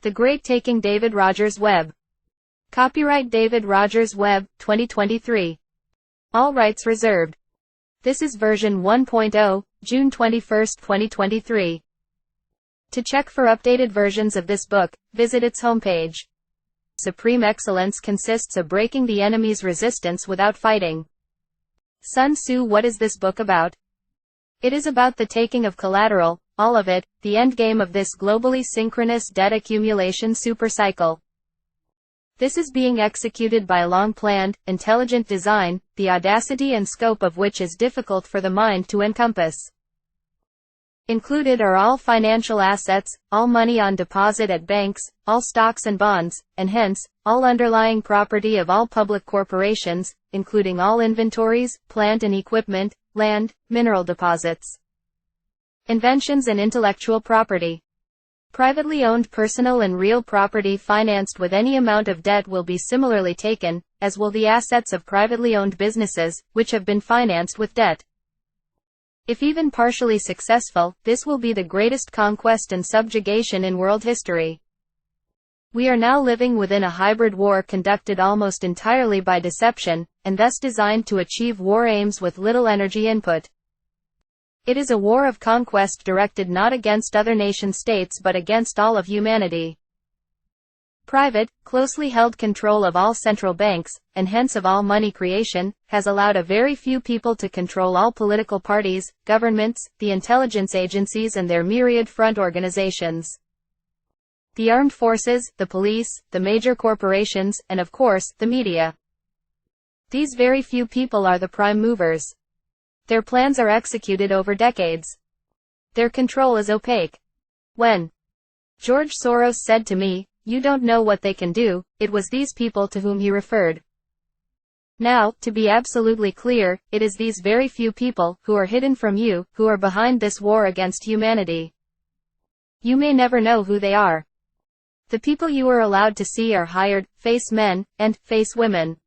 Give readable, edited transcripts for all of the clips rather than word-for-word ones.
The Great Taking. David Rogers Webb. Copyright David Rogers Webb, 2023. All rights reserved. This is version 1.0, June 21, 2023. To check for updated versions of this book, visit its homepage. Supreme excellence consists of breaking the enemy's resistance without fighting. Sun Tzu. What is this book about? It is about the taking of collateral, all of it, the endgame of this globally synchronous debt accumulation supercycle. This is being executed by a long-planned, intelligent design, the audacity and scope of which is difficult for the mind to encompass. Included are all financial assets, all money on deposit at banks, all stocks and bonds, and hence, all underlying property of all public corporations, including all inventories, plant and equipment, land, mineral deposits, inventions and intellectual property. Privately owned personal and real property financed with any amount of debt will be similarly taken, as will the assets of privately owned businesses, which have been financed with debt. If even partially successful, this will be the greatest conquest and subjugation in world history. We are now living within a hybrid war conducted almost entirely by deception, and thus designed to achieve war aims with little energy input. It is a war of conquest directed not against other nation-states but against all of humanity. Private, closely held control of all central banks, and hence of all money creation, has allowed a very few people to control all political parties, governments, the intelligence agencies and their myriad front organizations. The armed forces, the police, the major corporations, and of course, the media. These very few people are the prime movers. Their plans are executed over decades. Their control is opaque. When George Soros said to me, "You don't know what they can do," it was these people to whom he referred. Now, to be absolutely clear, it is these very few people, who are hidden from you, who are behind this war against humanity. You may never know who they are. The people you are allowed to see are hired, face men, and face women.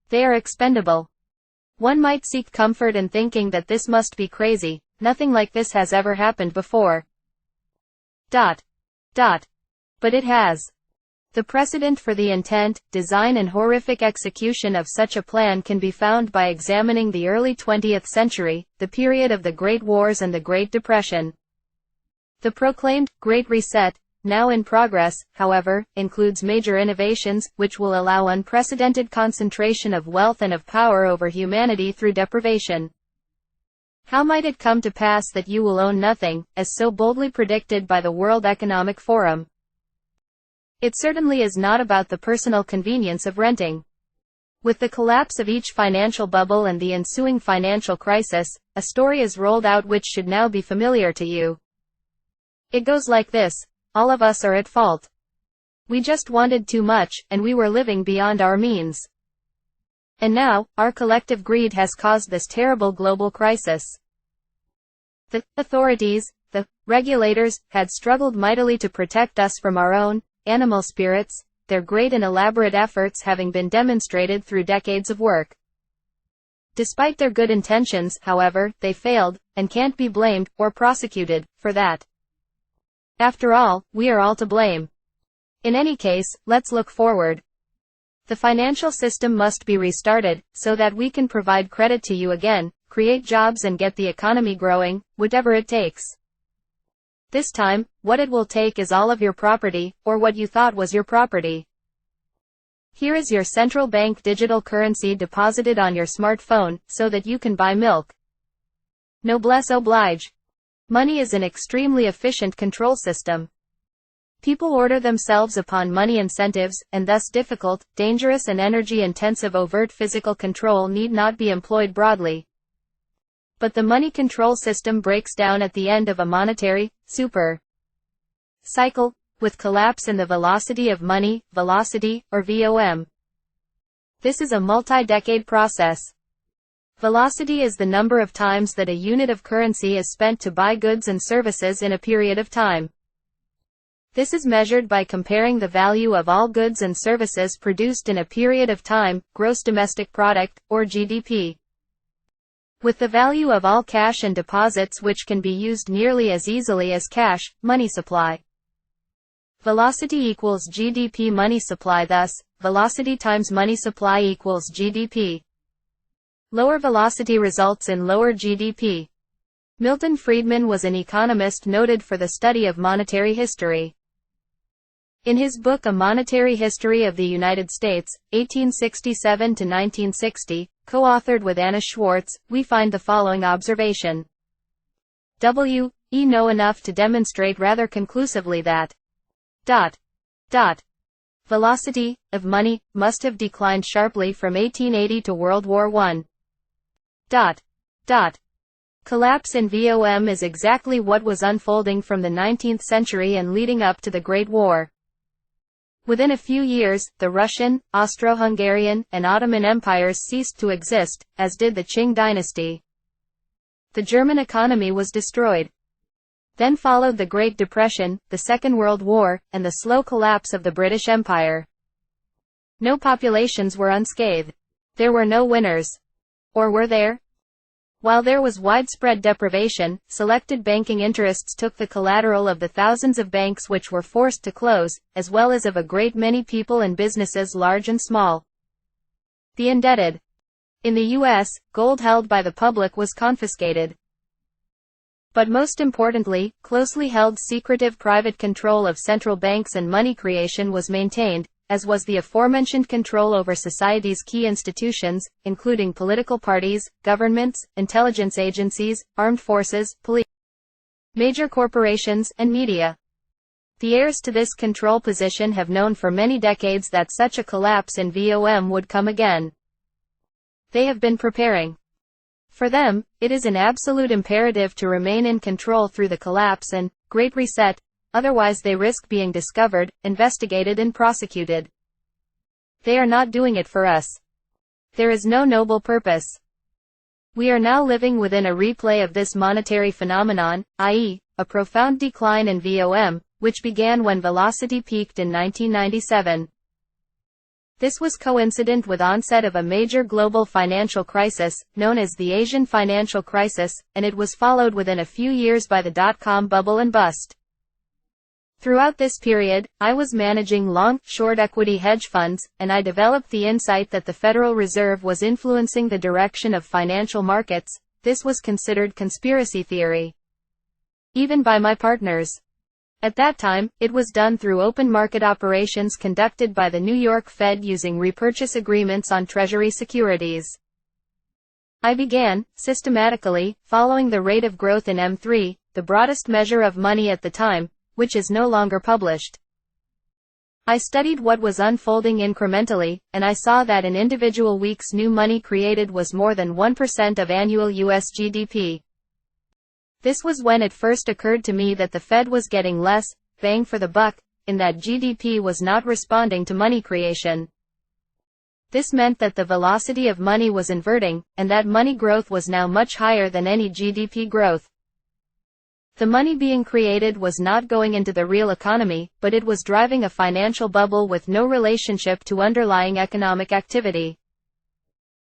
They are expendable. One might seek comfort in thinking that this must be crazy, nothing like this has ever happened before. But it has. The precedent for the intent, design and horrific execution of such a plan can be found by examining the early 20th century, the period of the Great Wars and the Great Depression. The proclaimed Great Reset, now in progress, however, includes major innovations, which will allow unprecedented concentration of wealth and of power over humanity through deprivation. How might it come to pass that you will own nothing, as so boldly predicted by the World Economic Forum? It certainly is not about the personal convenience of renting. With the collapse of each financial bubble and the ensuing financial crisis, a story is rolled out which should now be familiar to you. It goes like this. All of us are at fault. We just wanted too much, and we were living beyond our means. And now, our collective greed has caused this terrible global crisis. The authorities, the regulators, had struggled mightily to protect us from our own animal spirits, their great and elaborate efforts having been demonstrated through decades of work. Despite their good intentions, however, they failed, and can't be blamed, or prosecuted, for that. After all, we are all to blame. In any case, let's look forward. The financial system must be restarted, so that we can provide credit to you again, create jobs and get the economy growing, whatever it takes. This time, what it will take is all of your property, or what you thought was your property. Here is your central bank digital currency deposited on your smartphone, so that you can buy milk. Noblesse oblige. Money is an extremely efficient control system. People order themselves upon money incentives, and thus difficult, dangerous and energy-intensive overt physical control need not be employed broadly. But the money control system breaks down at the end of a monetary, super cycle, with collapse in the velocity of money, velocity, or VOM. This is a multi-decade process. Velocity is the number of times that a unit of currency is spent to buy goods and services in a period of time. This is measured by comparing the value of all goods and services produced in a period of time, gross domestic product, or GDP, with the value of all cash and deposits which can be used nearly as easily as cash, money supply. Velocity equals GDP money supply, thus, velocity times money supply equals GDP. Lower velocity results in lower GDP. Milton Friedman was an economist noted for the study of monetary history. In his book A Monetary History of the United States, 1867 to 1960, co-authored with Anna Schwartz, we find the following observation. We know enough to demonstrate rather conclusively that velocity of money must have declined sharply from 1880 to World War I. Collapse in VOM is exactly what was unfolding from the 19th century and leading up to the Great War. Within a few years, the Russian, Austro-Hungarian, and Ottoman empires ceased to exist, as did the Qing dynasty. The German economy was destroyed. Then followed the Great Depression, the Second World War, and the slow collapse of the British Empire. No populations were unscathed. There were no winners. Or were there? While there was widespread deprivation, selected banking interests took the collateral of the thousands of banks which were forced to close, as well as of a great many people and businesses large and small. The indebted. In the U.S., gold held by the public was confiscated. But most importantly, closely held secretive private control of central banks and money creation was maintained, as was the aforementioned control over society's key institutions, including political parties, governments, intelligence agencies, armed forces, police, major corporations, and media. The heirs to this control position have known for many decades that such a collapse in VOM would come again. They have been preparing. For them, it is an absolute imperative to remain in control through the collapse and Great Reset, otherwise they risk being discovered, investigated and prosecuted. They are not doing it for us. There is no noble purpose. We are now living within a replay of this monetary phenomenon, i.e., a profound decline in VOM, which began when velocity peaked in 1997. This was coincident with onset of a major global financial crisis, known as the Asian financial crisis, and it was followed within a few years by the dot-com bubble and bust. Throughout this period, I was managing long-short equity hedge funds, and I developed the insight that the Federal Reserve was influencing the direction of financial markets. This was considered conspiracy theory, even by my partners. At that time, it was done through open market operations conducted by the New York Fed using repurchase agreements on Treasury securities. I began, systematically, following the rate of growth in M3, the broadest measure of money at the time, which is no longer published. I studied what was unfolding incrementally, and I saw that in individual weeks new money created was more than 1% of annual US GDP. This was when it first occurred to me that the Fed was getting less bang for the buck, in that GDP was not responding to money creation. This meant that the velocity of money was inverting, and that money growth was now much higher than any GDP growth. The money being created was not going into the real economy, but it was driving a financial bubble with no relationship to underlying economic activity.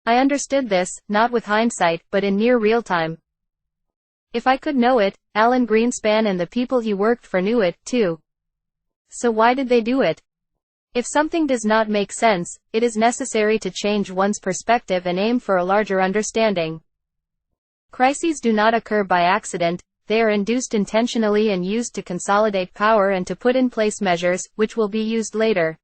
I understood this, not with hindsight, but in near real time. If I could know it, Alan Greenspan and the people he worked for knew it, too. So why did they do it? If something does not make sense, it is necessary to change one's perspective and aim for a larger understanding. Crises do not occur by accident, they are induced intentionally and used to consolidate power and to put in place measures, which will be used later.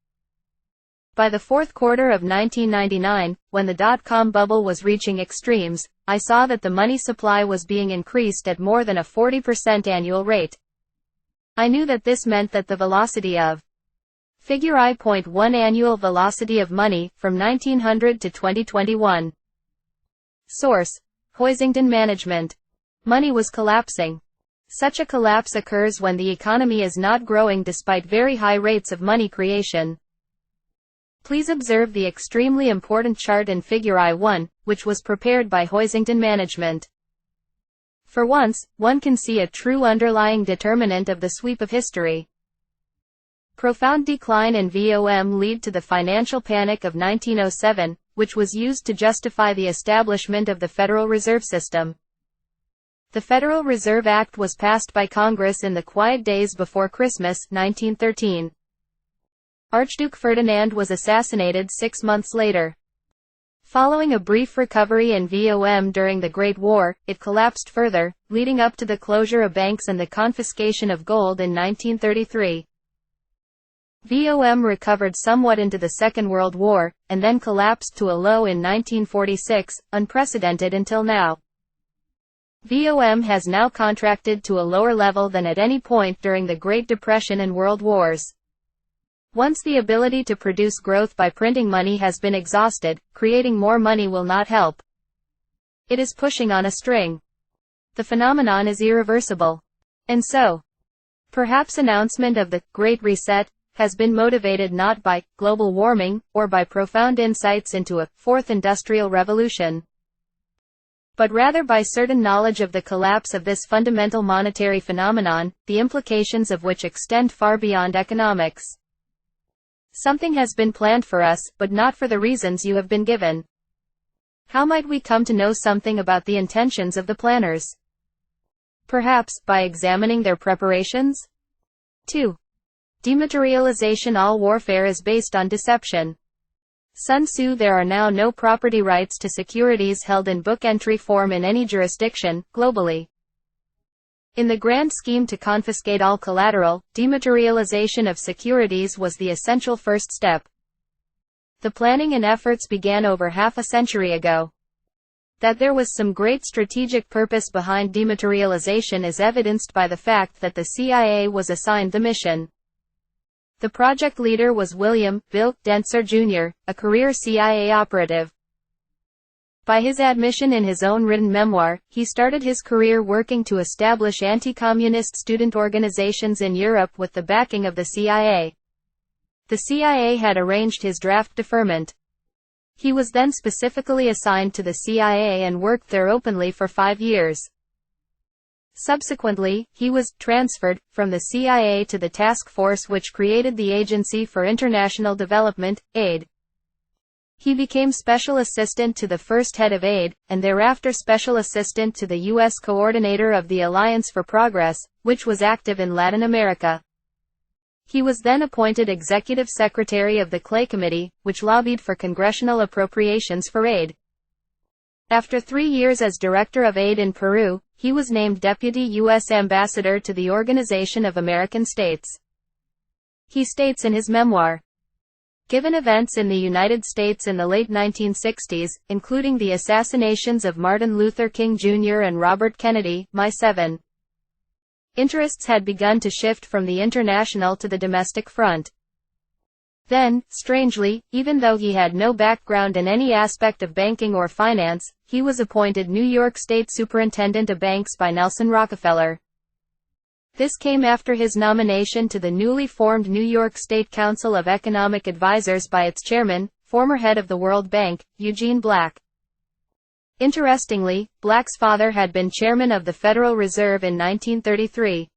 By the fourth quarter of 1999, when the dot-com bubble was reaching extremes, I saw that the money supply was being increased at more than a 40% annual rate. I knew that this meant that the velocity of Figure I.1 annual velocity of money, from 1900 to 2021. Source: Hoisington Management. Money was collapsing. Such a collapse occurs when the economy is not growing despite very high rates of money creation. Please observe the extremely important chart in Figure I.1, which was prepared by Hoisington Management. For once, one can see a true underlying determinant of the sweep of history. Profound decline in VOM led to the financial panic of 1907, which was used to justify the establishment of the Federal Reserve System. The Federal Reserve Act was passed by Congress in the quiet days before Christmas, 1913. Archduke Ferdinand was assassinated 6 months later. Following a brief recovery in VOM during the Great War, it collapsed further, leading up to the closure of banks and the confiscation of gold in 1933. VOM recovered somewhat into the Second World War, and then collapsed to a low in 1946, unprecedented until now. VOM has now contracted to a lower level than at any point during the Great Depression and World Wars. Once the ability to produce growth by printing money has been exhausted, creating more money will not help. It is pushing on a string. The phenomenon is irreversible. And so, perhaps announcement of the Great Reset has been motivated not by global warming, or by profound insights into a fourth industrial revolution, but rather by certain knowledge of the collapse of this fundamental monetary phenomenon, the implications of which extend far beyond economics. Something has been planned for us, but not for the reasons you have been given. How might we come to know something about the intentions of the planners? Perhaps, by examining their preparations? 2. Dematerialization. All warfare is based on deception. Sun Tzu. There are now no property rights to securities held in book entry form in any jurisdiction, globally. In the grand scheme to confiscate all collateral, dematerialization of securities was the essential first step. The planning and efforts began over half a century ago. That there was some great strategic purpose behind dematerialization is evidenced by the fact that the CIA was assigned the mission. The project leader was William Bill Dentzer Jr., a career CIA operative. By his admission in his own written memoir, he started his career working to establish anti-communist student organizations in Europe with the backing of the CIA. The CIA had arranged his draft deferment. He was then specifically assigned to the CIA and worked there openly for 5 years. Subsequently, he was transferred from the CIA to the task force which created the Agency for International Development, AID. He became special assistant to the first head of AID, and thereafter special assistant to the U.S. coordinator of the Alliance for Progress, which was active in Latin America. He was then appointed executive secretary of the Clay Committee, which lobbied for congressional appropriations for AID. After 3 years as director of AID in Peru, he was named deputy U.S. ambassador to the Organization of American States. He states in his memoir, given events in the United States in the late 1960s, including the assassinations of Martin Luther King Jr. and Robert Kennedy, my 7 interests had begun to shift from the international to the domestic front. Then, strangely, even though he had no background in any aspect of banking or finance, he was appointed New York State Superintendent of Banks by Nelson Rockefeller. This came after his nomination to the newly formed New York State Council of Economic Advisers by its chairman, former head of the World Bank, Eugene Black. Interestingly, Black's father had been chairman of the Federal Reserve in 1933.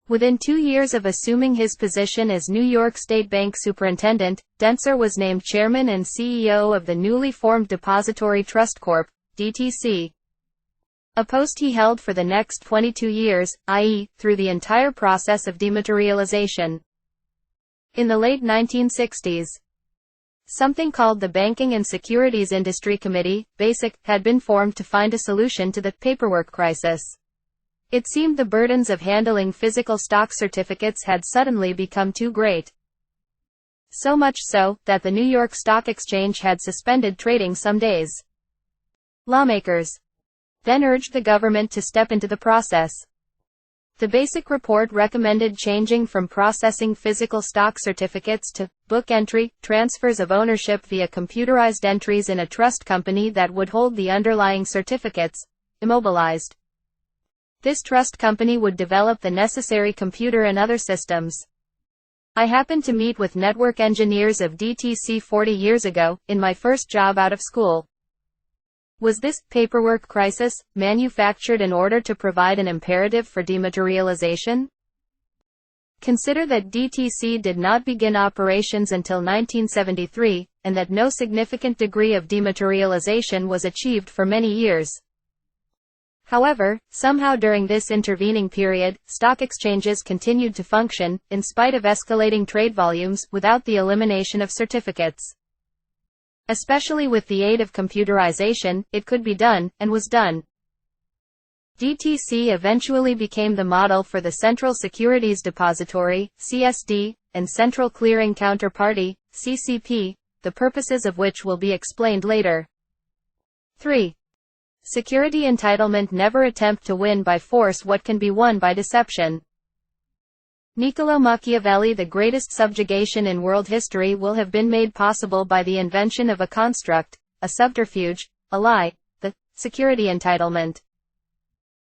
Within 2 years of assuming his position as New York State Bank Superintendent, Dentzer was named chairman and CEO of the newly formed Depository Trust Corp., DTC. A post he held for the next 22 years, i.e., through the entire process of dematerialization. In the late 1960s, something called the Banking and Securities Industry Committee, BASIC, had been formed to find a solution to the paperwork crisis. It seemed the burdens of handling physical stock certificates had suddenly become too great. So much so, that the New York Stock Exchange had suspended trading some days. Lawmakers then urged the government to step into the process. The BASIC report recommended changing from processing physical stock certificates to book entry, transfers of ownership via computerized entries in a trust company that would hold the underlying certificates, immobilized. This trust company would develop the necessary computer and other systems. I happened to meet with network engineers of DTC 40 years ago, in my first job out of school. Was this paperwork crisis manufactured in order to provide an imperative for dematerialization? Consider that DTC did not begin operations until 1973, and that no significant degree of dematerialization was achieved for many years. However, somehow during this intervening period, stock exchanges continued to function, in spite of escalating trade volumes, without the elimination of certificates. Especially with the aid of computerization, it could be done, and was done. DTC eventually became the model for the Central Securities Depository, CSD, and Central Clearing Counterparty, CCP, the purposes of which will be explained later. 3. Security entitlement. Never attempt to win by force what can be won by deception. Niccolò Machiavelli. The greatest subjugation in world history will have been made possible by the invention of a construct, a subterfuge, a lie, the security entitlement.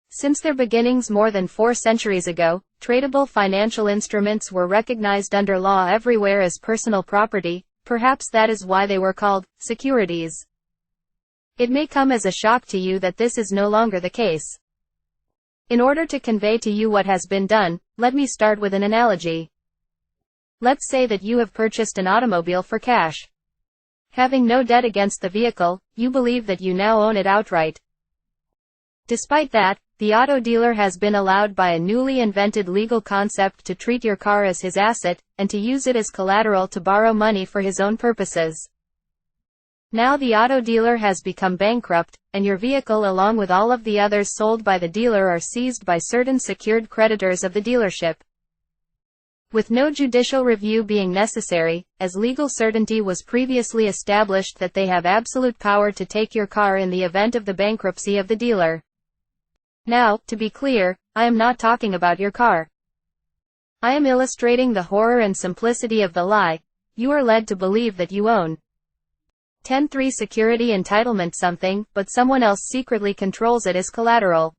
Since their beginnings more than 4 centuries ago, tradable financial instruments were recognized under law everywhere as personal property. Perhaps that is why they were called securities. It may come as a shock to you that this is no longer the case. In order to convey to you what has been done, let me start with an analogy. Let's say that you have purchased an automobile for cash. Having no debt against the vehicle, you believe that you now own it outright. Despite that, the auto dealer has been allowed by a newly invented legal concept to treat your car as his asset, and to use it as collateral to borrow money for his own purposes. Now the auto dealer has become bankrupt, and your vehicle along with all of the others sold by the dealer are seized by certain secured creditors of the dealership. With no judicial review being necessary, as legal certainty was previously established that they have absolute power to take your car in the event of the bankruptcy of the dealer. Now, to be clear, I am not talking about your car. I am illustrating the horror and simplicity of the lie. You are led to believe that you own 10.3 security entitlement something, but someone else secretly controls it as collateral.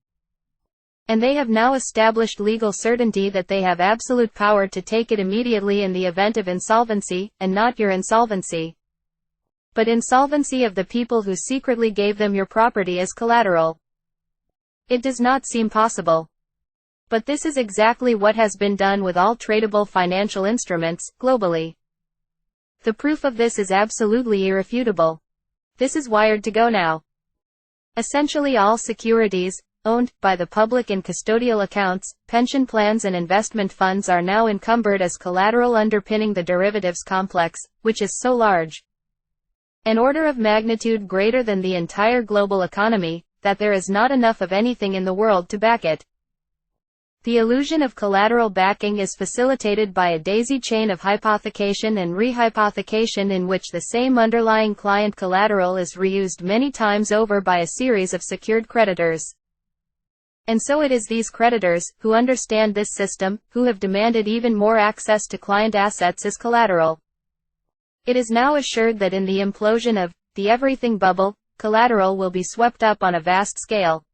And they have now established legal certainty that they have absolute power to take it immediately in the event of insolvency, and not your insolvency, but insolvency of the people who secretly gave them your property as collateral. It does not seem possible. But this is exactly what has been done with all tradable financial instruments, globally. The proof of this is absolutely irrefutable. This is wired to go now. Essentially all securities, owned by the public in custodial accounts, pension plans and investment funds are now encumbered as collateral underpinning the derivatives complex, which is so large, an order of magnitude greater than the entire global economy, that there is not enough of anything in the world to back it. The illusion of collateral backing is facilitated by a daisy chain of hypothecation and rehypothecation in which the same underlying client collateral is reused many times over by a series of secured creditors. And so it is these creditors, who understand this system, who have demanded even more access to client assets as collateral. It is now assured that in the implosion of the everything bubble, collateral will be swept up on a vast scale.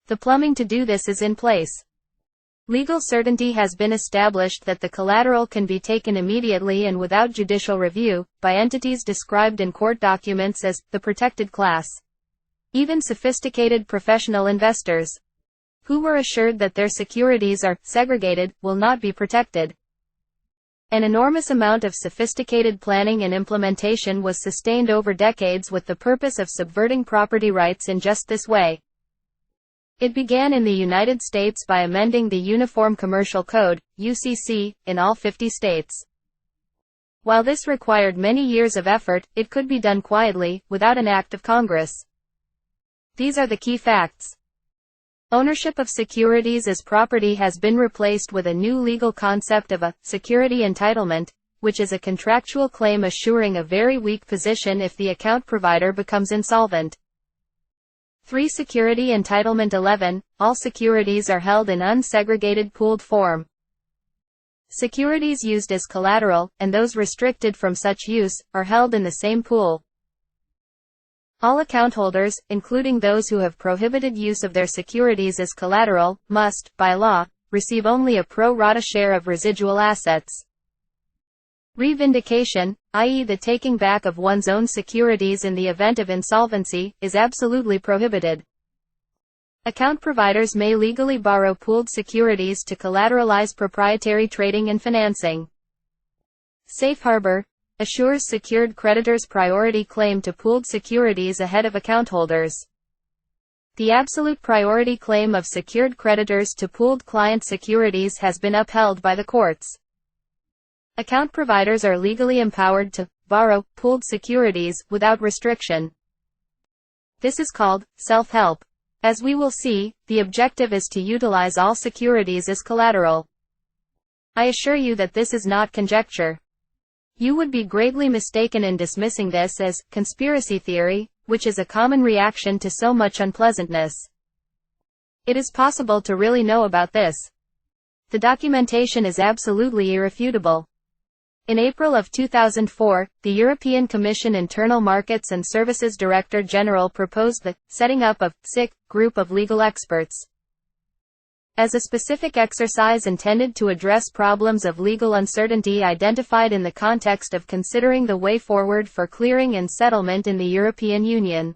The plumbing to do this is in place. Legal certainty has been established that the collateral can be taken immediately and without judicial review, by entities described in court documents as the protected class. Even sophisticated professional investors, who were assured that their securities are segregated, will not be protected. An enormous amount of sophisticated planning and implementation was sustained over decades with the purpose of subverting property rights in just this way. It began in the United States by amending the Uniform Commercial Code, UCC, in all 50 states. While this required many years of effort, it could be done quietly, without an act of Congress. These are the key facts. Ownership of securities as property has been replaced with a new legal concept of a security entitlement, which is a contractual claim assuring a very weak position if the account provider becomes insolvent. 3. Security entitlement 11. All securities are held in unsegregated pooled form. Securities used as collateral, and those restricted from such use, are held in the same pool. All account holders, including those who have prohibited use of their securities as collateral, must, by law, receive only a pro rata share of residual assets. Revindication, i.e. the taking back of one's own securities in the event of insolvency, is absolutely prohibited. Account providers may legally borrow pooled securities to collateralize proprietary trading and financing. Safe harbor assures secured creditors priority claim to pooled securities ahead of account holders. The absolute priority claim of secured creditors to pooled client securities has been upheld by the courts. Account providers are legally empowered to borrow pooled securities without restriction. This is called self-help. As we will see, the objective is to utilize all securities as collateral. I assure you that this is not conjecture. You would be greatly mistaken in dismissing this as conspiracy theory, which is a common reaction to so much unpleasantness. It is possible to really know about this. The documentation is absolutely irrefutable. In April of 2004, the European Commission Internal Markets and Services Director General proposed the setting up of SIC group of legal experts as a specific exercise intended to address problems of legal uncertainty identified in the context of considering the way forward for clearing and settlement in the European Union.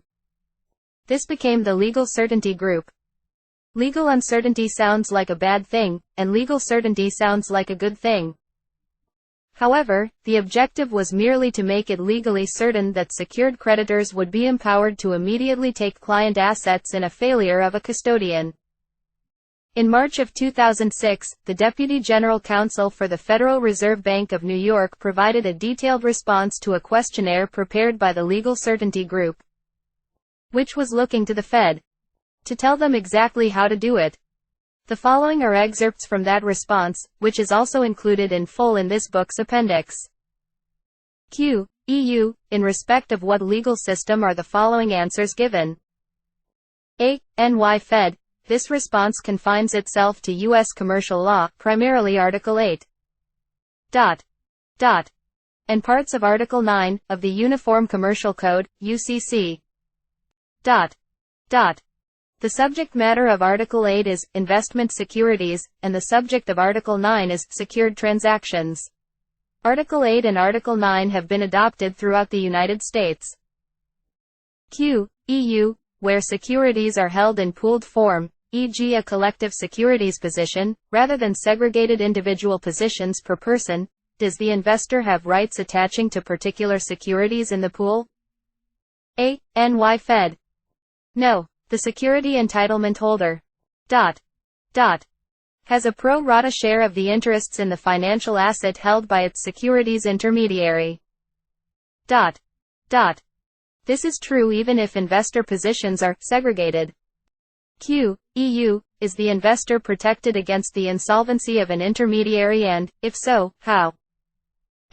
This became the Legal Certainty Group. Legal uncertainty sounds like a bad thing, and legal certainty sounds like a good thing. However, the objective was merely to make it legally certain that secured creditors would be empowered to immediately take client assets in a failure of a custodian. In March of 2006, the Deputy General Counsel for the Federal Reserve Bank of New York provided a detailed response to a questionnaire prepared by the Legal Certainty Group, which was looking to the Fed to tell them exactly how to do it. The following are excerpts from that response, which is also included in full in this book's appendix. Q. EU, in respect of what legal system are the following answers given? A. NY Fed. This response confines itself to U.S. commercial law, primarily Article 8. And parts of Article 9, of the Uniform Commercial Code, UCC. The subject matter of Article 8 is investment securities, and the subject of Article 9 is secured transactions. Article 8 and Article 9 have been adopted throughout the United States. Q. EU, where securities are held in pooled form, e.g. a collective securities position, rather than segregated individual positions per person, does the investor have rights attaching to particular securities in the pool? A. NY Fed. No. The security entitlement holder has a pro rata share of the interests in the financial asset held by its securities intermediary. This is true even if investor positions are segregated. Q. EU, is the investor protected against the insolvency of an intermediary and, if so, how?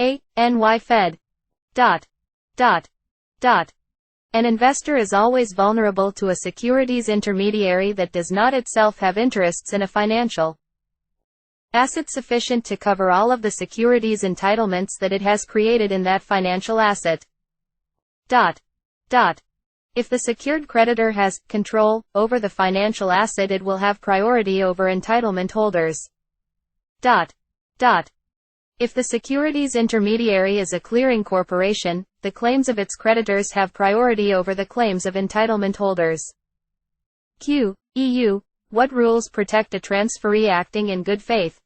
A. NY Fed. An investor is always vulnerable to a securities intermediary that does not itself have interests in a financial asset sufficient to cover all of the securities entitlements that it has created in that financial asset. If the secured creditor has control over the financial asset, it will have priority over entitlement holders. If the securities intermediary is a clearing corporation, the claims of its creditors have priority over the claims of entitlement holders. Q. EU, what rules protect a transferee acting in good faith?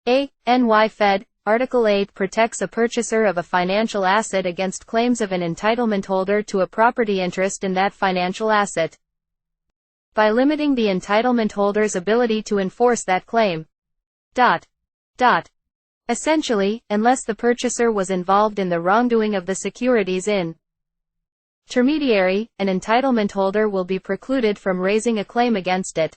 A. NY Fed. Article 8 protects a purchaser of a financial asset against claims of an entitlement holder to a property interest in that financial asset, by limiting the entitlement holder's ability to enforce that claim. Essentially, unless the purchaser was involved in the wrongdoing of the securities intermediary, an entitlement holder will be precluded from raising a claim against it.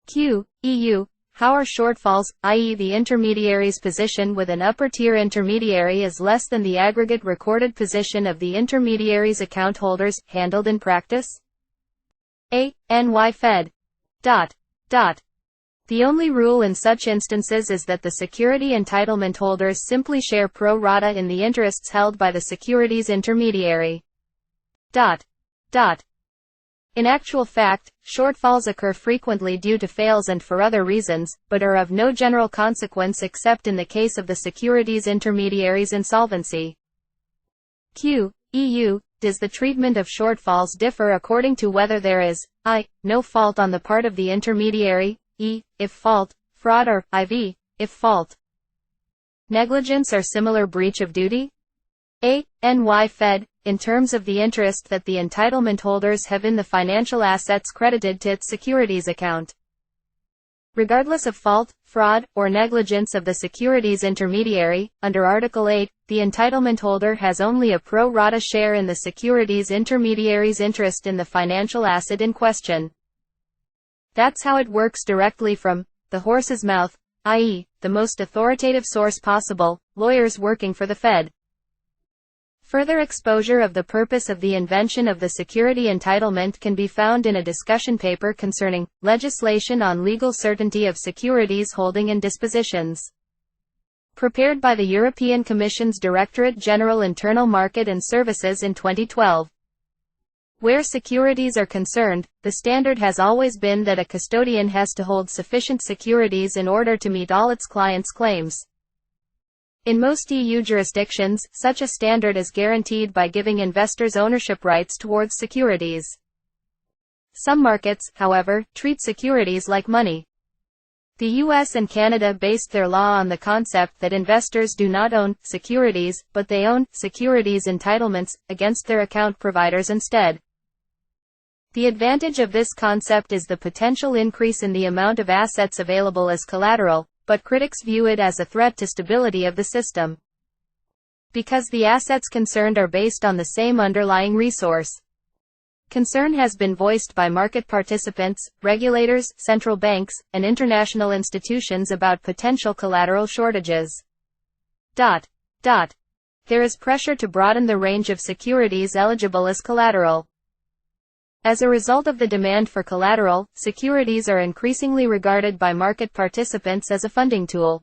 Q. EU, how are shortfalls, i.e. the intermediary's position with an upper-tier intermediary is less than the aggregate recorded position of the intermediary's account holders, handled in practice? A. NY Fed. The only rule in such instances is that the security entitlement holders simply share pro rata in the interests held by the securities intermediary. In actual fact, shortfalls occur frequently due to fails and for other reasons, but are of no general consequence except in the case of the securities intermediary's insolvency. Q. EU, does the treatment of shortfalls differ according to whether there is, I, no fault on the part of the intermediary, E, if fault, fraud or, IV, if fault, negligence or similar breach of duty? A. NY Fed. in terms of the interest that the entitlement holders have in the financial assets credited to its securities account. Regardless of fault, fraud, or negligence of the securities intermediary, under Article 8, the entitlement holder has only a pro rata share in the securities intermediary's interest in the financial asset in question. That's how it works directly from the horse's mouth, i.e., the most authoritative source possible, lawyers working for the Fed. Further exposure of the purpose of the invention of the security entitlement can be found in a discussion paper concerning legislation on legal certainty of securities holding and dispositions, prepared by the European Commission's Directorate General Internal Market and Services in 2012. Where securities are concerned, the standard has always been that a custodian has to hold sufficient securities in order to meet all its clients' claims. In most EU jurisdictions, such a standard is guaranteed by giving investors ownership rights towards securities. Some markets, however, treat securities like money. The US and Canada based their law on the concept that investors do not own securities, but they own securities entitlements against their account providers instead. The advantage of this concept is the potential increase in the amount of assets available as collateral, but critics view it as a threat to stability of the system, because the assets concerned are based on the same underlying resource. Concern has been voiced by market participants, regulators, central banks, and international institutions about potential collateral shortages. There is pressure to broaden the range of securities eligible as collateral. As a result of the demand for collateral, securities are increasingly regarded by market participants as a funding tool.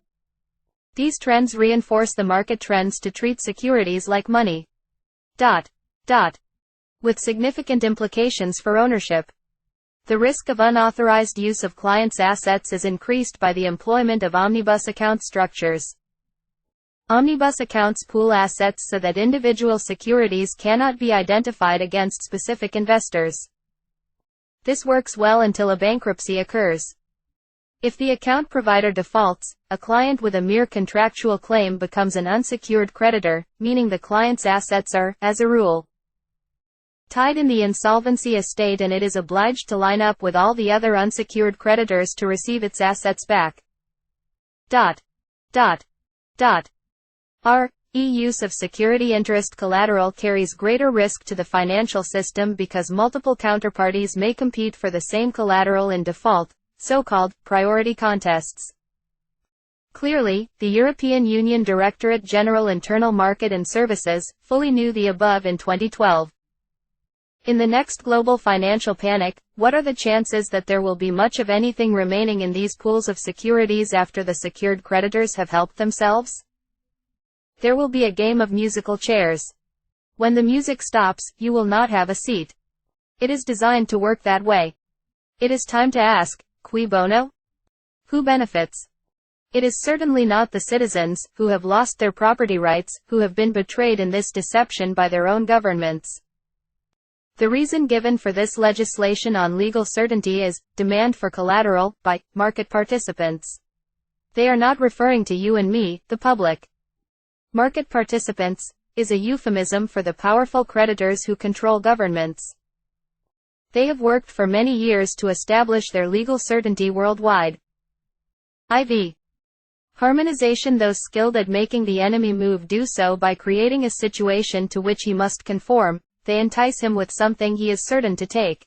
These trends reinforce the market trends to treat securities like money. With significant implications for ownership. The risk of unauthorized use of clients' assets is increased by the employment of omnibus account structures. Omnibus accounts pool assets so that individual securities cannot be identified against specific investors. This works well until a bankruptcy occurs. If the account provider defaults, a client with a mere contractual claim becomes an unsecured creditor, meaning the client's assets are, as a rule, tied in the insolvency estate and it is obliged to line up with all the other unsecured creditors to receive its assets back. Use of security interest collateral carries greater risk to the financial system because multiple counterparties may compete for the same collateral in default, so-called priority contests. Clearly, the European Union Directorate General Internal Market and Services fully knew the above in 2012. In the next global financial panic, what are the chances that there will be much of anything remaining in these pools of securities after the secured creditors have helped themselves? There will be a game of musical chairs. When the music stops, you will not have a seat. It is designed to work that way. It is time to ask, cui bono? Who benefits? It is certainly not the citizens, who have lost their property rights, who have been betrayed in this deception by their own governments. The reason given for this legislation on legal certainty is demand for collateral by market participants. They are not referring to you and me, the public. Market participants is a euphemism for the powerful creditors who control governments. They have worked for many years to establish their legal certainty worldwide. Harmonization. Those skilled at making the enemy move do so by creating a situation to which he must conform. They entice him with something he is certain to take.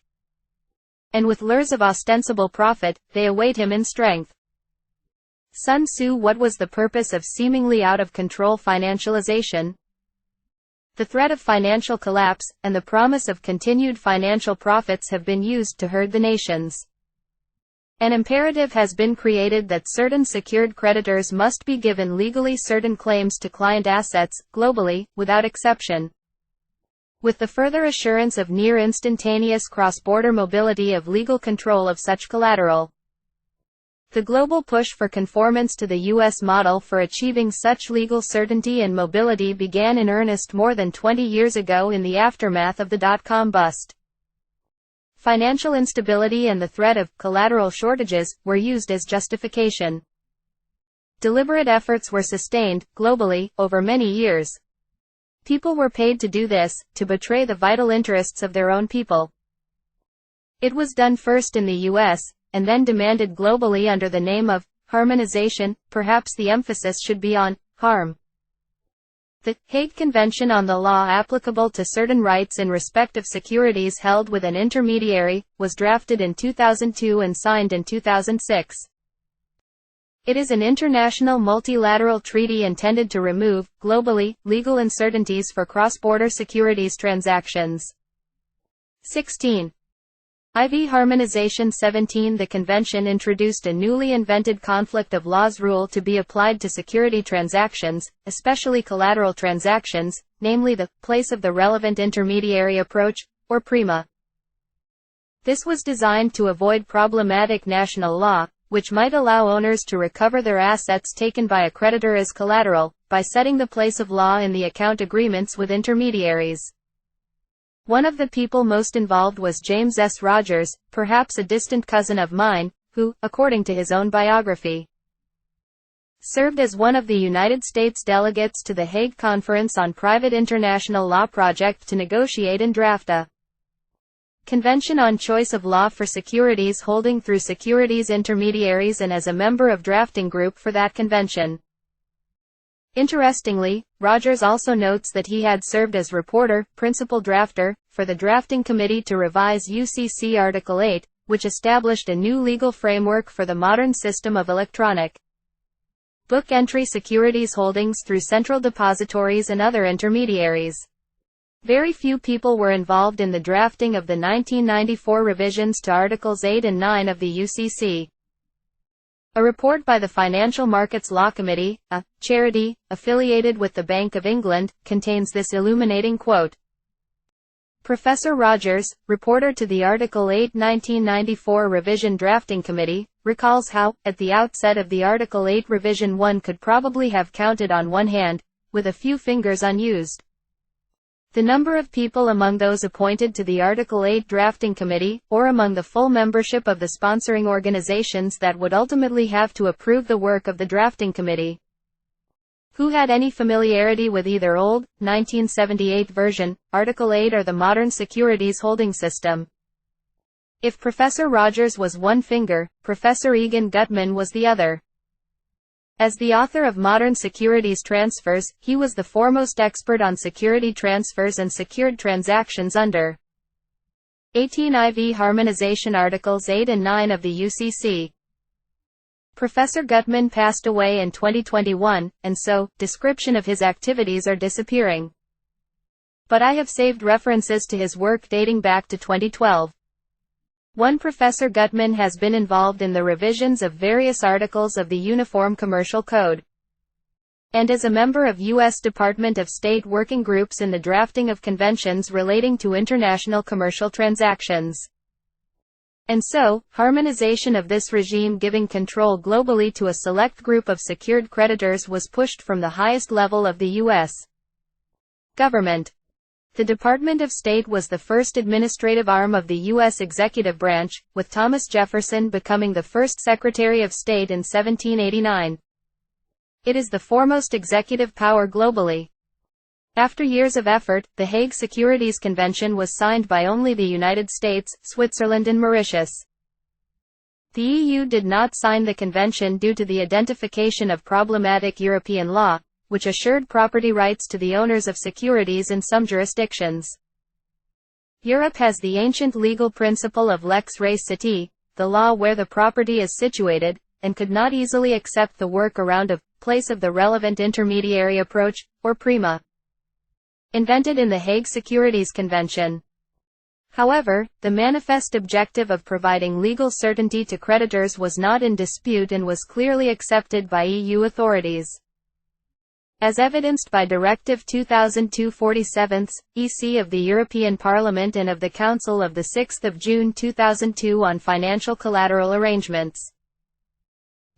And with lures of ostensible profit, they await him in strength. Sun Tzu. What was the purpose of seemingly out-of-control financialization? The threat of financial collapse, and the promise of continued financial profits have been used to herd the nations. An imperative has been created that certain secured creditors must be given legally certain claims to client assets, globally, without exception. With the further assurance of near-instantaneous cross-border mobility of legal control of such collateral. The global push for conformance to the U.S. model for achieving such legal certainty and mobility began in earnest more than 20 years ago in the aftermath of the dot-com bust. Financial instability and the threat of collateral shortages were used as justification. Deliberate efforts were sustained, globally, over many years. People were paid to do this, to betray the vital interests of their own people. It was done first in the US, and then demanded globally under the name of harmonization. Perhaps the emphasis should be on harm. The Hague Convention on the Law Applicable to Certain Rights in Respect of Securities Held with an Intermediary was drafted in 2002 and signed in 2006. It is an international multilateral treaty intended to remove, globally, legal uncertainties for cross-border securities transactions. 16. IV Harmonization. 17. The convention introduced a newly invented conflict of laws rule to be applied to security transactions, especially collateral transactions, namely the place of the relevant intermediary approach, or prima. This was designed to avoid problematic national law, which might allow owners to recover their assets taken by a creditor as collateral, by setting the place of law in the account agreements with intermediaries. One of the people most involved was James S. Rogers, perhaps a distant cousin of mine, who, according to his own biography, served as one of the United States delegates to the Hague Conference on Private International Law project to negotiate and draft a Convention on Choice of Law for Securities holding through securities intermediaries and as a member of drafting group for that convention. Interestingly, Rogers also notes that he had served as reporter, principal drafter, for the drafting committee to revise UCC Article 8, which established a new legal framework for the modern system of electronic book entry securities holdings through central depositories and other intermediaries. Very few people were involved in the drafting of the 1994 revisions to Articles 8 and 9 of the UCC. A report by the Financial Markets Law Committee, a charity affiliated with the Bank of England, contains this illuminating quote. Professor Rogers, reporter to the Article 8 1994 Revision Drafting Committee, recalls how, at the outset of the Article 8 revision, one could probably have counted on one hand, with a few fingers unused, the number of people among those appointed to the Article 8 Drafting Committee, or among the full membership of the sponsoring organizations that would ultimately have to approve the work of the Drafting Committee, who had any familiarity with either old, 1978 version, Article 8 or the modern securities holding system. If Professor Rogers was one finger, Professor Egan Gutman was the other. As the author of Modern Securities Transfers, he was the foremost expert on security transfers and secured transactions under 18 IV Harmonization Articles 8 and 9 of the UCC. Professor Gutman passed away in 2021, and so, description of his activities are disappearing. But I have saved references to his work dating back to 2012. One Professor Gutman has been involved in the revisions of various articles of the Uniform Commercial Code, and is a member of U.S. Department of State working groups in the drafting of conventions relating to international commercial transactions. And so, harmonization of this regime giving control globally to a select group of secured creditors was pushed from the highest level of the U.S. government. The Department of State was the first administrative arm of the U.S. executive branch, with Thomas Jefferson becoming the first Secretary of State in 1789. It is the foremost executive power globally. After years of effort, the Hague Securities Convention was signed by only the United States, Switzerland and Mauritius. The EU did not sign the convention due to the identification of problematic European law, which assured property rights to the owners of securities in some jurisdictions. Europe has the ancient legal principle of lex res situ, the law where the property is situated, and could not easily accept the workaround of place of the relevant intermediary approach, or prima, invented in the Hague Securities Convention. However, the manifest objective of providing legal certainty to creditors was not in dispute and was clearly accepted by EU authorities, as evidenced by Directive 2002/47, EC of the European Parliament and of the Council of 6 June 2002 on financial collateral arrangements.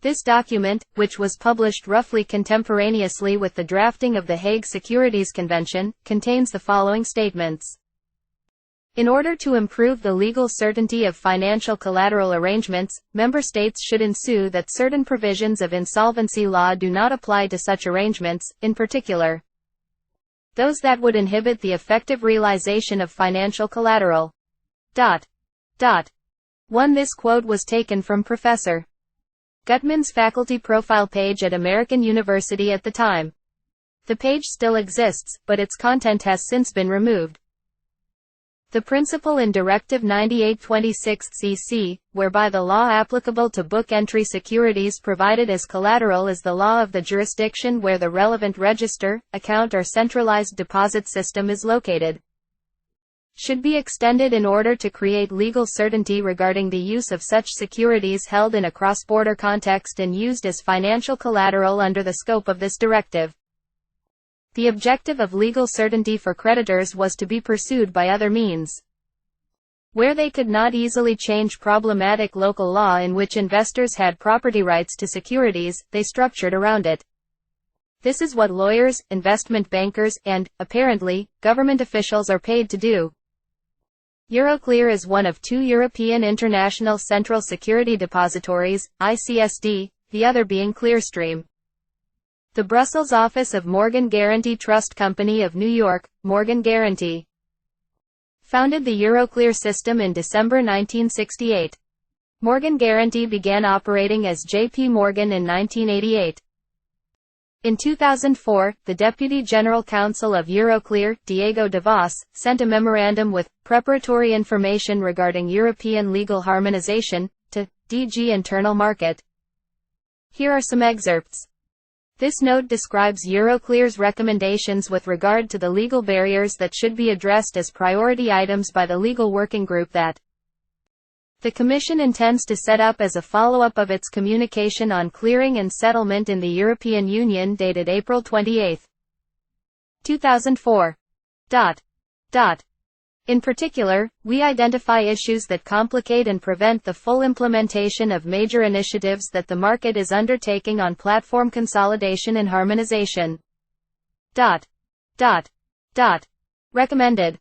This document, which was published roughly contemporaneously with the drafting of the Hague Securities Convention, contains the following statements. In order to improve the legal certainty of financial collateral arrangements, member states should ensue that certain provisions of insolvency law do not apply to such arrangements, in particular, those that would inhibit the effective realization of financial collateral. 1. This quote was taken from Professor Gutman's faculty profile page at American University at the time. The page still exists, but its content has since been removed. The principle in Directive 98/26/CC, whereby the law applicable to book entry securities provided as collateral is the law of the jurisdiction where the relevant register, account or centralized deposit system is located, should be extended in order to create legal certainty regarding the use of such securities held in a cross-border context and used as financial collateral under the scope of this directive. The objective of legal certainty for creditors was to be pursued by other means. Where they could not easily change problematic local law in which investors had property rights to securities, they structured around it. This is what lawyers, investment bankers, and, apparently, government officials are paid to do. Euroclear is one of two European International Central Security Depositories, ICSD, the other being Clearstream. The Brussels office of Morgan Guaranty Trust Company of New York, Morgan Guaranty, founded the Euroclear system in December 1968. Morgan Guaranty began operating as J.P. Morgan in 1988. In 2004, the Deputy General Counsel of Euroclear, Diego de Vos, sent a memorandum with preparatory information regarding European legal harmonization to DG Internal Market. Here are some excerpts. This note describes Euroclear's recommendations with regard to the legal barriers that should be addressed as priority items by the legal working group that the Commission intends to set up as a follow-up of its communication on clearing and settlement in the European Union dated April 28, 2004. In particular, we identify issues that complicate and prevent the full implementation of major initiatives that the market is undertaking on platform consolidation and harmonization. Recommended.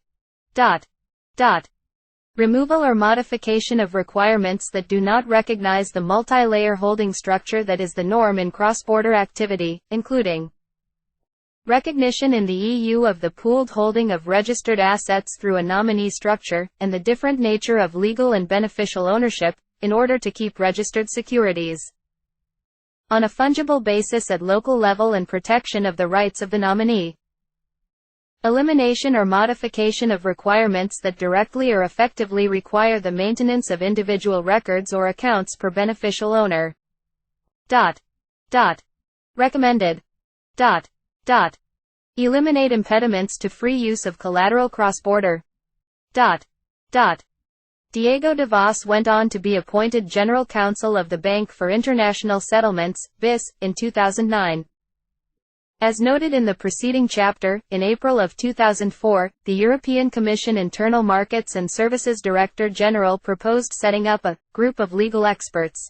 Removal or modification of requirements that do not recognize the multi-layer holding structure that is the norm in cross-border activity, including recognition in the EU of the pooled holding of registered assets through a nominee structure, and the different nature of legal and beneficial ownership, in order to keep registered securities on a fungible basis at local level and protection of the rights of the nominee. Elimination or modification of requirements that directly or effectively require the maintenance of individual records or accounts per beneficial owner. Recommended. Eliminate impediments to free use of collateral cross-border. Diego de Vos went on to be appointed General Counsel of the Bank for International Settlements, BIS, in 2009. As noted in the preceding chapter, in April of 2004, the European Commission Internal Markets and Services Director General proposed setting up a group of legal experts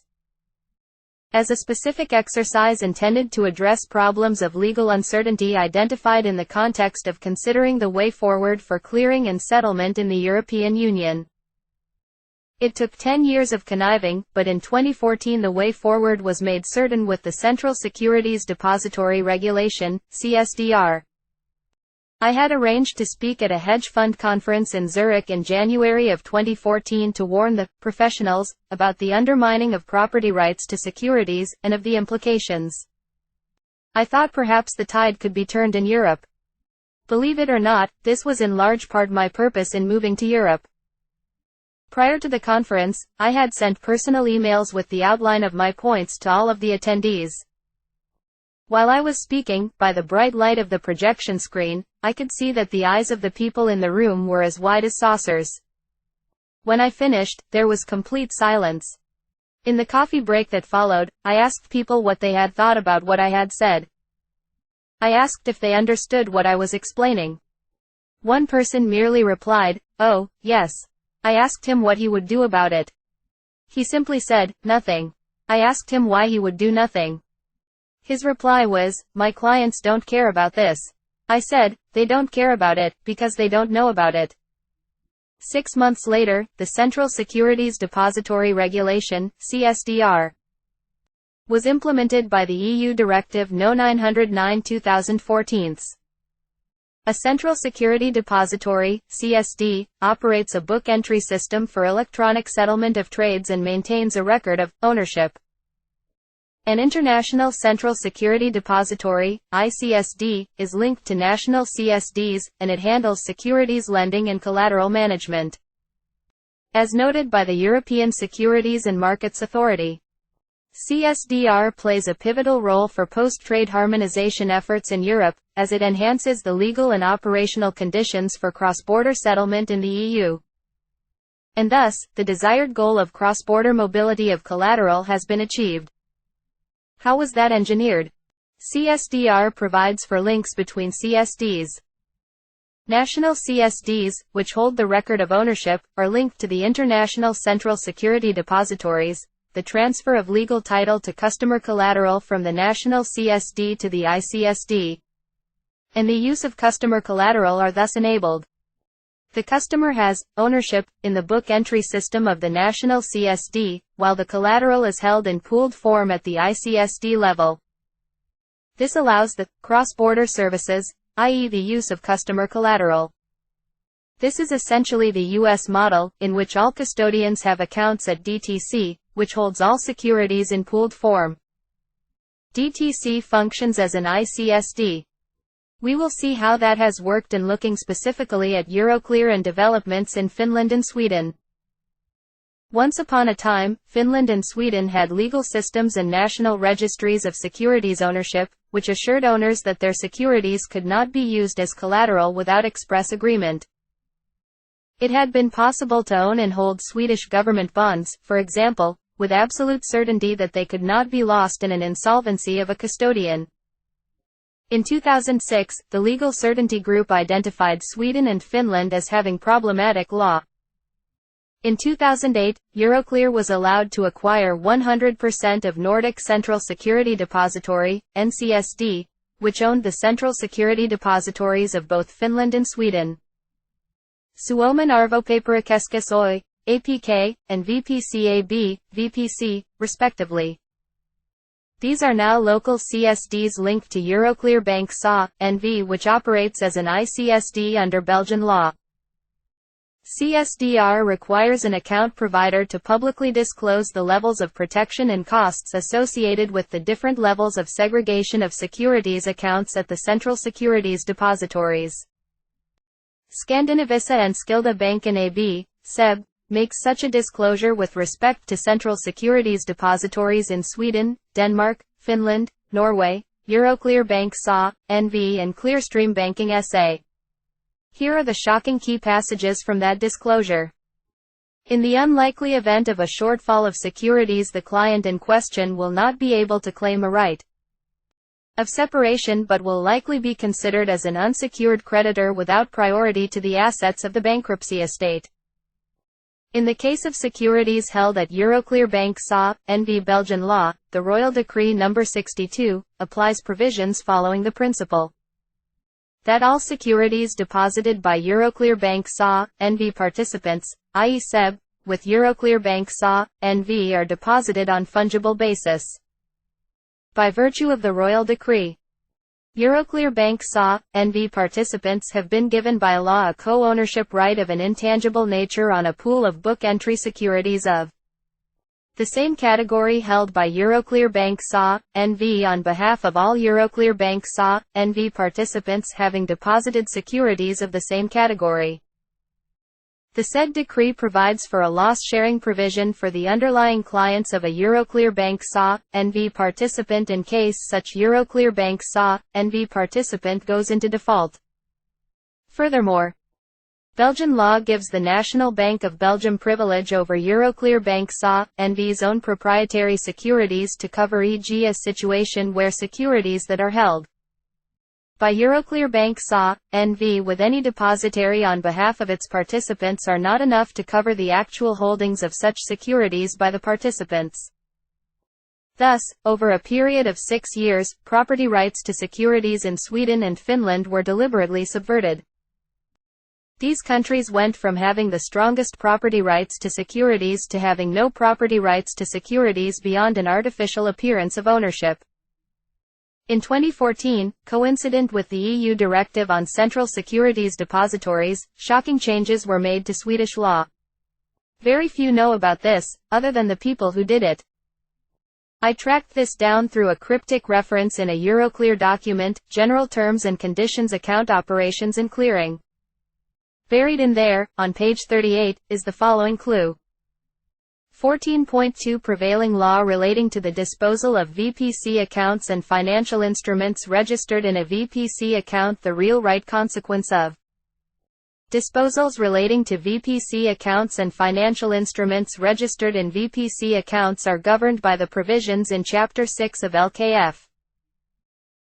as a specific exercise intended to address problems of legal uncertainty identified in the context of considering the way forward for clearing and settlement in the European Union. It took 10 years of conniving, but in 2014 the way forward was made certain with the Central Securities Depository Regulation, CSDR. I had arranged to speak at a hedge fund conference in Zurich in January of 2014 to warn the professionals about the undermining of property rights to securities, and of the implications. I thought perhaps the tide could be turned in Europe. Believe it or not, this was in large part my purpose in moving to Europe. Prior to the conference, I had sent personal emails with the outline of my points to all of the attendees. While I was speaking, by the bright light of the projection screen, I could see that the eyes of the people in the room were as wide as saucers. When I finished, there was complete silence. In the coffee break that followed, I asked people what they had thought about what I had said. I asked if they understood what I was explaining. One person merely replied, "Oh, yes." I asked him what he would do about it. He simply said, "Nothing." I asked him why he would do nothing. His reply was, "My clients don't care about this." I said, "They don't care about it, because they don't know about it." 6 months later, the Central Securities Depository Regulation, CSDR, was implemented by the EU Directive No. 909/2014. A central security depository, CSD, operates a book entry system for electronic settlement of trades and maintains a record of ownership. An international central security depository, ICSD, is linked to national CSDs, and it handles securities lending and collateral management. As noted by the European Securities and Markets Authority, CSDR plays a pivotal role for post-trade harmonization efforts in Europe, as it enhances the legal and operational conditions for cross-border settlement in the EU. And thus, the desired goal of cross-border mobility of collateral has been achieved. How was that engineered? CSDR provides for links between CSDs. National CSDs, which hold the record of ownership, are linked to the international central security depositories. The transfer of legal title to customer collateral from the national CSD to the ICSD, and the use of customer collateral are thus enabled. The customer has ownership in the book entry system of the national CSD, while the collateral is held in pooled form at the ICSD level. This allows the cross-border services, i.e. the use of customer collateral. This is essentially the U.S. model, in which all custodians have accounts at DTC, which holds all securities in pooled form. DTC functions as an ICSD. We will see how that has worked in looking specifically at Euroclear and developments in Finland and Sweden. Once upon a time, Finland and Sweden had legal systems and national registries of securities ownership, which assured owners that their securities could not be used as collateral without express agreement. It had been possible to own and hold Swedish government bonds, for example, with absolute certainty that they could not be lost in an insolvency of a custodian. In 2006, the Legal Certainty Group identified Sweden and Finland as having problematic law. In 2008, Euroclear was allowed to acquire 100% of Nordic Central Security Depository, NCSD, which owned the central security depositories of both Finland and Sweden. Suomen Arvopaperikeskus Oy, APK, and VPCAB, VPC, respectively. These are now local CSDs linked to Euroclear Bank SA, NV, which operates as an ICSD under Belgian law. CSDR requires an account provider to publicly disclose the levels of protection and costs associated with the different levels of segregation of securities accounts at the central securities depositories. Skandinavisa and Skilda Banken AB, SEB, makes such a disclosure with respect to central securities depositories in Sweden, Denmark, Finland, Norway, Euroclear Bank SA, NV and Clearstream Banking SA. Here are the shocking key passages from that disclosure. In the unlikely event of a shortfall of securities, the client in question will not be able to claim a right of separation but will likely be considered as an unsecured creditor without priority to the assets of the bankruptcy estate. In the case of securities held at Euroclear Bank SA, NV Belgian law, the Royal Decree No. 62, applies provisions following the principle that all securities deposited by Euroclear Bank SA, NV participants, i.e. SEB, with Euroclear Bank SA, NV are deposited on fungible basis. By virtue of the Royal Decree, Euroclear Bank SA, NV participants have been given by law a co-ownership right of an intangible nature on a pool of book entry securities of the same category held by Euroclear Bank SA, NV on behalf of all Euroclear Bank SA, NV participants having deposited securities of the same category. The said decree provides for a loss-sharing provision for the underlying clients of a Euroclear Bank SA, NV participant in case such Euroclear Bank SA, NV participant goes into default. Furthermore, Belgian law gives the National Bank of Belgium privilege over Euroclear Bank SA, NV's own proprietary securities to cover e.g. a situation where securities that are held by Euroclear Bank SA, NV with any depositary on behalf of its participants are not enough to cover the actual holdings of such securities by the participants. Thus, over a period of 6 years, property rights to securities in Sweden and Finland were deliberately subverted. These countries went from having the strongest property rights to securities to having no property rights to securities beyond an artificial appearance of ownership. In 2014, coincident with the EU directive on central securities depositories, shocking changes were made to Swedish law. Very few know about this, other than the people who did it. I tracked this down through a cryptic reference in a Euroclear document, General Terms and Conditions Account Operations and Clearing. Buried in there, on page 38, is the following clue. 14.2 Prevailing law relating to the disposal of VPC accounts and financial instruments registered in a VPC account. The real right consequence of disposals relating to VPC accounts and financial instruments registered in VPC accounts are governed by the provisions in Chapter 6 of LKF.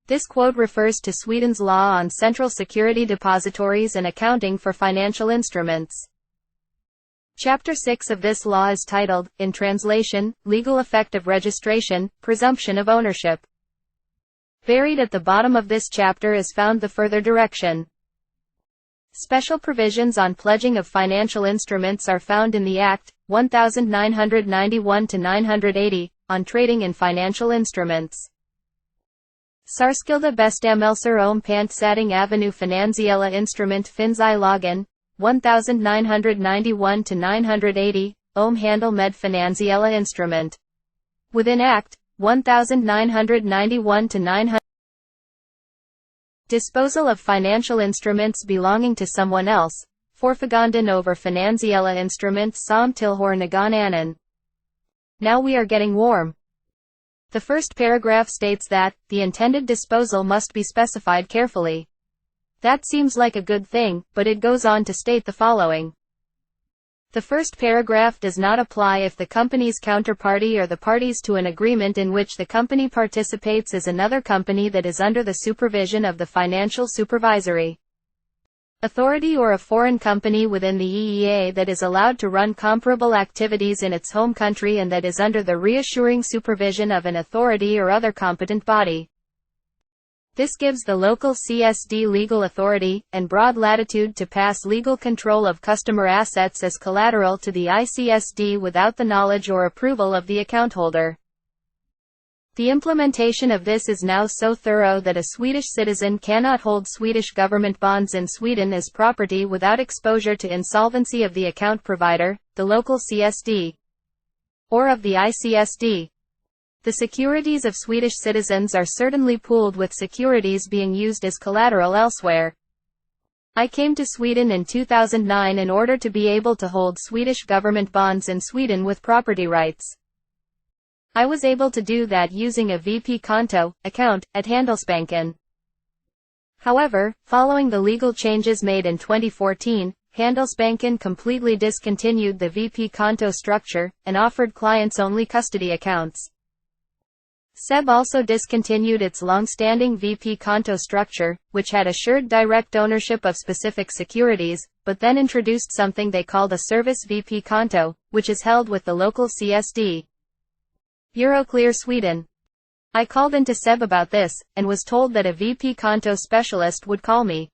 This quote refers to Sweden's law on central security depositories and accounting for financial instruments. Chapter 6 of this law is titled, in translation, Legal Effect of Registration, Presumption of Ownership. Buried at the bottom of this chapter is found the further direction. Special provisions on pledging of financial instruments are found in the Act, 1991-980, on trading in financial instruments. Särskilda bestämmelser om pantsättning avenue finansiella instrument finns I lagen, 1991-980, om handel med finansiella instrument. Within Act, 1991-900. Disposal of financial instruments belonging to someone else, förfoganden over finansiella instruments som tillhör någon annan. Now we are getting warm. The first paragraph states that, the intended disposal must be specified carefully. That seems like a good thing, but it goes on to state the following. The first paragraph does not apply if the company's counterparty or the parties to an agreement in which the company participates is another company that is under the supervision of the Financial Supervisory Authority or a foreign company within the EEA that is allowed to run comparable activities in its home country and that is under the reassuring supervision of an authority or other competent body. This gives the local CSD legal authority, and broad latitude to pass legal control of customer assets as collateral to the ICSD without the knowledge or approval of the account holder. The implementation of this is now so thorough that a Swedish citizen cannot hold Swedish government bonds in Sweden as property without exposure to insolvency of the account provider, the local CSD, or of the ICSD. The securities of Swedish citizens are certainly pooled with securities being used as collateral elsewhere. I came to Sweden in 2009 in order to be able to hold Swedish government bonds in Sweden with property rights. I was able to do that using a VP Konto account at Handelsbanken. However, following the legal changes made in 2014, Handelsbanken completely discontinued the VP Konto structure and offered clients only custody accounts. SEB also discontinued its long-standing VP Konto structure, which had assured direct ownership of specific securities, but then introduced something they called a service VP Konto, which is held with the local CSD. Euroclear Sweden. I called into SEB about this, and was told that a VP Konto specialist would call me.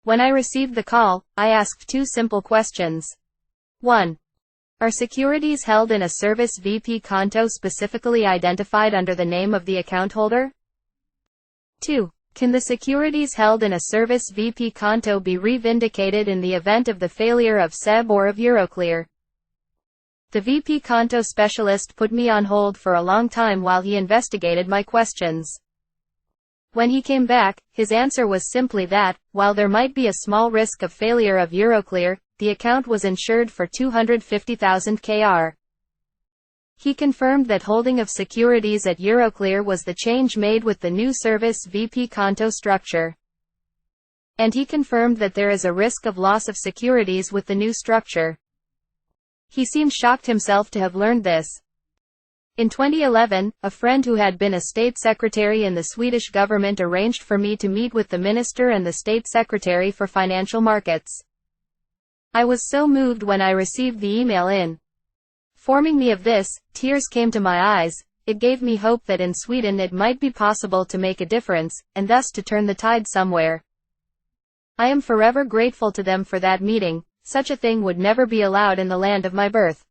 When I received the call, I asked two simple questions. 1. Are securities held in a service VP Konto specifically identified under the name of the account holder? 2. Can the securities held in a service VP Konto be revindicated in the event of the failure of SEB or of Euroclear? The VP Konto specialist put me on hold for a long time while he investigated my questions. When he came back, his answer was simply that, while there might be a small risk of failure of Euroclear, the account was insured for 250,000 kr. He confirmed that holding of securities at Euroclear was the change made with the new service VP Konto structure. And he confirmed that there is a risk of loss of securities with the new structure. He seemed shocked himself to have learned this. In 2011, a friend who had been a state secretary in the Swedish government arranged for me to meet with the minister and the state secretary for financial markets. I was so moved when I received the email informing me of this, tears came to my eyes. It gave me hope that in Sweden it might be possible to make a difference, and thus to turn the tide somewhere. I am forever grateful to them for that meeting. Such a thing would never be allowed in the land of my birth.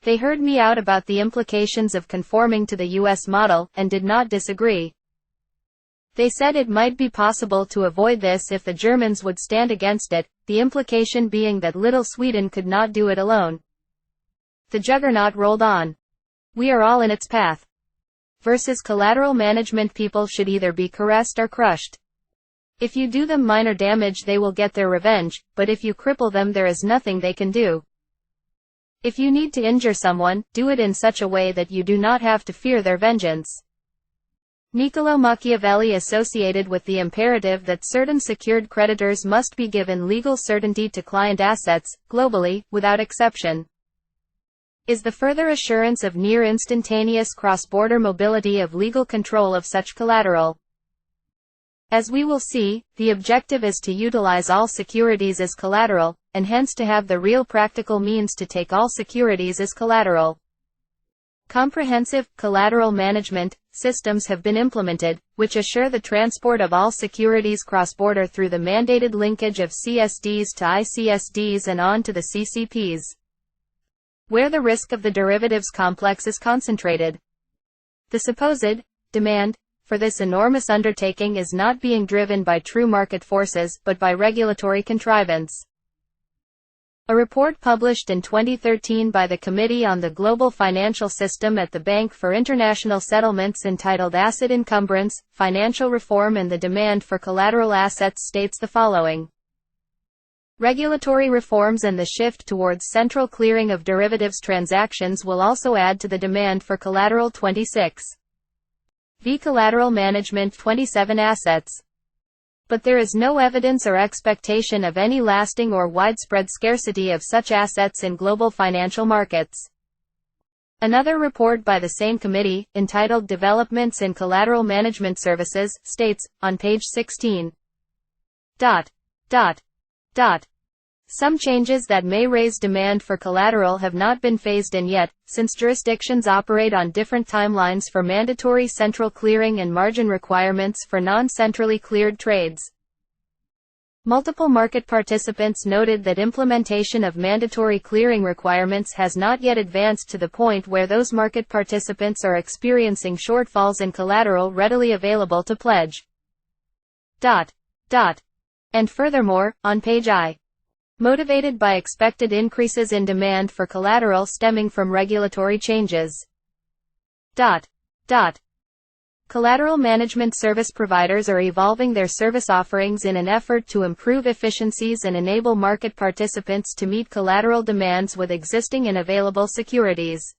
They heard me out about the implications of conforming to the US model, and did not disagree. They said it might be possible to avoid this if the Germans would stand against it, the implication being that little Sweden could not do it alone. The juggernaut rolled on. We are all in its path. Versus collateral management, people should either be caressed or crushed. If you do them minor damage, they will get their revenge, but if you cripple them, there is nothing they can do. If you need to injure someone, do it in such a way that you do not have to fear their vengeance. Niccolò Machiavelli associated with the imperative that certain secured creditors must be given legal certainty to client assets, globally, without exception, is the further assurance of near instantaneous cross-border mobility of legal control of such collateral. As we will see, the objective is to utilize all securities as collateral, and hence to have the real practical means to take all securities as collateral. Comprehensive collateral management systems have been implemented, which assure the transport of all securities cross-border through the mandated linkage of CSDs to ICSDs and on to the CCPs, where the risk of the derivatives complex is concentrated. The supposed demand for this enormous undertaking is not being driven by true market forces, but by regulatory contrivance. A report published in 2013 by the Committee on the Global Financial System at the Bank for International Settlements entitled Asset Encumbrance, Financial Reform and the Demand for Collateral Assets states the following. Regulatory reforms and the shift towards central clearing of derivatives transactions will also add to the demand for collateral. 26. V. Collateral management. 27. Assets. But there is no evidence or expectation of any lasting or widespread scarcity of such assets in global financial markets. Another report by the same committee, entitled Developments in Collateral Management Services, states, on page 16. Some changes that may raise demand for collateral have not been phased in yet, since jurisdictions operate on different timelines for mandatory central clearing and margin requirements for non-centrally cleared trades. Multiple market participants noted that implementation of mandatory clearing requirements has not yet advanced to the point where those market participants are experiencing shortfalls in collateral readily available to pledge. And furthermore, on page I, motivated by expected increases in demand for collateral stemming from regulatory changes. Collateral management service providers are evolving their service offerings in an effort to improve efficiencies and enable market participants to meet collateral demands with existing and available securities.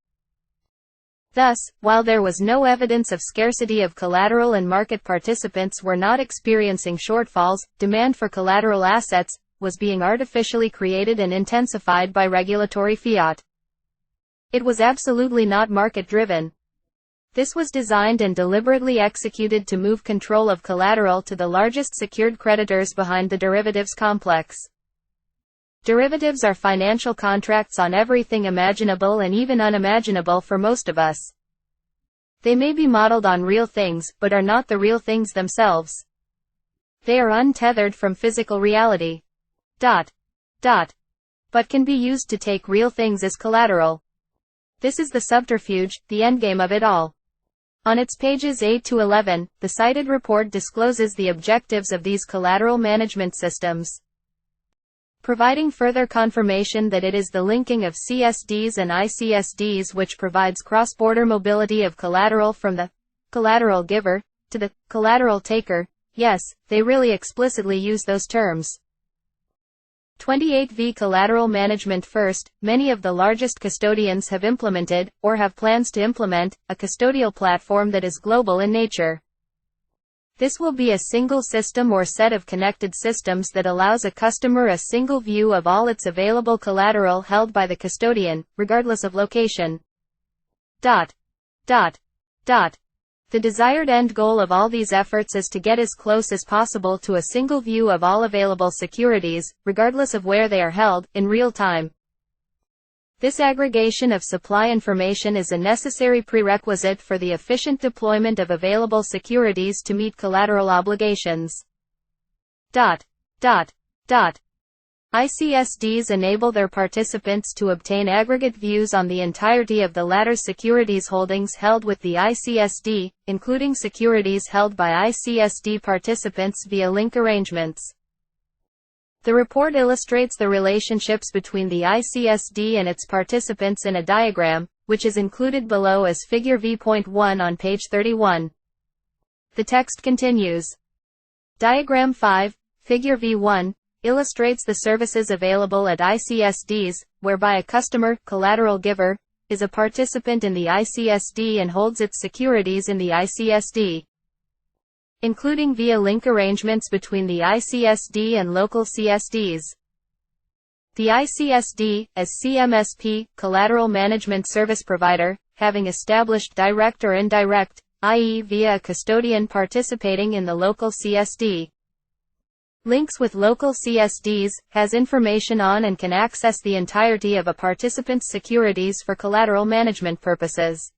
Thus, while there was no evidence of scarcity of collateral and market participants were not experiencing shortfalls, demand for collateral assets was being artificially created and intensified by regulatory fiat. It was absolutely not market-driven. This was designed and deliberately executed to move control of collateral to the largest secured creditors behind the derivatives complex. Derivatives are financial contracts on everything imaginable and even unimaginable for most of us. They may be modeled on real things, but are not the real things themselves. They are untethered from physical reality. But can be used to take real things as collateral. This is the subterfuge, the endgame of it all. On its pages 8 to 11, the cited report discloses the objectives of these collateral management systems, providing further confirmation that it is the linking of CSDs and ICSDs which provides cross-border mobility of collateral from the collateral giver to the collateral taker. Yes, they really explicitly use those terms. 28V. Collateral management. First, many of the largest custodians have implemented, or have plans to implement, a custodial platform that is global in nature. This will be a single system or set of connected systems that allows a customer a single view of all its available collateral held by the custodian, regardless of location. The desired end goal of all these efforts is to get as close as possible to a single view of all available securities, regardless of where they are held, in real time. This aggregation of supply information is a necessary prerequisite for the efficient deployment of available securities to meet collateral obligations. ICSDs enable their participants to obtain aggregate views on the entirety of the latter's securities holdings held with the ICSD, including securities held by ICSD participants via link arrangements. The report illustrates the relationships between the ICSD and its participants in a diagram, which is included below as Figure V.1 on page 31. The text continues. Diagram 5, Figure V1, illustrates the services available at ICSDs, whereby a customer, collateral giver, is a participant in the ICSD and holds its securities in the ICSD, including via link arrangements between the ICSD and local CSDs. The ICSD, as CMSP, Collateral Management Service Provider, having established direct or indirect, i.e. via a custodian participating in the local CSD, links with local CSDs, has information on and can access the entirety of a participant's securities for collateral management purposes.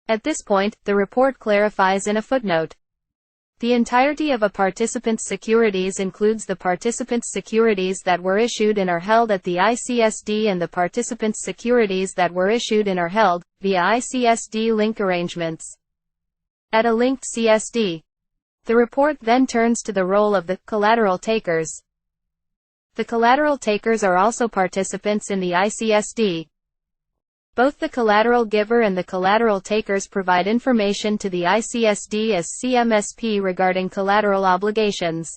At this point, the report clarifies in a footnote. The entirety of a participant's securities includes the participant's securities that were issued and are held at the ICSD and the participant's securities that were issued and are held, via ICSD link arrangements, at a linked CSD. The report then turns to the role of the collateral takers. The collateral takers are also participants in the ICSD. Both the collateral giver and the collateral takers provide information to the ICSD as CMSP regarding collateral obligations.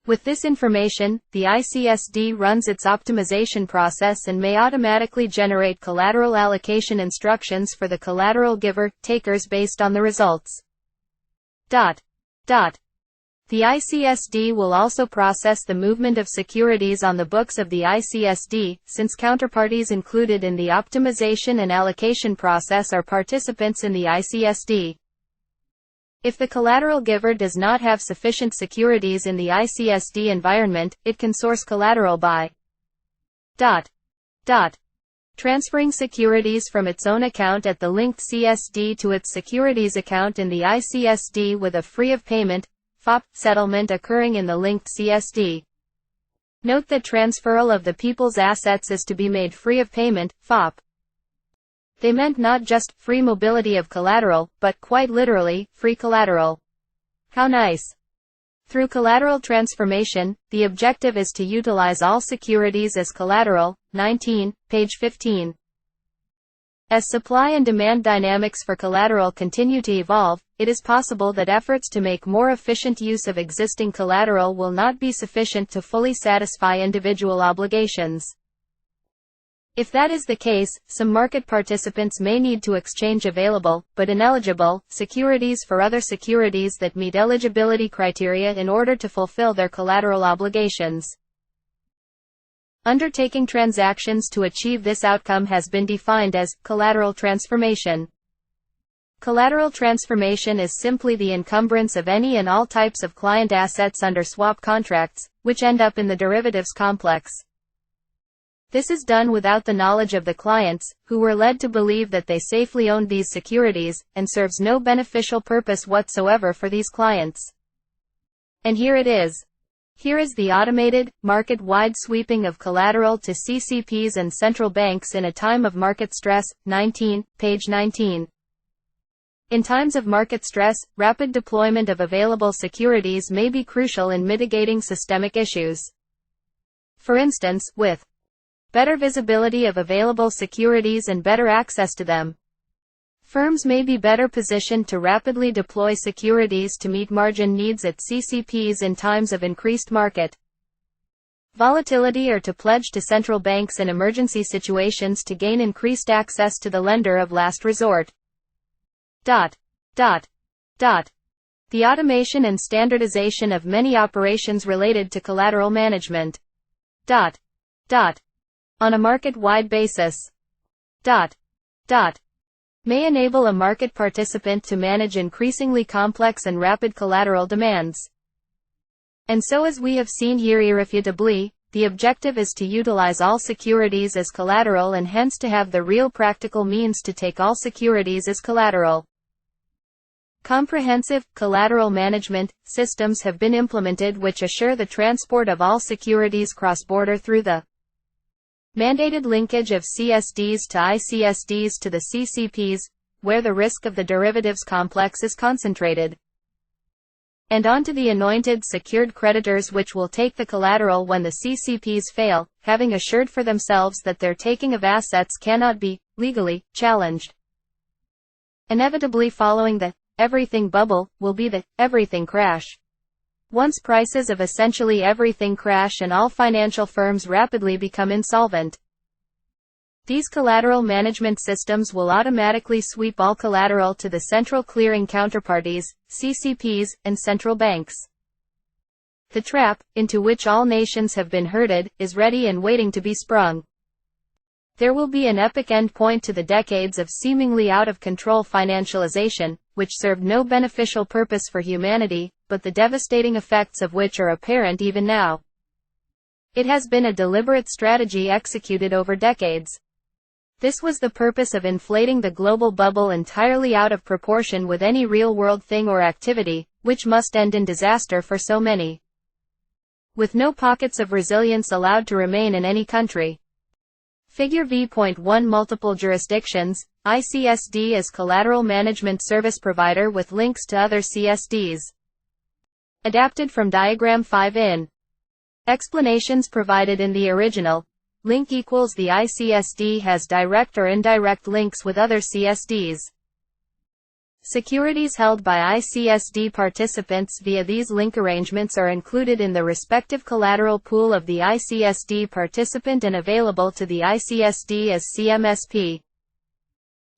With this information, the ICSD runs its optimization process and may automatically generate collateral allocation instructions for the collateral giver, takers based on the results. The ICSD will also process the movement of securities on the books of the ICSD, since counterparties included in the optimization and allocation process are participants in the ICSD. If the collateral giver does not have sufficient securities in the ICSD environment, it can source collateral by transferring securities from its own account at the linked CSD to its securities account in the ICSD with a free-of-payment (FOP) settlement occurring in the linked CSD. Note that transferal of the people's assets is to be made free of payment (FOP). They meant not just free mobility of collateral, but quite literally, free collateral. How nice! Through collateral transformation, the objective is to utilize all securities as collateral. 19, page 15. As supply and demand dynamics for collateral continue to evolve, it is possible that efforts to make more efficient use of existing collateral will not be sufficient to fully satisfy individual obligations. If that is the case, some market participants may need to exchange available, but ineligible, securities for other securities that meet eligibility criteria in order to fulfill their collateral obligations. Undertaking transactions to achieve this outcome has been defined as collateral transformation. Collateral transformation is simply the encumbrance of any and all types of client assets under swap contracts, which end up in the derivatives complex. This is done without the knowledge of the clients, who were led to believe that they safely owned these securities, and serves no beneficial purpose whatsoever for these clients. And here it is. Here is the automated, market-wide sweeping of collateral to CCPs and central banks in a time of market stress. 19, page 19. In times of market stress, rapid deployment of available securities may be crucial in mitigating systemic issues. For instance, with better visibility of available securities and better access to them, firms may be better positioned to rapidly deploy securities to meet margin needs at CCPs in times of increased market volatility, or to pledge to central banks in emergency situations to gain increased access to the lender of last resort. The automation and standardization of many operations related to collateral management. On a market-wide basis. May enable a market participant to manage increasingly complex and rapid collateral demands. And so, as we have seen here irrefutably, the objective is to utilize all securities as collateral and hence to have the real practical means to take all securities as collateral. Comprehensive collateral management systems have been implemented which assure the transport of all securities cross-border through the mandated linkage of CSDs to ICSDs to the CCPs, where the risk of the derivatives complex is concentrated, and onto the anointed secured creditors which will take the collateral when the CCPs fail, having assured for themselves that their taking of assets cannot be, legally, challenged. Inevitably following the everything bubble will be the everything crash. Once prices of essentially everything crash and all financial firms rapidly become insolvent, these collateral management systems will automatically sweep all collateral to the central clearing counterparties, CCPs, and central banks. The trap, into which all nations have been herded, is ready and waiting to be sprung. There will be an epic end point to the decades of seemingly out-of-control financialization, which served no beneficial purpose for humanity, but the devastating effects of which are apparent even now. It has been a deliberate strategy executed over decades. This was the purpose of inflating the global bubble entirely out of proportion with any real-world thing or activity, which must end in disaster for so many, with no pockets of resilience allowed to remain in any country. Figure V.1 Multiple jurisdictions, ICSD as collateral management service provider with links to other CSDs. Adapted from Diagram 5 in. Explanations provided in the original. Link equals the ICSD has direct or indirect links with other CSDs. Securities held by ICSD participants via these link arrangements are included in the respective collateral pool of the ICSD participant and available to the ICSD as CMSP.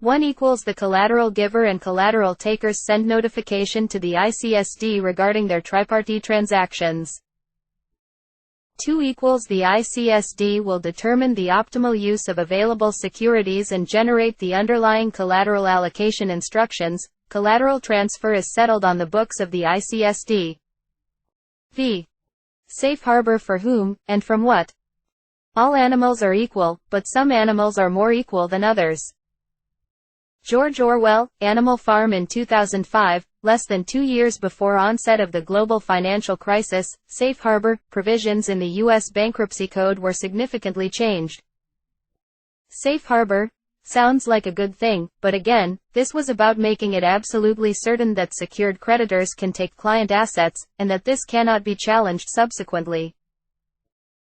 1 equals the collateral giver and collateral takers send notification to the ICSD regarding their tripartite transactions. 2 equals the ICSD will determine the optimal use of available securities and generate the underlying collateral allocation instructions. Collateral transfer is settled on the books of the ICSD. V. Safe harbor for whom, and from what? All animals are equal, but some animals are more equal than others. George Orwell, Animal Farm in 2005, less than 2 years before onset of the global financial crisis, safe harbor provisions in the U.S. Bankruptcy Code were significantly changed. Safe harbor sounds like a good thing, but again, this was about making it absolutely certain that secured creditors can take client assets, and that this cannot be challenged subsequently.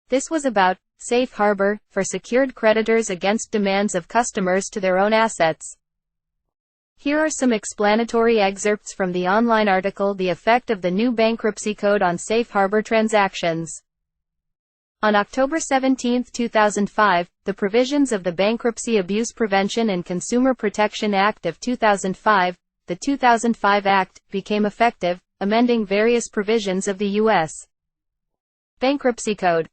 This was about safe harbor for secured creditors against demands of customers to their own assets. Here are some explanatory excerpts from the online article The Effect of the New Bankruptcy Code on Safe Harbor Transactions. On October 17, 2005, the provisions of the Bankruptcy Abuse Prevention and Consumer Protection Act of 2005, the 2005 Act, became effective, amending various provisions of the U.S. Bankruptcy Code.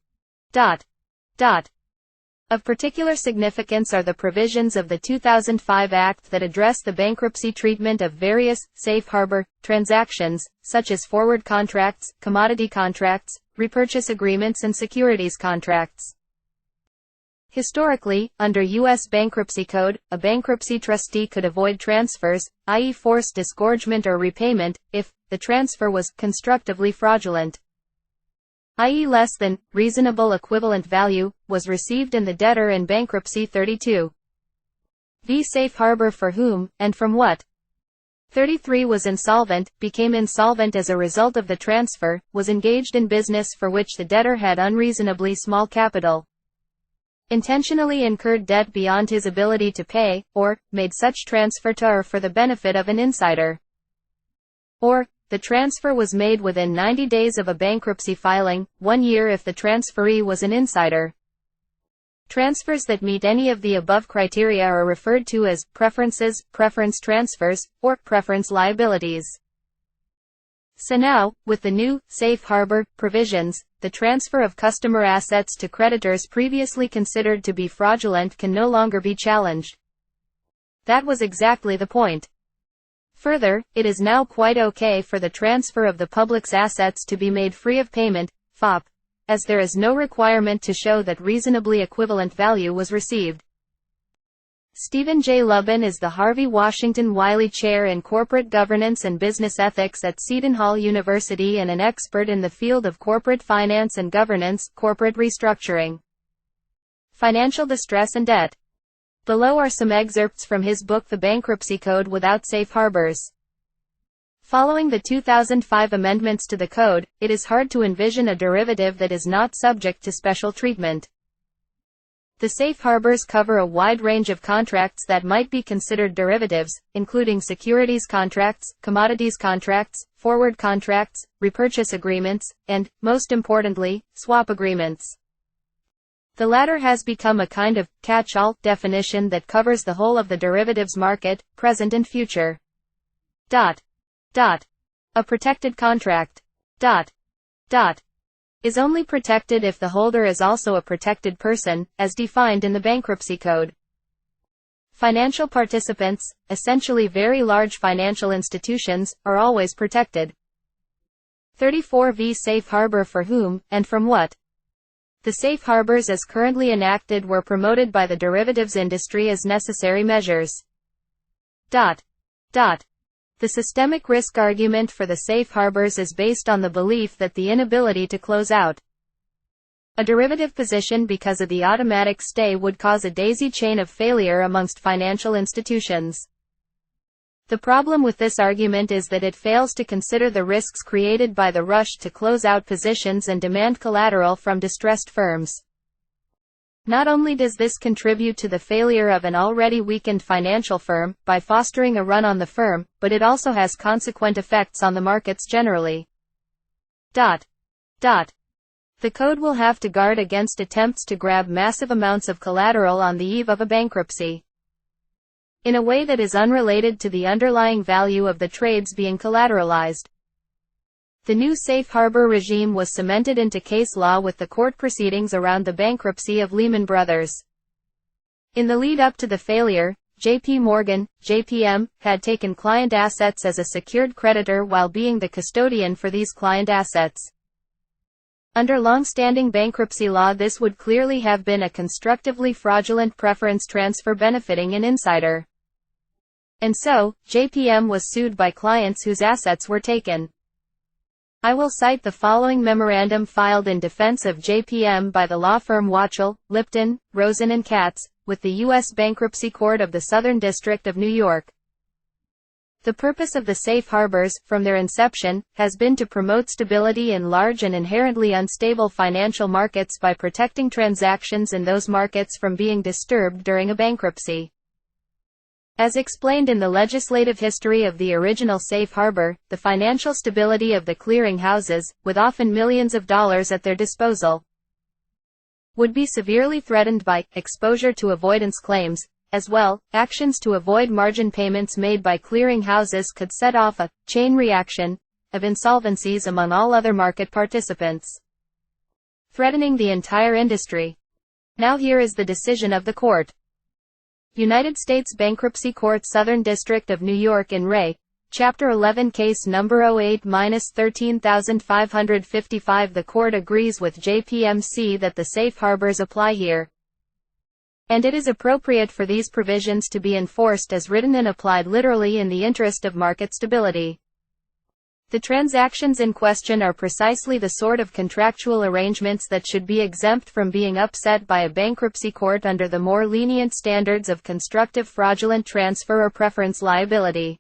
Of particular significance are the provisions of the 2005 Act that address the bankruptcy treatment of various safe harbor transactions, such as forward contracts, commodity contracts, repurchase agreements and securities contracts. Historically, under U.S. Bankruptcy Code, a bankruptcy trustee could avoid transfers, i.e. forced disgorgement or repayment, if the transfer was constructively fraudulent, i.e. less than reasonable equivalent value, was received in the debtor in bankruptcy. 32. V. Safe harbor for whom, and from what? 33 was insolvent, became insolvent as a result of the transfer, was engaged in business for which the debtor had unreasonably small capital, intentionally incurred debt beyond his ability to pay, or made such transfer to or for the benefit of an insider, or the transfer was made within 90 days of a bankruptcy filing, 1 year if the transferee was an insider. Transfers that meet any of the above criteria are referred to as preferences, preference transfers, or preference liabilities. So now, with the new safe harbor provisions, the transfer of customer assets to creditors previously considered to be fraudulent can no longer be challenged. That was exactly the point. Further, it is now quite okay for the transfer of the public's assets to be made free of payment, FOP, as there is no requirement to show that reasonably equivalent value was received. Stephen J. Lubin is the Harvey Washington Wiley Chair in Corporate Governance and Business Ethics at Seton Hall University and an expert in the field of corporate finance and governance, corporate restructuring, financial distress and debt. Below are some excerpts from his book The Bankruptcy Code Without Safe Harbors. Following the 2005 amendments to the code, it is hard to envision a derivative that is not subject to special treatment. The safe harbors cover a wide range of contracts that might be considered derivatives, including securities contracts, commodities contracts, forward contracts, repurchase agreements, and, most importantly, swap agreements. The latter has become a kind of catch-all definition that covers the whole of the derivatives market, present and future. A protected contract is only protected if the holder is also a protected person, as defined in the Bankruptcy Code. Financial participants, essentially very large financial institutions, are always protected. 34V Safe Harbor for whom, and from what? The safe harbors as currently enacted were promoted by the derivatives industry as necessary measures. The systemic risk argument for the safe harbors is based on the belief that the inability to close out a derivative position because of the automatic stay would cause a daisy chain of failure amongst financial institutions. The problem with this argument is that it fails to consider the risks created by the rush to close out positions and demand collateral from distressed firms. Not only does this contribute to the failure of an already weakened financial firm, by fostering a run on the firm, but it also has consequent effects on the markets generally. The code will have to guard against attempts to grab massive amounts of collateral on the eve of a bankruptcy, in a way that is unrelated to the underlying value of the trades being collateralized. The new safe harbor regime was cemented into case law with the court proceedings around the bankruptcy of Lehman Brothers. In the lead up to the failure, J.P. Morgan, JPM, had taken client assets as a secured creditor while being the custodian for these client assets. Under long-standing bankruptcy law, this would clearly have been a constructively fraudulent preference transfer benefiting an insider. And so, JPM was sued by clients whose assets were taken. I will cite the following memorandum filed in defense of JPM by the law firm Wachtel, Lipton, Rosen & Katz, with the U.S. Bankruptcy Court of the Southern District of New York. The purpose of the safe harbors, from their inception, has been to promote stability in large and inherently unstable financial markets by protecting transactions in those markets from being disturbed during a bankruptcy. As explained in the legislative history of the original safe harbor, the financial stability of the clearing houses, with often millions of dollars at their disposal, would be severely threatened by exposure to avoidance claims. As well, actions to avoid margin payments made by clearing houses could set off a chain reaction of insolvencies among all other market participants, threatening the entire industry. Now here is the decision of the court. United States Bankruptcy Court, Southern District of New York in Re. Chapter 11, Case Number 08-13555. The court agrees with JPMC that the safe harbors apply here, and it is appropriate for these provisions to be enforced as written and applied literally in the interest of market stability. The transactions in question are precisely the sort of contractual arrangements that should be exempt from being upset by a bankruptcy court under the more lenient standards of constructive fraudulent transfer or preference liability.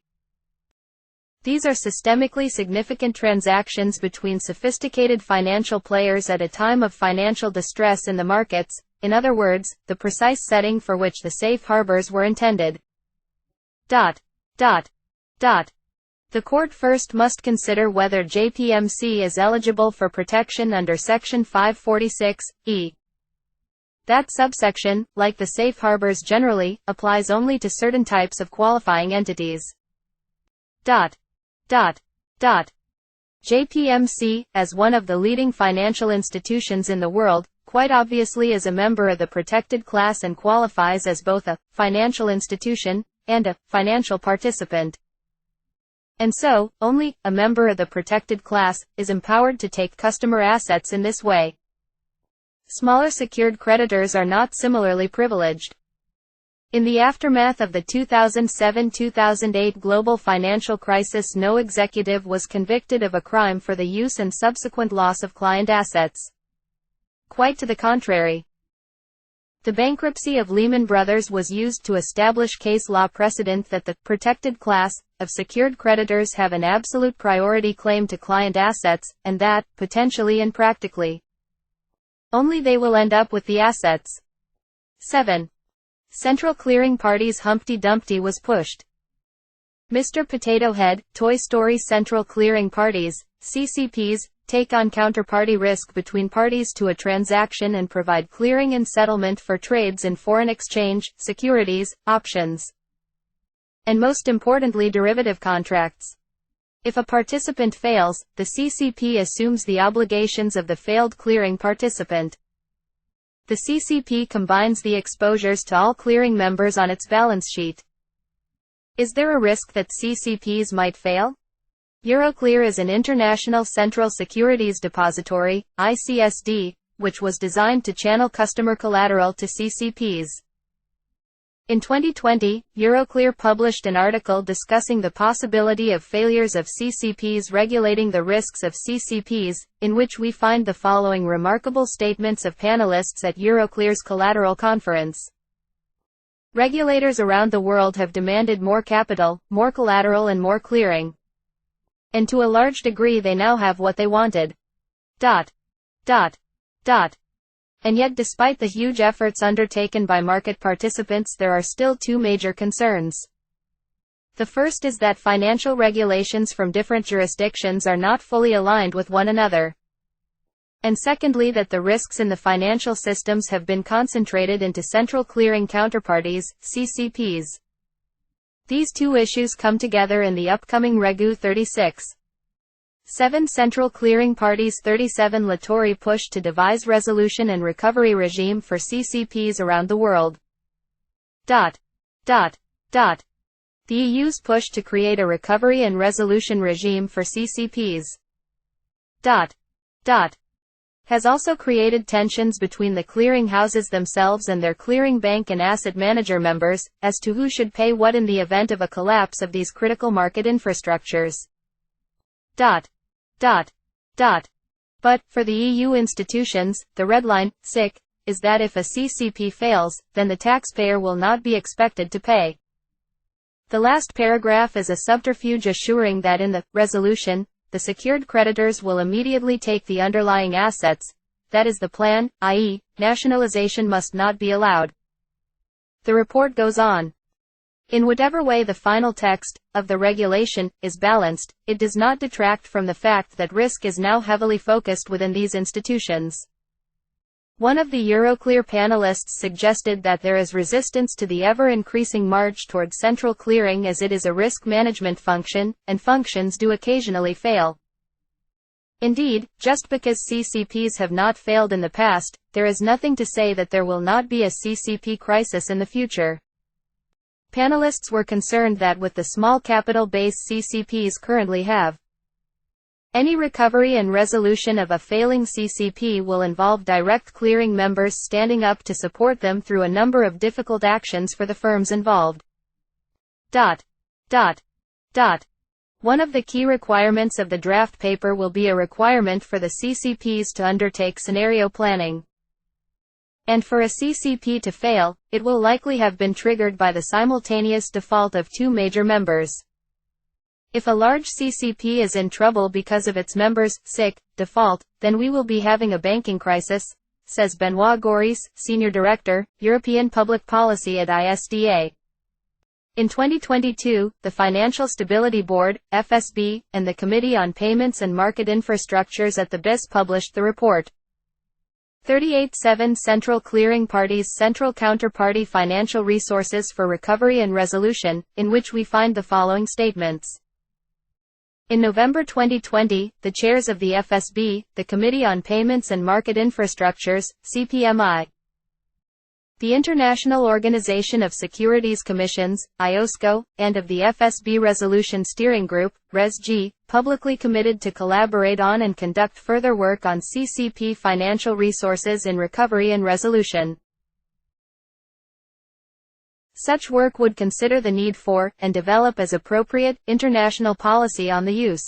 These are systemically significant transactions between sophisticated financial players at a time of financial distress in the markets, in other words, the precise setting for which the safe harbors were intended. The court first must consider whether JPMC is eligible for protection under Section 546(e). That subsection, like the safe harbors generally, applies only to certain types of qualifying entities. JPMC, as one of the leading financial institutions in the world, quite obviously is a member of the protected class and qualifies as both a financial institution and a financial participant. And so, only a member of the protected class is empowered to take customer assets in this way. Smaller secured creditors are not similarly privileged. In the aftermath of the 2007-2008 global financial crisis, no executive was convicted of a crime for the use and subsequent loss of client assets. Quite to the contrary. The bankruptcy of Lehman Brothers was used to establish case law precedent that the protected class of secured creditors have an absolute priority claim to client assets, and that, potentially and practically, only they will end up with the assets. 7. Central clearing parties. Humpty Dumpty was pushed. Mr. Potato Head, Toy Story. Central clearing parties, CCPs, take on counterparty risk between parties to a transaction and provide clearing and settlement for trades in foreign exchange, securities, options, and most importantly derivative contracts. If a participant fails, the CCP assumes the obligations of the failed clearing participant. The CCP combines the exposures to all clearing members on its balance sheet. Is there a risk that CCPs might fail? Euroclear is an international central securities depository, ICSD, which was designed to channel customer collateral to CCPs. In 2020, Euroclear published an article discussing the possibility of failures of CCPs, regulating the risks of CCPs, in which we find the following remarkable statements of panelists at Euroclear's Collateral Conference. Regulators around the world have demanded more capital, more collateral and more clearing. And to a large degree they now have what they wanted. And yet, despite the huge efforts undertaken by market participants, there are still two major concerns. The first is that financial regulations from different jurisdictions are not fully aligned with one another. And secondly, that the risks in the financial systems have been concentrated into central clearing counterparties, CCPs. These two issues come together in the upcoming Regu 36. 7. Central clearing parties. 37. Latori push to devise resolution and recovery regime for CCPs around the world. The EU's push to create a recovery and resolution regime for CCPs has also created tensions between the clearing houses themselves and their clearing bank and asset manager members, as to who should pay what in the event of a collapse of these critical market infrastructures. But, for the EU institutions, the red line, is that if a CCP fails, then the taxpayer will not be expected to pay. The last paragraph is a subterfuge assuring that in the resolution, the secured creditors will immediately take the underlying assets. That is the plan, i.e., nationalization must not be allowed. The report goes on. In whatever way the final text of the regulation is balanced, it does not detract from the fact that risk is now heavily focused within these institutions. One of the Euroclear panelists suggested that there is resistance to the ever-increasing march towards central clearing as it is a risk management function, and functions do occasionally fail. Indeed, just because CCPs have not failed in the past, there is nothing to say that there will not be a CCP crisis in the future. Panelists were concerned that with the small capital base CCPs currently have, any recovery and resolution of a failing CCP will involve direct clearing members standing up to support them through a number of difficult actions for the firms involved. One of the key requirements of the draft paper will be a requirement for the CCPs to undertake scenario planning. And for a CCP to fail, it will likely have been triggered by the simultaneous default of two major members. If a large CCP is in trouble because of its members' default, then we will be having a banking crisis, says Benoit Goris, Senior Director, European Public Policy at ISDA. In 2022, the Financial Stability Board, FSB, and the Committee on Payments and Market Infrastructures at the BIS published the report. 38.7 Central Clearing Parties. Central Counterparty Financial Resources for Recovery and Resolution, in which we find the following statements. In November 2020, the chairs of the FSB, the Committee on Payments and Market Infrastructures, CPMI, the International Organization of Securities Commissions, IOSCO, and of the FSB Resolution Steering Group, RESG, publicly committed to collaborate on and conduct further work on CCP financial resources in recovery and resolution. Such work would consider the need for, and develop as appropriate, international policy on the use,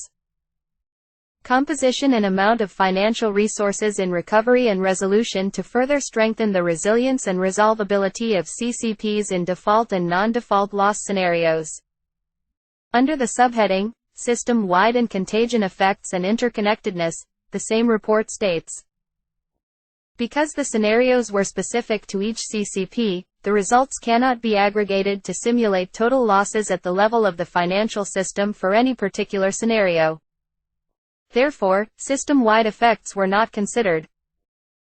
composition and amount of financial resources in recovery and resolution to further strengthen the resilience and resolvability of CCPs in default and non-default loss scenarios. Under the subheading, System-wide and Contagion Effects and Interconnectedness, the same report states, because the scenarios were specific to each CCP, the results cannot be aggregated to simulate total losses at the level of the financial system for any particular scenario. Therefore, system-wide effects were not considered.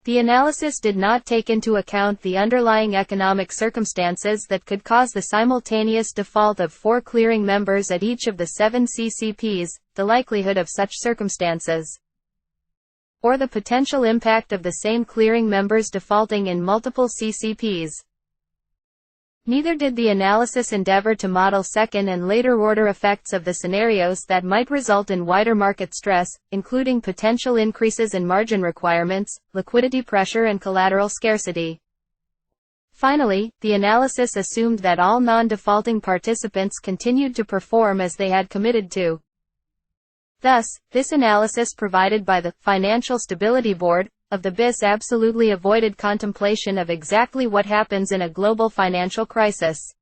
The analysis did not take into account the underlying economic circumstances that could cause the simultaneous default of 4 clearing members at each of the 7 CCPs, the likelihood of such circumstances, or the potential impact of the same clearing members defaulting in multiple CCPs. Neither did the analysis endeavor to model second and later order effects of the scenarios that might result in wider market stress, including potential increases in margin requirements, liquidity pressure and collateral scarcity. Finally, the analysis assumed that all non-defaulting participants continued to perform as they had committed to. Thus, this analysis provided by the Financial Stability Board of the BIS absolutely avoided contemplation of exactly what happens in a global financial crisis.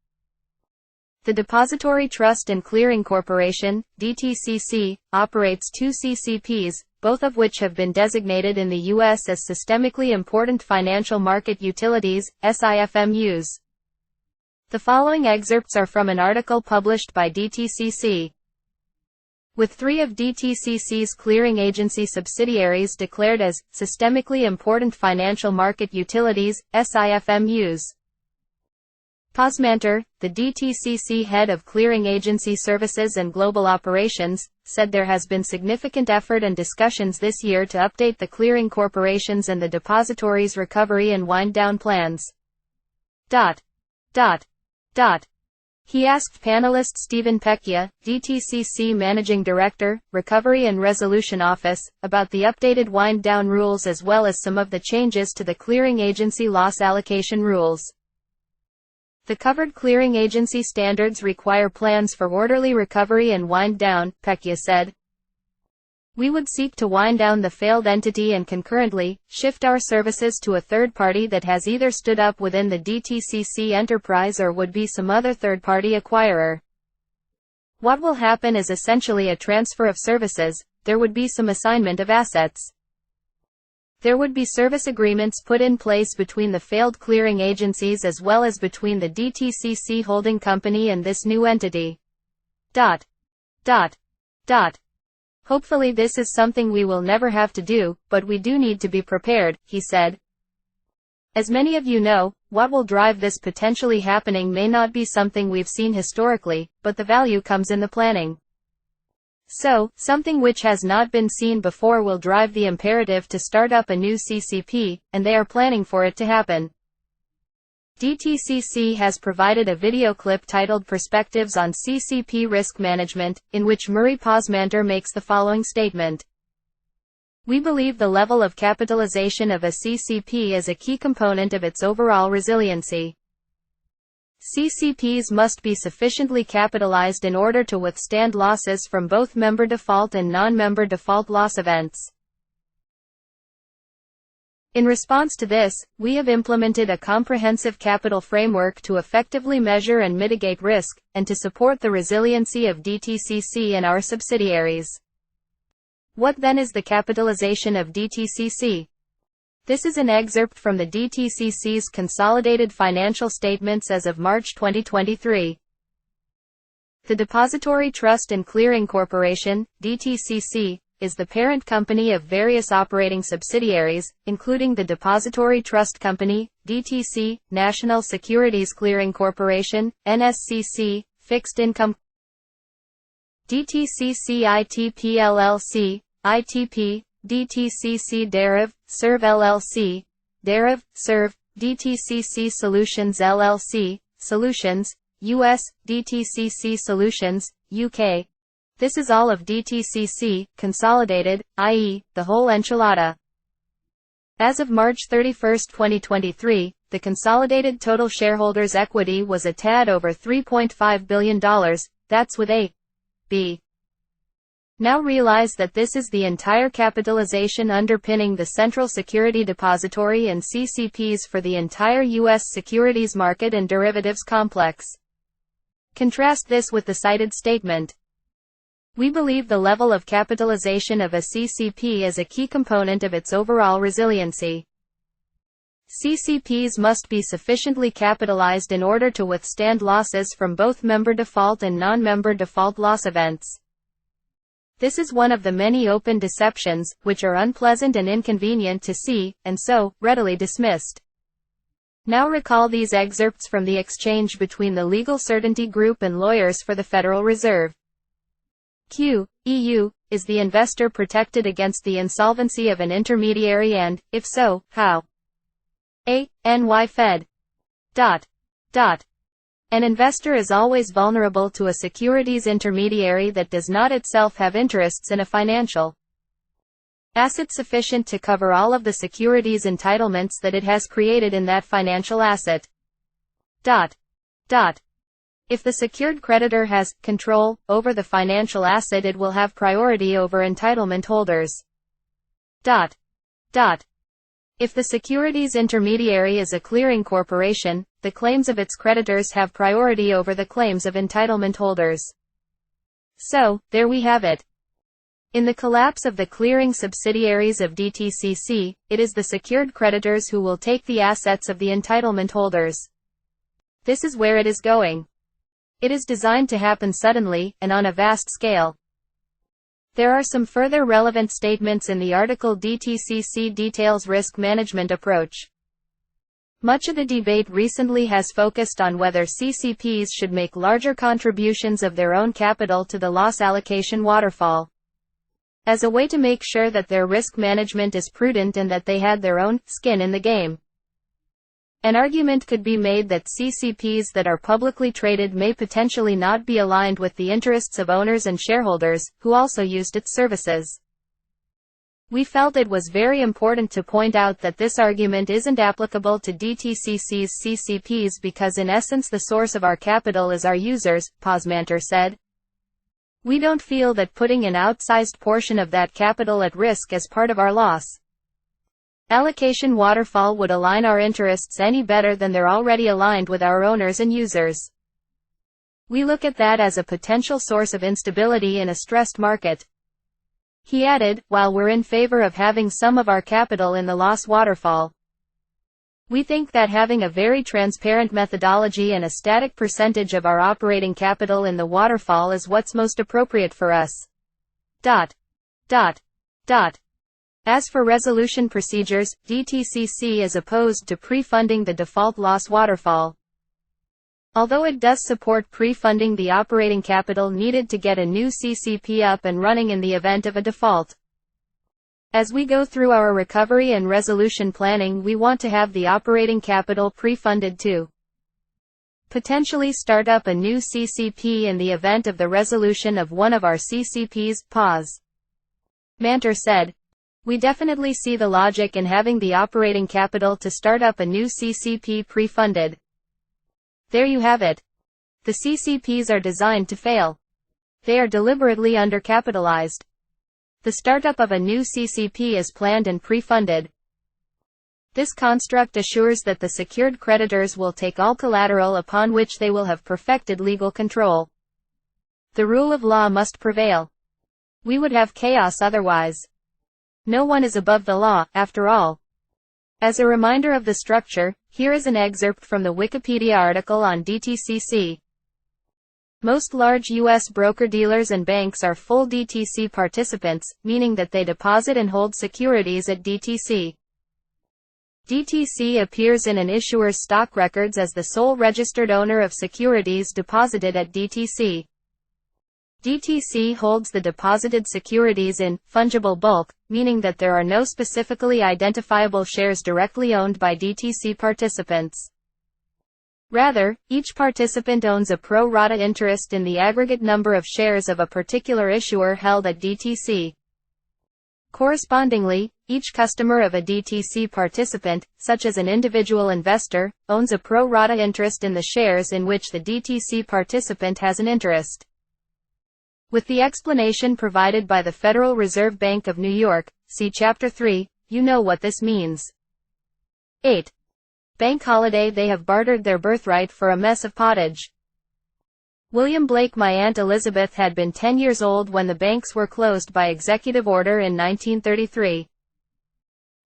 The Depository Trust and Clearing Corporation, DTCC, operates 2 CCPs, both of which have been designated in the U.S. as systemically important financial market utilities, SIFMUs. The following excerpts are from an article published by DTCC. With 3 of DTCC's clearing agency subsidiaries declared as systemically important financial market utilities, SIFMUs. Posmanter, the DTCC head of Clearing Agency Services and Global Operations, said there has been significant effort and discussions this year to update the clearing corporations and the depositories' recovery and wind-down plans. He asked panelist Stephen Pecchia, DTCC Managing Director, Recovery and Resolution Office, about the updated wind-down rules as well as some of the changes to the clearing agency loss allocation rules. The covered clearing agency standards require plans for orderly recovery and wind-down, Pecchia said. We would seek to wind down the failed entity and concurrently, shift our services to a third party that has either stood up within the DTCC enterprise or would be some other third-party acquirer. What will happen is essentially a transfer of services, there would be some assignment of assets. There would be service agreements put in place between the failed clearing agencies as well as between the DTCC holding company and this new entity. Hopefully this is something we will never have to do, but we do need to be prepared, he said. As many of you know, what will drive this potentially happening may not be something we've seen historically, but the value comes in the planning. So, something which has not been seen before will drive the imperative to start up a new CCP, and they are planning for it to happen. DTCC has provided a video clip titled Perspectives on CCP Risk Management, in which Murray Posmanter makes the following statement. We believe the level of capitalization of a CCP is a key component of its overall resiliency. CCPs must be sufficiently capitalized in order to withstand losses from both member default and non-member default loss events. In response to this, we have implemented a comprehensive capital framework to effectively measure and mitigate risk, and to support the resiliency of DTCC and our subsidiaries. What then is the capitalization of DTCC? This is an excerpt from the DTCC's consolidated financial statements as of March 2023. The Depository Trust and Clearing Corporation, DTCC, is the parent company of various operating subsidiaries, including the Depository Trust Company, DTC, National Securities Clearing Corporation, NSCC, Fixed Income DTCC ITP LLC, ITP, DTCC Deriv, Serv LLC, Deriv, Serv, DTCC Solutions LLC, Solutions, US, DTCC Solutions, UK. This is all of DTCC, consolidated, i.e., the whole enchilada. As of March 31, 2023, the consolidated total shareholders' equity was a tad over $3.5 billion, that's with a B. Now realize that this is the entire capitalization underpinning the Central Security Depository and CCPs for the entire U.S. securities market and derivatives complex. Contrast this with the cited statement. We believe the level of capitalization of a CCP is a key component of its overall resiliency. CCPs must be sufficiently capitalized in order to withstand losses from both member default and non-member default loss events. This is one of the many open deceptions, which are unpleasant and inconvenient to see, and so, readily dismissed. Now recall these excerpts from the exchange between the Legal Certainty Group and lawyers for the Federal Reserve. Q. EU. Is the investor protected against the insolvency of an intermediary and, if so, how? A. NY Fed. An investor is always vulnerable to a securities intermediary that does not itself have interests in a financial asset sufficient to cover all of the securities entitlements that it has created in that financial asset. If the secured creditor has control over the financial asset, it will have priority over entitlement holders. If the securities intermediary is a clearing corporation, the claims of its creditors have priority over the claims of entitlement holders. So, there we have it. In the collapse of the clearing subsidiaries of DTCC, it is the secured creditors who will take the assets of the entitlement holders. This is where it is going. It is designed to happen suddenly, and on a vast scale. There are some further relevant statements in the article. DTCC details risk management approach. Much of the debate recently has focused on whether CCPs should make larger contributions of their own capital to the loss allocation waterfall, as a way to make sure that their risk management is prudent and that they had their own skin in the game. An argument could be made that CCPs that are publicly traded may potentially not be aligned with the interests of owners and shareholders, who also used its services. We felt it was very important to point out that this argument isn't applicable to DTCC's CCPs because in essence the source of our capital is our users, Posmanter said. We don't feel that putting an outsized portion of that capital at risk as part of our loss allocation waterfall would align our interests any better than they're already aligned with our owners and users. We look at that as a potential source of instability in a stressed market. He added, while we're in favor of having some of our capital in the loss waterfall, we think that having a very transparent methodology and a static percentage of our operating capital in the waterfall is what's most appropriate for us. As for resolution procedures, DTCC is opposed to pre-funding the default loss waterfall. Although it does support pre-funding the operating capital needed to get a new CCP up and running in the event of a default. As we go through our recovery and resolution planning, we want to have the operating capital pre-funded to potentially start up a new CCP in the event of the resolution of one of our CCPs. Manter said, we definitely see the logic in having the operating capital to start up a new CCP pre-funded. There you have it. The CCPs are designed to fail. They are deliberately undercapitalized. The startup of a new CCP is planned and pre-funded. This construct assures that the secured creditors will take all collateral upon which they will have perfected legal control. The rule of law must prevail. We would have chaos otherwise. No one is above the law, after all. As a reminder of the structure, here is an excerpt from the Wikipedia article on DTCC. Most large U.S. broker-dealers and banks are full DTC participants, meaning that they deposit and hold securities at DTC. DTC appears in an issuer's stock records as the sole registered owner of securities deposited at DTC. DTC holds the deposited securities in fungible bulk, meaning that there are no specifically identifiable shares directly owned by DTC participants. Rather, each participant owns a pro rata interest in the aggregate number of shares of a particular issuer held at DTC. Correspondingly, each customer of a DTC participant, such as an individual investor, owns a pro rata interest in the shares in which the DTC participant has an interest. With the explanation provided by the Federal Reserve Bank of New York, see Chapter 3, you know what this means. 8. Bank holiday. They have bartered their birthright for a mess of pottage. William Blake. My Aunt Elizabeth had been 10 years old when the banks were closed by executive order in 1933.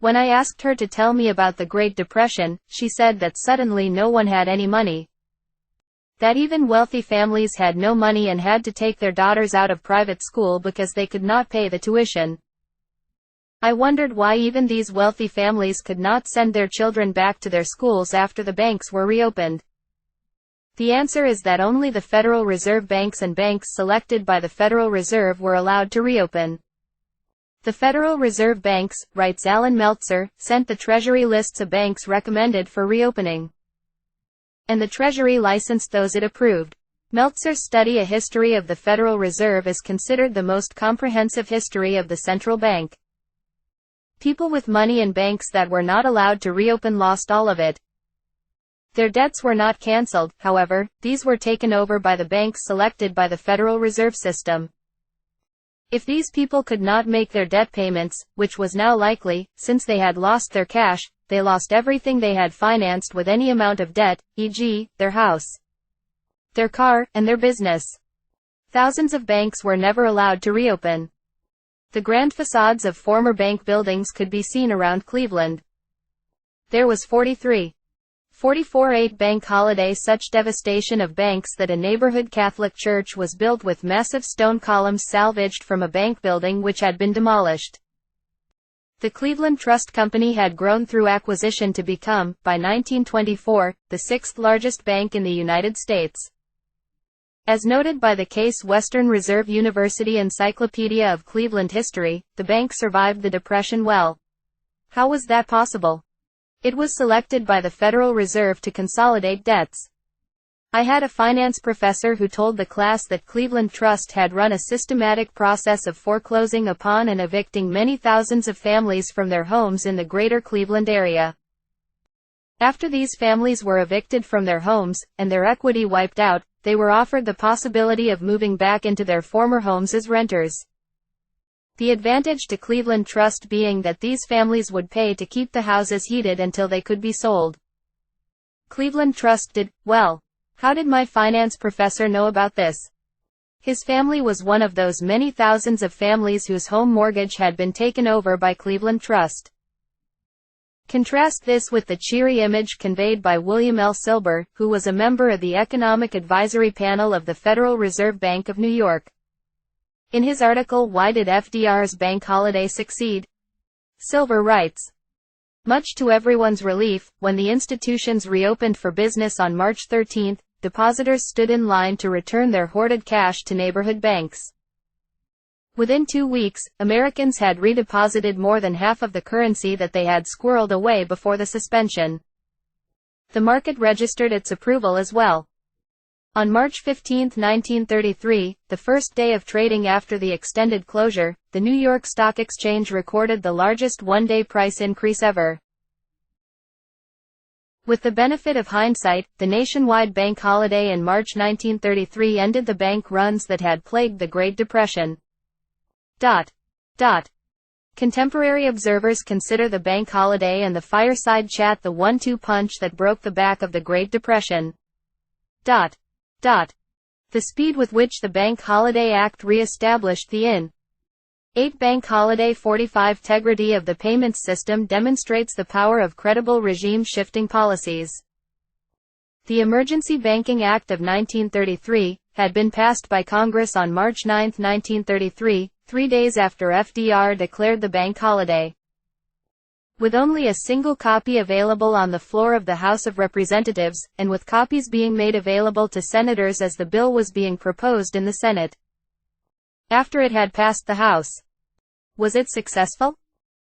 When I asked her to tell me about the Great Depression, she said that suddenly no one had any money. That even wealthy families had no money and had to take their daughters out of private school because they could not pay the tuition. I wondered why even these wealthy families could not send their children back to their schools after the banks were reopened. The answer is that only the Federal Reserve banks and banks selected by the Federal Reserve were allowed to reopen. The Federal Reserve banks, writes Alan Meltzer, sent the Treasury lists of banks recommended for reopening. And the Treasury licensed those it approved. Meltzer's study, A History of the Federal Reserve, is considered the most comprehensive history of the central bank. People with money in banks that were not allowed to reopen lost all of it. Their debts were not canceled, however, these were taken over by the banks selected by the Federal Reserve System. If these people could not make their debt payments, which was now likely, since they had lost their cash, they lost everything they had financed with any amount of debt, e.g., their house, their car, and their business. Thousands of banks were never allowed to reopen. The grand facades of former bank buildings could be seen around Cleveland. There was 44-8 bank holiday. Such devastation of banks that a neighborhood Catholic church was built with massive stone columns salvaged from a bank building which had been demolished. The Cleveland Trust Company had grown through acquisition to become, by 1924, the sixth largest bank in the United States. As noted by the Case Western Reserve University Encyclopedia of Cleveland History, the bank survived the Depression well. How was that possible? It was selected by the Federal Reserve to consolidate debts. I had a finance professor who told the class that Cleveland Trust had run a systematic process of foreclosing upon and evicting many thousands of families from their homes in the greater Cleveland area. After these families were evicted from their homes, and their equity wiped out, they were offered the possibility of moving back into their former homes as renters. The advantage to Cleveland Trust being that these families would pay to keep the houses heated until they could be sold. Cleveland Trust did well. How did my finance professor know about this? His family was one of those many thousands of families whose home mortgage had been taken over by Cleveland Trust. Contrast this with the cheery image conveyed by William L. Silber, who was a member of the Economic Advisory Panel of the Federal Reserve Bank of New York. In his article Why Did FDR's Bank Holiday Succeed? Silver writes, much to everyone's relief, when the institutions reopened for business on March 13, depositors stood in line to return their hoarded cash to neighborhood banks. Within 2 weeks, Americans had redeposited more than half of the currency that they had squirreled away before the suspension. The market registered its approval as well. On March 15, 1933, the first day of trading after the extended closure, the New York Stock Exchange recorded the largest one-day price increase ever. With the benefit of hindsight, the nationwide bank holiday in March 1933 ended the bank runs that had plagued the Great Depression. Contemporary observers consider the bank holiday and the fireside chat the one-two punch that broke the back of the Great Depression. The speed with which the Bank Holiday Act re-established the in-8 bank holiday 45 integrity of the payments system demonstrates the power of credible regime-shifting policies. The Emergency Banking Act of 1933 had been passed by Congress on March 9, 1933, 3 days after FDR declared the bank holiday. With only a single copy available on the floor of the House of Representatives, and with copies being made available to senators as the bill was being proposed in the Senate. After it had passed the House. Was it successful?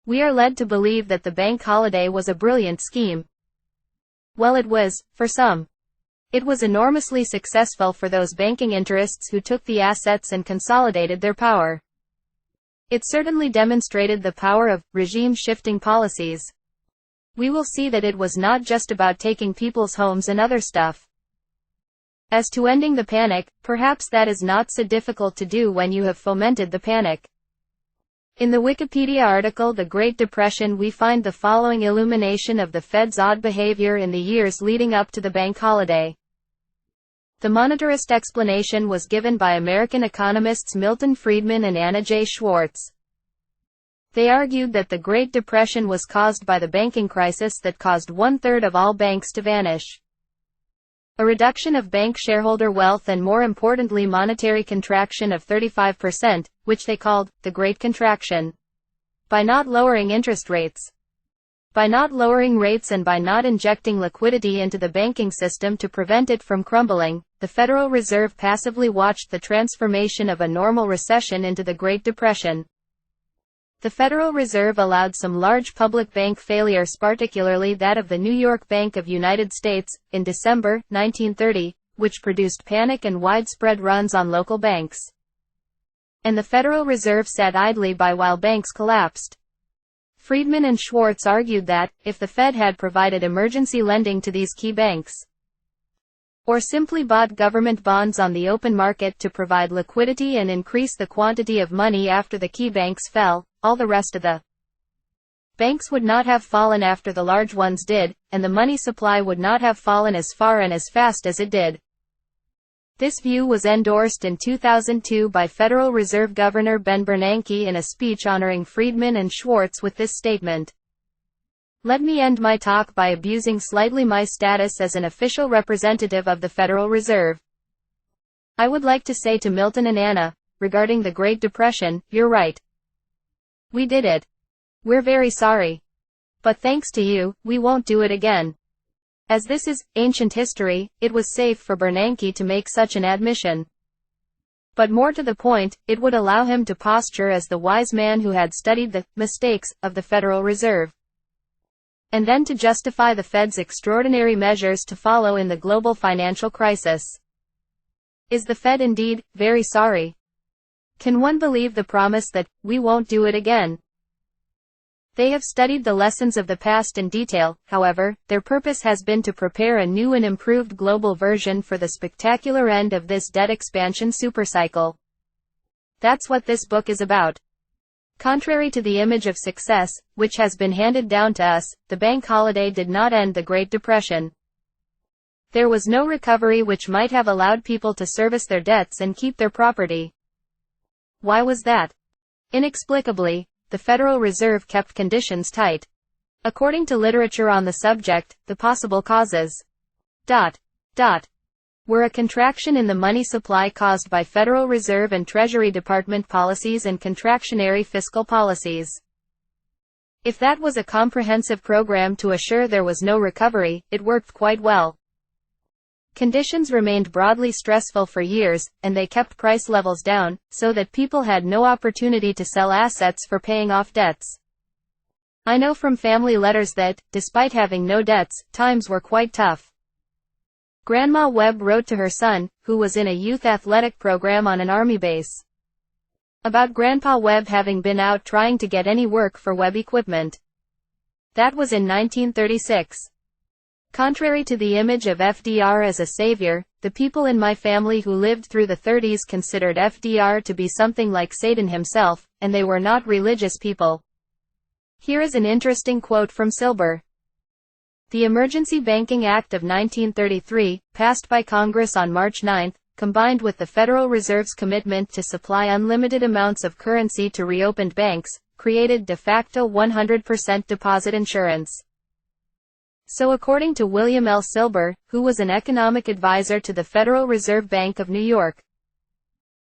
We are led to believe that the bank holiday was a brilliant scheme. Well, it was, for some. It was enormously successful for those banking interests who took the assets and consolidated their power. It certainly demonstrated the power of regime-shifting policies. We will see that it was not just about taking people's homes and other stuff. As to ending the panic, perhaps that is not so difficult to do when you have fomented the panic. In the Wikipedia article The Great Depression we find the following illumination of the Fed's odd behavior in the years leading up to the bank holiday. The monetarist explanation was given by American economists Milton Friedman and Anna J. Schwartz. They argued that the Great Depression was caused by the banking crisis that caused 1/3 of all banks to vanish. A reduction of bank shareholder wealth and more importantly monetary contraction of 35%, which they called the Great Contraction. By not lowering interest rates. By not lowering rates and by not injecting liquidity into the banking system to prevent it from crumbling, the Federal Reserve passively watched the transformation of a normal recession into the Great Depression. The Federal Reserve allowed some large public bank failures, particularly that of the New York Bank of United States, in December 1930, which produced panic and widespread runs on local banks. And the Federal Reserve sat idly by while banks collapsed. Friedman and Schwartz argued that, if the Fed had provided emergency lending to these key banks, or simply bought government bonds on the open market to provide liquidity and increase the quantity of money after the key banks fell, all the rest of the banks would not have fallen after the large ones did, and the money supply would not have fallen as far and as fast as it did. This view was endorsed in 2002 by Federal Reserve Governor Ben Bernanke in a speech honoring Friedman and Schwartz with this statement. Let me end my talk by abusing slightly my status as an official representative of the Federal Reserve. I would like to say to Milton and Anna, regarding the Great Depression, you're right. We did it. We're very sorry. But thanks to you, we won't do it again. As this is ancient history, it was safe for Bernanke to make such an admission. But more to the point, it would allow him to posture as the wise man who had studied the mistakes of the Federal Reserve. And then to justify the Fed's extraordinary measures to follow in the global financial crisis. Is the Fed indeed very sorry? Can one believe the promise that we won't do it again? They have studied the lessons of the past in detail, however, their purpose has been to prepare a new and improved global version for the spectacular end of this debt expansion supercycle. That's what this book is about. Contrary to the image of success, which has been handed down to us, the bank holiday did not end the Great Depression. There was no recovery which might have allowed people to service their debts and keep their property. Why was that? Inexplicably, the Federal Reserve kept conditions tight. According to literature on the subject, the possible causes were a contraction in the money supply caused by Federal Reserve and Treasury Department policies and contractionary fiscal policies. If that was a comprehensive program to assure there was no recovery, it worked quite well. Conditions remained broadly stressful for years, and they kept price levels down, so that people had no opportunity to sell assets for paying off debts. I know from family letters that, despite having no debts, times were quite tough. Grandma Webb wrote to her son, who was in a youth athletic program on an army base, about Grandpa Webb having been out trying to get any work for Webb equipment. That was in 1936. Contrary to the image of FDR as a savior, the people in my family who lived through the 30s considered FDR to be something like Satan himself, and they were not religious people. Here is an interesting quote from Silber. The Emergency Banking Act of 1933, passed by Congress on March 9, combined with the Federal Reserve's commitment to supply unlimited amounts of currency to reopened banks, created de facto 100% deposit insurance. So according to William L. Silber, who was an economic advisor to the Federal Reserve Bank of New York,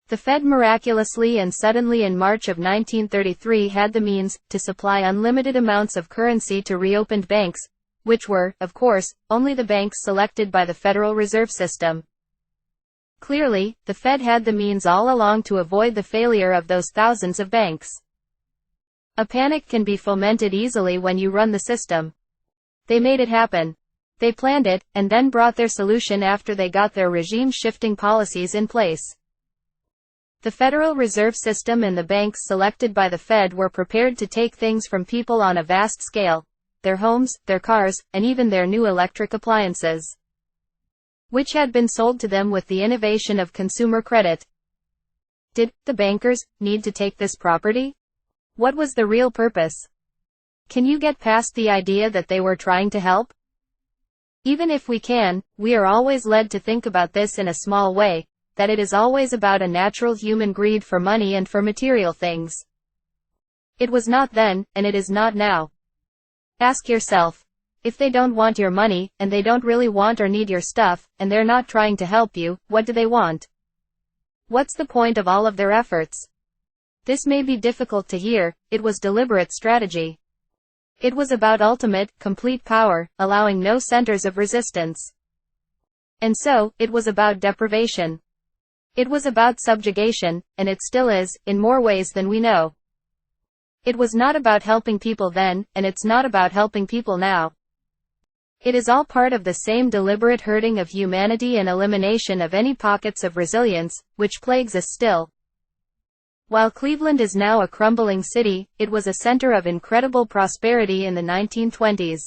the Fed miraculously and suddenly in March of 1933 had the means to supply unlimited amounts of currency to reopened banks, which were, of course, only the banks selected by the Federal Reserve System. Clearly, the Fed had the means all along to avoid the failure of those thousands of banks. A panic can be fomented easily when you run the system. They made it happen. They planned it, and then brought their solution after they got their regime-shifting policies in place. The Federal Reserve System and the banks selected by the Fed were prepared to take things from people on a vast scale: their homes, their cars, and even their new electric appliances, which had been sold to them with the innovation of consumer credit. Did the bankers need to take this property? What was the real purpose? Can you get past the idea that they were trying to help? Even if we can, we are always led to think about this in a small way, that it is always about a natural human greed for money and for material things. It was not then, and it is not now. Ask yourself, if they don't want your money, and they don't really want or need your stuff, and they're not trying to help you, what do they want? What's the point of all of their efforts? This may be difficult to hear. It was deliberate strategy. It was about ultimate, complete power, allowing no centers of resistance. And so, it was about deprivation. It was about subjugation, and it still is, in more ways than we know. It was not about helping people then, and it's not about helping people now. It is all part of the same deliberate hurting of humanity and elimination of any pockets of resilience, which plagues us still. While Cleveland is now a crumbling city, it was a center of incredible prosperity in the 1920s.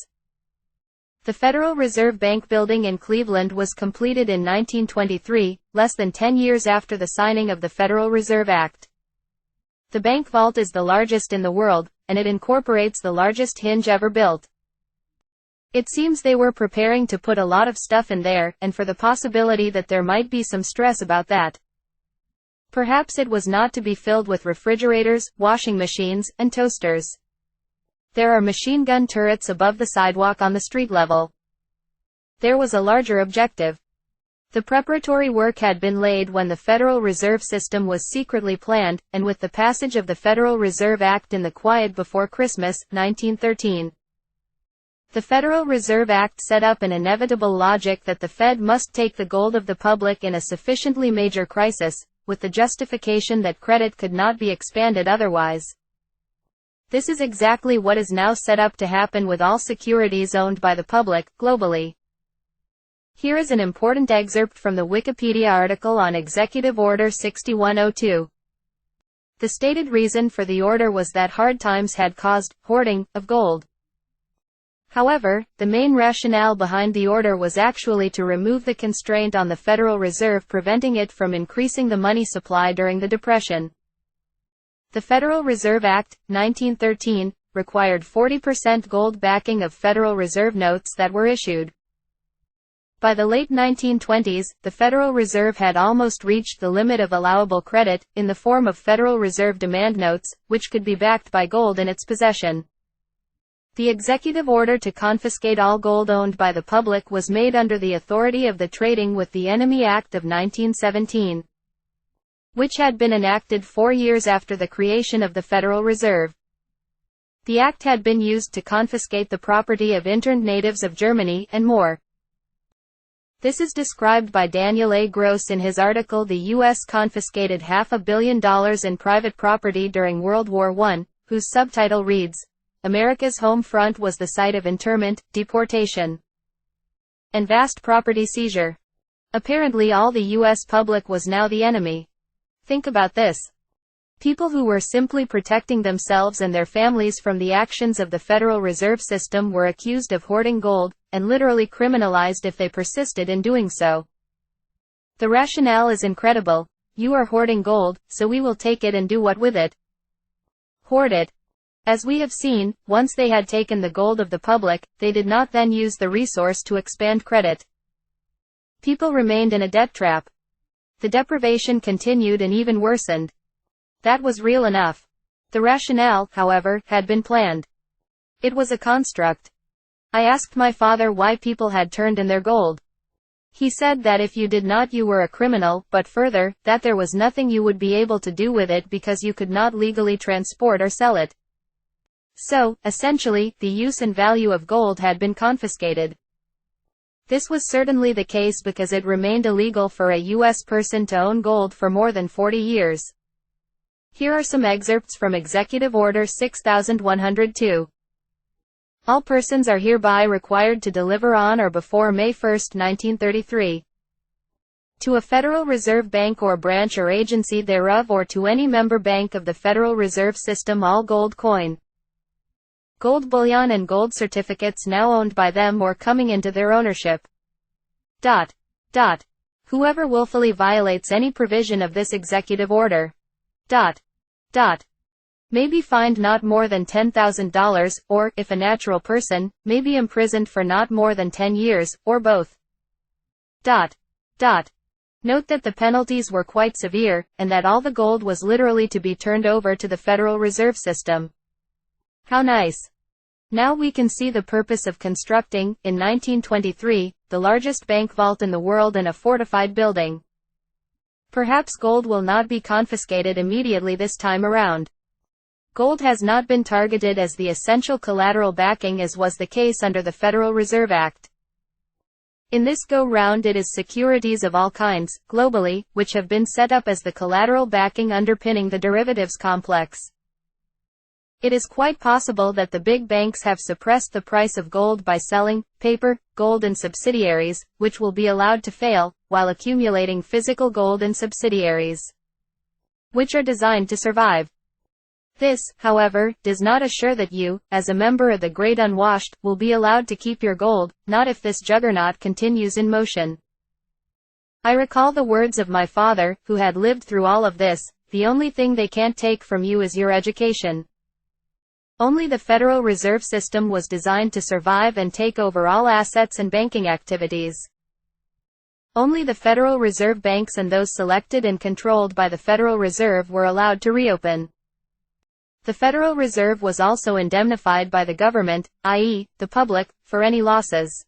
The Federal Reserve Bank building in Cleveland was completed in 1923, less than 10 years after the signing of the Federal Reserve Act. The bank vault is the largest in the world, and it incorporates the largest hinge ever built. It seems they were preparing to put a lot of stuff in there, and for the possibility that there might be some stress about that. Perhaps it was not to be filled with refrigerators, washing machines, and toasters. There are machine gun turrets above the sidewalk on the street level. There was a larger objective. The preparatory work had been laid when the Federal Reserve System was secretly planned, and with the passage of the Federal Reserve Act in the quiet before Christmas, 1913. The Federal Reserve Act set up an inevitable logic that the Fed must take the gold of the public in a sufficiently major crisis, with the justification that credit could not be expanded otherwise. This is exactly what is now set up to happen with all securities owned by the public, globally. Here is an important excerpt from the Wikipedia article on Executive Order 6102. The stated reason for the order was that hard times had caused hoarding of gold. However, the main rationale behind the order was actually to remove the constraint on the Federal Reserve, preventing it from increasing the money supply during the Depression. The Federal Reserve Act, 1913, required 40% gold backing of Federal Reserve notes that were issued. By the late 1920s, the Federal Reserve had almost reached the limit of allowable credit, in the form of Federal Reserve demand notes, which could be backed by gold in its possession. The executive order to confiscate all gold owned by the public was made under the authority of the Trading with the Enemy Act of 1917, which had been enacted 4 years after the creation of the Federal Reserve. The act had been used to confiscate the property of interned natives of Germany, and more. This is described by Daniel A. Gross in his article "The U.S. Confiscated $500 million in Private Property During World War I," whose subtitle reads, "America's home front was the site of internment, deportation, and vast property seizure." Apparently all the U.S. public was now the enemy. Think about this. People who were simply protecting themselves and their families from the actions of the Federal Reserve System were accused of hoarding gold, and literally criminalized if they persisted in doing so. The rationale is incredible. You are hoarding gold, so we will take it and do what with it? Hoard it. As we have seen, once they had taken the gold of the public, they did not then use the resource to expand credit. People remained in a debt trap. The deprivation continued and even worsened. That was real enough. The rationale, however, had been planned. It was a construct. I asked my father why people had turned in their gold. He said that if you did not, you were a criminal, but further, that there was nothing you would be able to do with it because you could not legally transport or sell it. So, essentially, the use and value of gold had been confiscated. This was certainly the case because it remained illegal for a U.S. person to own gold for more than 40 years. Here are some excerpts from Executive Order 6102. All persons are hereby required to deliver on or before May 1, 1933, to a Federal Reserve Bank or branch or agency thereof, or to any member bank of the Federal Reserve System, all gold coin, gold bullion and gold certificates now owned by them or coming into their ownership. Whoever willfully violates any provision of this executive order, may be fined not more than $10,000, or, if a natural person, may be imprisoned for not more than 10 years, or both. Note that the penalties were quite severe, and that all the gold was literally to be turned over to the Federal Reserve System. How nice. Now we can see the purpose of constructing, in 1923, the largest bank vault in the world in a fortified building. Perhaps gold will not be confiscated immediately this time around. Gold has not been targeted as the essential collateral backing as was the case under the Federal Reserve Act. In this go-round it is securities of all kinds, globally, which have been set up as the collateral backing underpinning the derivatives complex. It is quite possible that the big banks have suppressed the price of gold by selling paper gold in subsidiaries, which will be allowed to fail, while accumulating physical gold in subsidiaries, which are designed to survive. This, however, does not assure that you, as a member of the Great Unwashed, will be allowed to keep your gold, not if this juggernaut continues in motion. I recall the words of my father, who had lived through all of this: the only thing they can't take from you is your education. Only the Federal Reserve System was designed to survive and take over all assets and banking activities. Only the Federal Reserve banks and those selected and controlled by the Federal Reserve were allowed to reopen. The Federal Reserve was also indemnified by the government, i.e., the public, for any losses.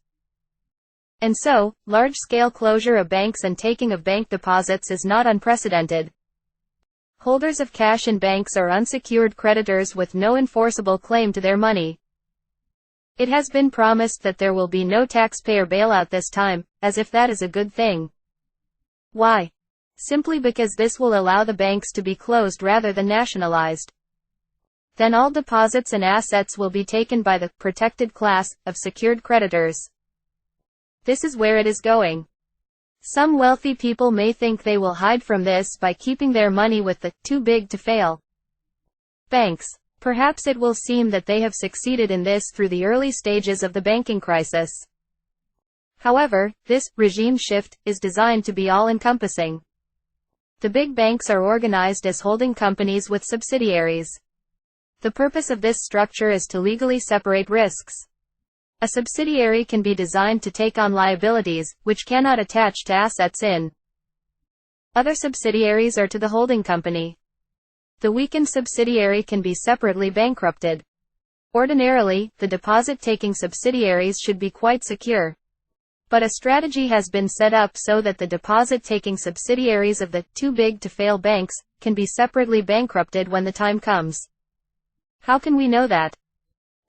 And so, large-scale closure of banks and taking of bank deposits is not unprecedented. Holders of cash in banks are unsecured creditors with no enforceable claim to their money. It has been promised that there will be no taxpayer bailout this time, as if that is a good thing. Why? Simply because this will allow the banks to be closed rather than nationalized. Then all deposits and assets will be taken by the protected class of secured creditors. This is where it is going. Some wealthy people may think they will hide from this by keeping their money with the too big to fail banks. Perhaps it will seem that they have succeeded in this through the early stages of the banking crisis. However, this regime shift is designed to be all-encompassing. The big banks are organized as holding companies with subsidiaries. The purpose of this structure is to legally separate risks. A subsidiary can be designed to take on liabilities, which cannot attach to assets in other subsidiaries or to the holding company. The weakened subsidiary can be separately bankrupted. Ordinarily, the deposit-taking subsidiaries should be quite secure. But a strategy has been set up so that the deposit-taking subsidiaries of the too-big-to-fail banks can be separately bankrupted when the time comes. How can we know that?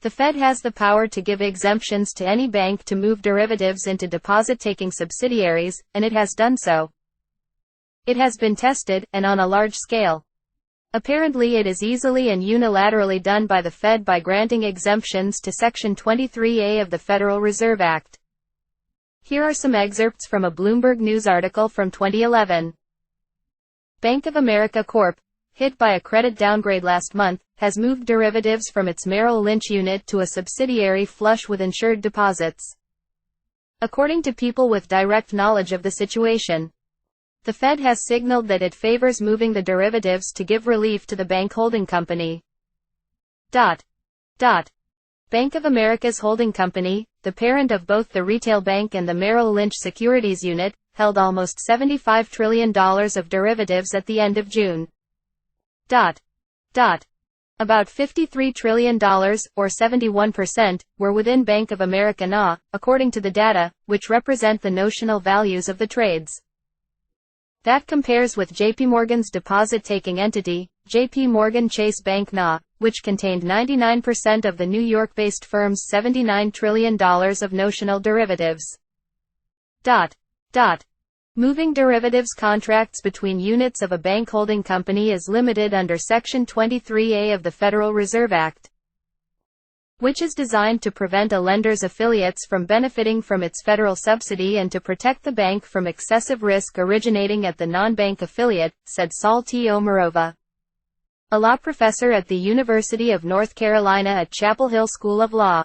The Fed has the power to give exemptions to any bank to move derivatives into deposit-taking subsidiaries, and it has done so. It has been tested, and on a large scale. Apparently it is easily and unilaterally done by the Fed by granting exemptions to Section 23A of the Federal Reserve Act. Here are some excerpts from a Bloomberg News article from 2011. Bank of America Corp., hit by a credit downgrade last month, has moved derivatives from its Merrill Lynch unit to a subsidiary flush with insured deposits. According to people with direct knowledge of the situation, the Fed has signaled that it favors moving the derivatives to give relief to the bank holding company. Bank of America's holding company, the parent of both the retail bank and the Merrill Lynch securities unit, held almost $75 trillion of derivatives at the end of June. About $53 trillion, or 71%, were within Bank of America NA, according to the data, which represent the notional values of the trades. That compares with JP Morgan's deposit-taking entity, JP Morgan Chase Bank NA, which contained 99% of the New York-based firm's $79 trillion of notional derivatives. Moving derivatives contracts between units of a bank holding company is limited under Section 23A of the Federal Reserve Act. which is designed to prevent a lender's affiliates from benefiting from its federal subsidy and to protect the bank from excessive risk originating at the non-bank affiliate, said Saul T. Omarova, a law professor at the University of North Carolina at Chapel Hill School of Law.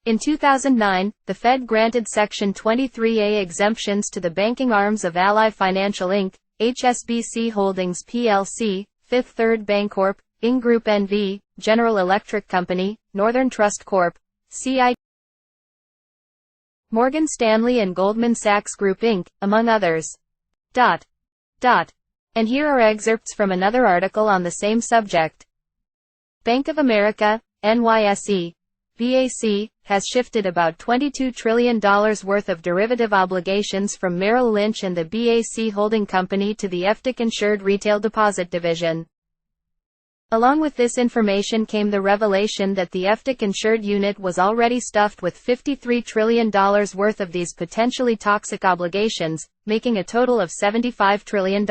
In 2009, the Fed granted Section 23A exemptions to the banking arms of Ally Financial Inc., HSBC Holdings plc, Fifth Third Bancorp, Ing Group NV, General Electric Company, Northern Trust Corp., CI, Morgan Stanley and Goldman Sachs Group Inc., among others. And here are excerpts from another article on the same subject. Bank of America, NYSE, BAC, has shifted about $22 trillion worth of derivative obligations from Merrill Lynch and the BAC holding company to the FDIC-insured retail deposit division. Along with this information came the revelation that the FDIC-insured unit was already stuffed with $53 trillion worth of these potentially toxic obligations, making a total of $75 trillion.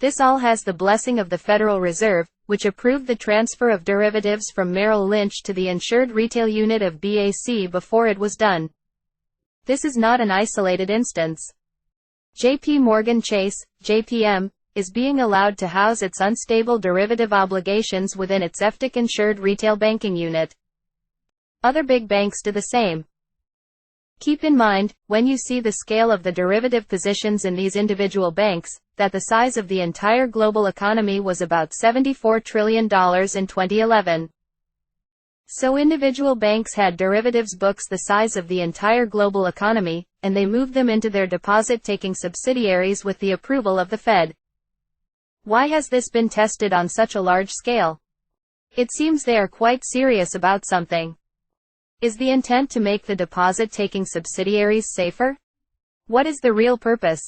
This all has the blessing of the Federal Reserve, which approved the transfer of derivatives from Merrill Lynch to the insured retail unit of BAC before it was done. This is not an isolated instance. JP Morgan Chase, JPM, is being allowed to house its unstable derivative obligations within its FDIC-insured retail banking unit. Other big banks do the same. Keep in mind, when you see the scale of the derivative positions in these individual banks, that the size of the entire global economy was about $74 trillion in 2011. So individual banks had derivatives books the size of the entire global economy, and they moved them into their deposit-taking subsidiaries with the approval of the Fed. Why has this been tested on such a large scale? It seems they are quite serious about something. Is the intent to make the deposit-taking subsidiaries safer? What is the real purpose?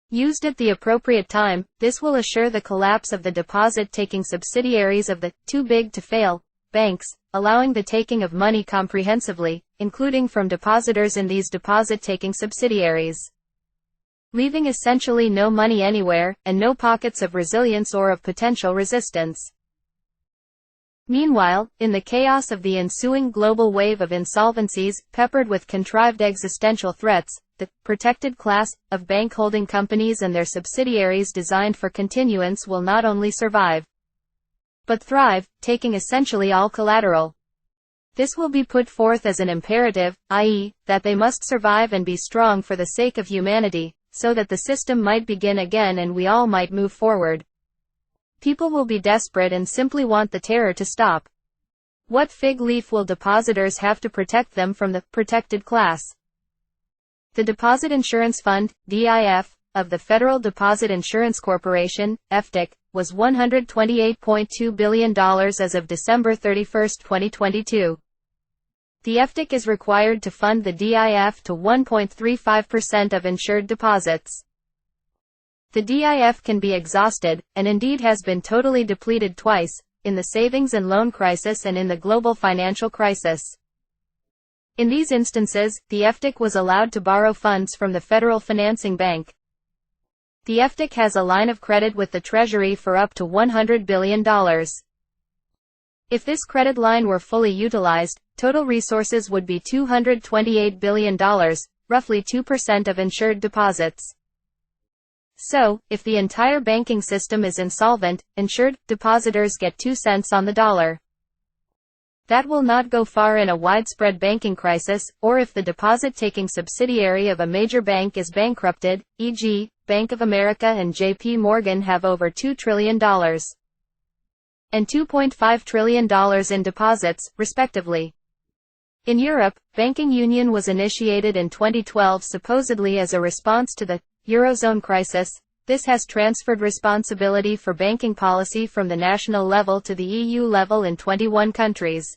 Used at the appropriate time, this will assure the collapse of the deposit-taking subsidiaries of the too-big-to-fail banks, allowing the taking of money comprehensively, including from depositors in these deposit-taking subsidiaries, leaving essentially no money anywhere, and no pockets of resilience or of potential resistance. Meanwhile, in the chaos of the ensuing global wave of insolvencies, peppered with contrived existential threats, the protected class of bank holding companies and their subsidiaries designed for continuance will not only survive, but thrive, taking essentially all collateral. This will be put forth as an imperative, i.e., that they must survive and be strong for the sake of humanity, so that the system might begin again and we all might move forward. People will be desperate and simply want the terror to stop. What fig leaf will depositors have to protect them from the protected class? The Deposit Insurance Fund, DIF, of the Federal Deposit Insurance Corporation, FDIC, was $128.2 billion as of December 31, 2022. The FDIC is required to fund the DIF to 1.35% of insured deposits. The DIF can be exhausted, and indeed has been totally depleted twice, in the savings and loan crisis and in the global financial crisis. In these instances, the FDIC was allowed to borrow funds from the Federal Financing Bank. The FDIC has a line of credit with the Treasury for up to $100 billion. If this credit line were fully utilized, total resources would be $228 billion, roughly 2% of insured deposits. So, if the entire banking system is insolvent, insured depositors get 2 cents on the dollar. That will not go far in a widespread banking crisis, or if the deposit-taking subsidiary of a major bank is bankrupted, e.g., Bank of America and JP Morgan have over $2 trillion and $2.5 trillion in deposits, respectively. In Europe, banking union was initiated in 2012 supposedly as a response to the Eurozone crisis. This has transferred responsibility for banking policy from the national level to the EU level in 21 countries.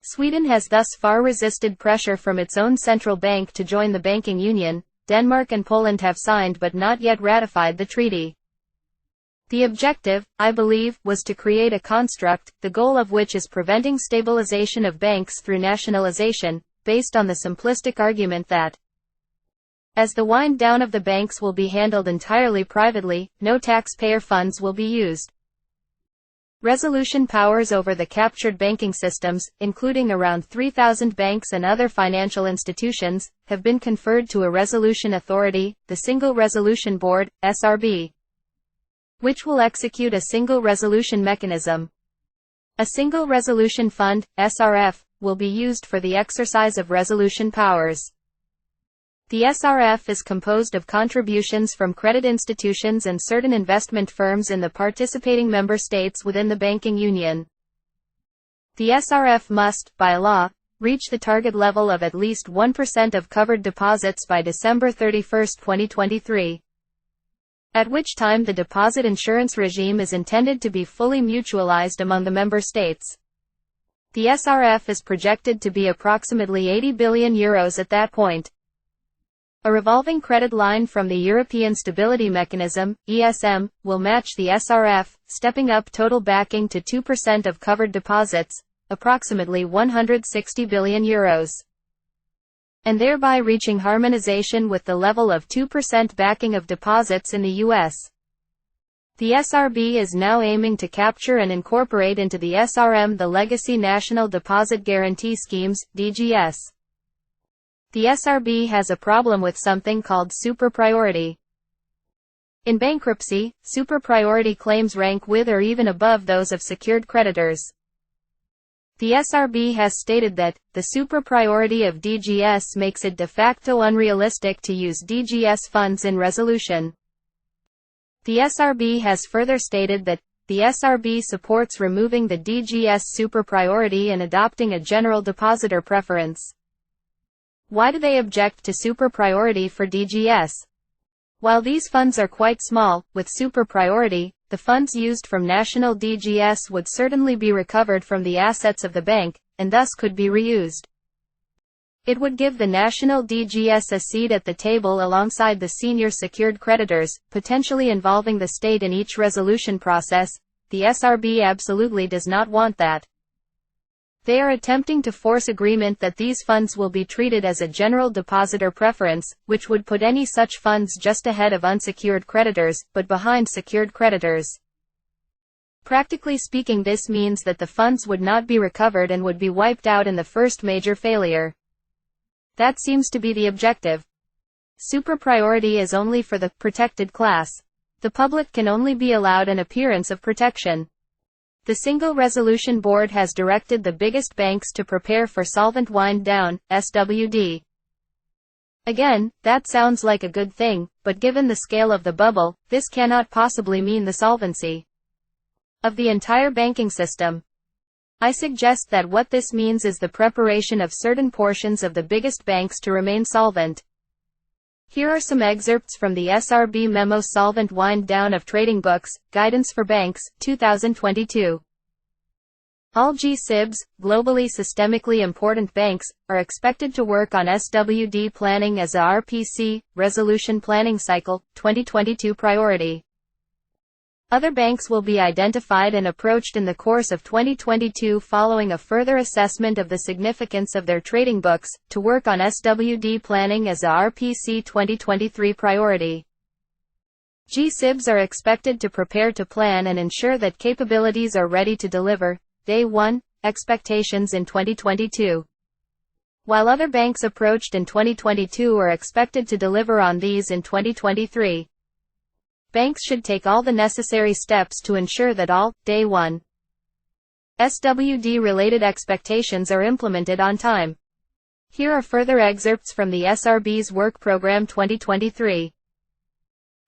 Sweden has thus far resisted pressure from its own central bank to join the banking union. Denmark and Poland have signed but not yet ratified the treaty. The objective, I believe, was to create a construct, the goal of which is preventing stabilization of banks through nationalization, based on the simplistic argument that, as the wind down of the banks will be handled entirely privately, no taxpayer funds will be used. Resolution powers over the captured banking systems, including around 3,000 banks and other financial institutions, have been conferred to a resolution authority, the Single Resolution Board, SRB, which will execute a single resolution mechanism. A Single Resolution Fund, SRF, will be used for the exercise of resolution powers. The SRF is composed of contributions from credit institutions and certain investment firms in the participating member states within the banking union. The SRF must, by law, reach the target level of at least 1% of covered deposits by December 31, 2023, at which time the deposit insurance regime is intended to be fully mutualized among the member states. The SRF is projected to be approximately €80 billion at that point. A revolving credit line from the European Stability Mechanism, ESM, will match the SRF, stepping up total backing to 2% of covered deposits, approximately €160 billion, and thereby reaching harmonization with the level of 2% backing of deposits in the U.S. The SRB is now aiming to capture and incorporate into the SRM the legacy National Deposit Guarantee Schemes, DGS. The SRB has a problem with something called super priority. In bankruptcy, super priority claims rank with or even above those of secured creditors. The SRB has stated that the super priority of DGS makes it de facto unrealistic to use DGS funds in resolution. The SRB has further stated that the SRB supports removing the DGS super priority and adopting a general depositor preference. Why do they object to super priority for DGS? While these funds are quite small, with super priority, the funds used from national DGS would certainly be recovered from the assets of the bank, and thus could be reused. It would give the national DGS a seat at the table alongside the senior secured creditors, potentially involving the state in each resolution process. The SRB absolutely does not want that. They are attempting to force agreement that these funds will be treated as a general depositor preference, which would put any such funds just ahead of unsecured creditors, but behind secured creditors. Practically speaking, this means that the funds would not be recovered and would be wiped out in the first major failure. That seems to be the objective. Super priority is only for the protected class. The public can only be allowed an appearance of protection. The Single Resolution Board has directed the biggest banks to prepare for solvent wind down, SWD. Again, that sounds like a good thing, but given the scale of the bubble, this cannot possibly mean the solvency of the entire banking system. I suggest that what this means is the preparation of certain portions of the biggest banks to remain solvent. Here are some excerpts from the SRB memo Solvent Wind Down of Trading Books, Guidance for Banks, 2022. All G-SIBs, globally systemically important banks, are expected to work on SWD planning as a RPC, Resolution Planning Cycle, 2022 priority. Other banks will be identified and approached in the course of 2022 following a further assessment of the significance of their trading books, to work on SWD planning as a RPC 2023 priority. G-SIBs are expected to prepare to plan and ensure that capabilities are ready to deliver, Day 1, expectations in 2022. While other banks approached in 2022 are expected to deliver on these in 2023. Banks should take all the necessary steps to ensure that all, Day 1, SWD-related expectations are implemented on time. Here are further excerpts from the SRB's Work Program 2023.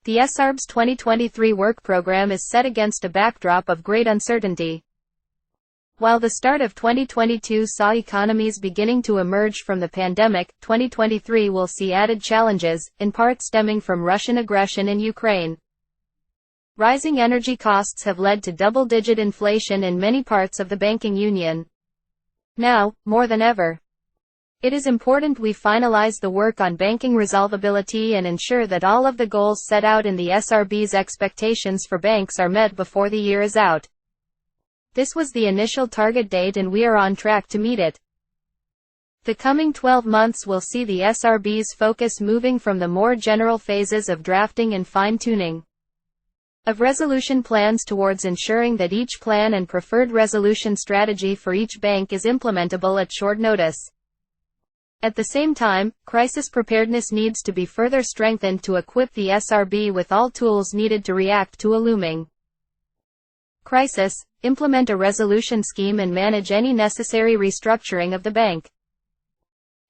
The SRB's 2023 work program is set against a backdrop of great uncertainty. While the start of 2022 saw economies beginning to emerge from the pandemic, 2023 will see added challenges, in part stemming from Russian aggression in Ukraine. Rising energy costs have led to double-digit inflation in many parts of the banking union. Now, more than ever, it is important we finalize the work on banking resolvability and ensure that all of the goals set out in the SRB's expectations for banks are met before the year is out. This was the initial target date and we are on track to meet it. The coming 12 months will see the SRB's focus moving from the more general phases of drafting and fine-tuning of resolution plans towards ensuring that each plan and preferred resolution strategy for each bank is implementable at short notice. At the same time, crisis preparedness needs to be further strengthened to equip the SRB with all tools needed to react to a looming crisis, implement a resolution scheme and manage any necessary restructuring of the bank.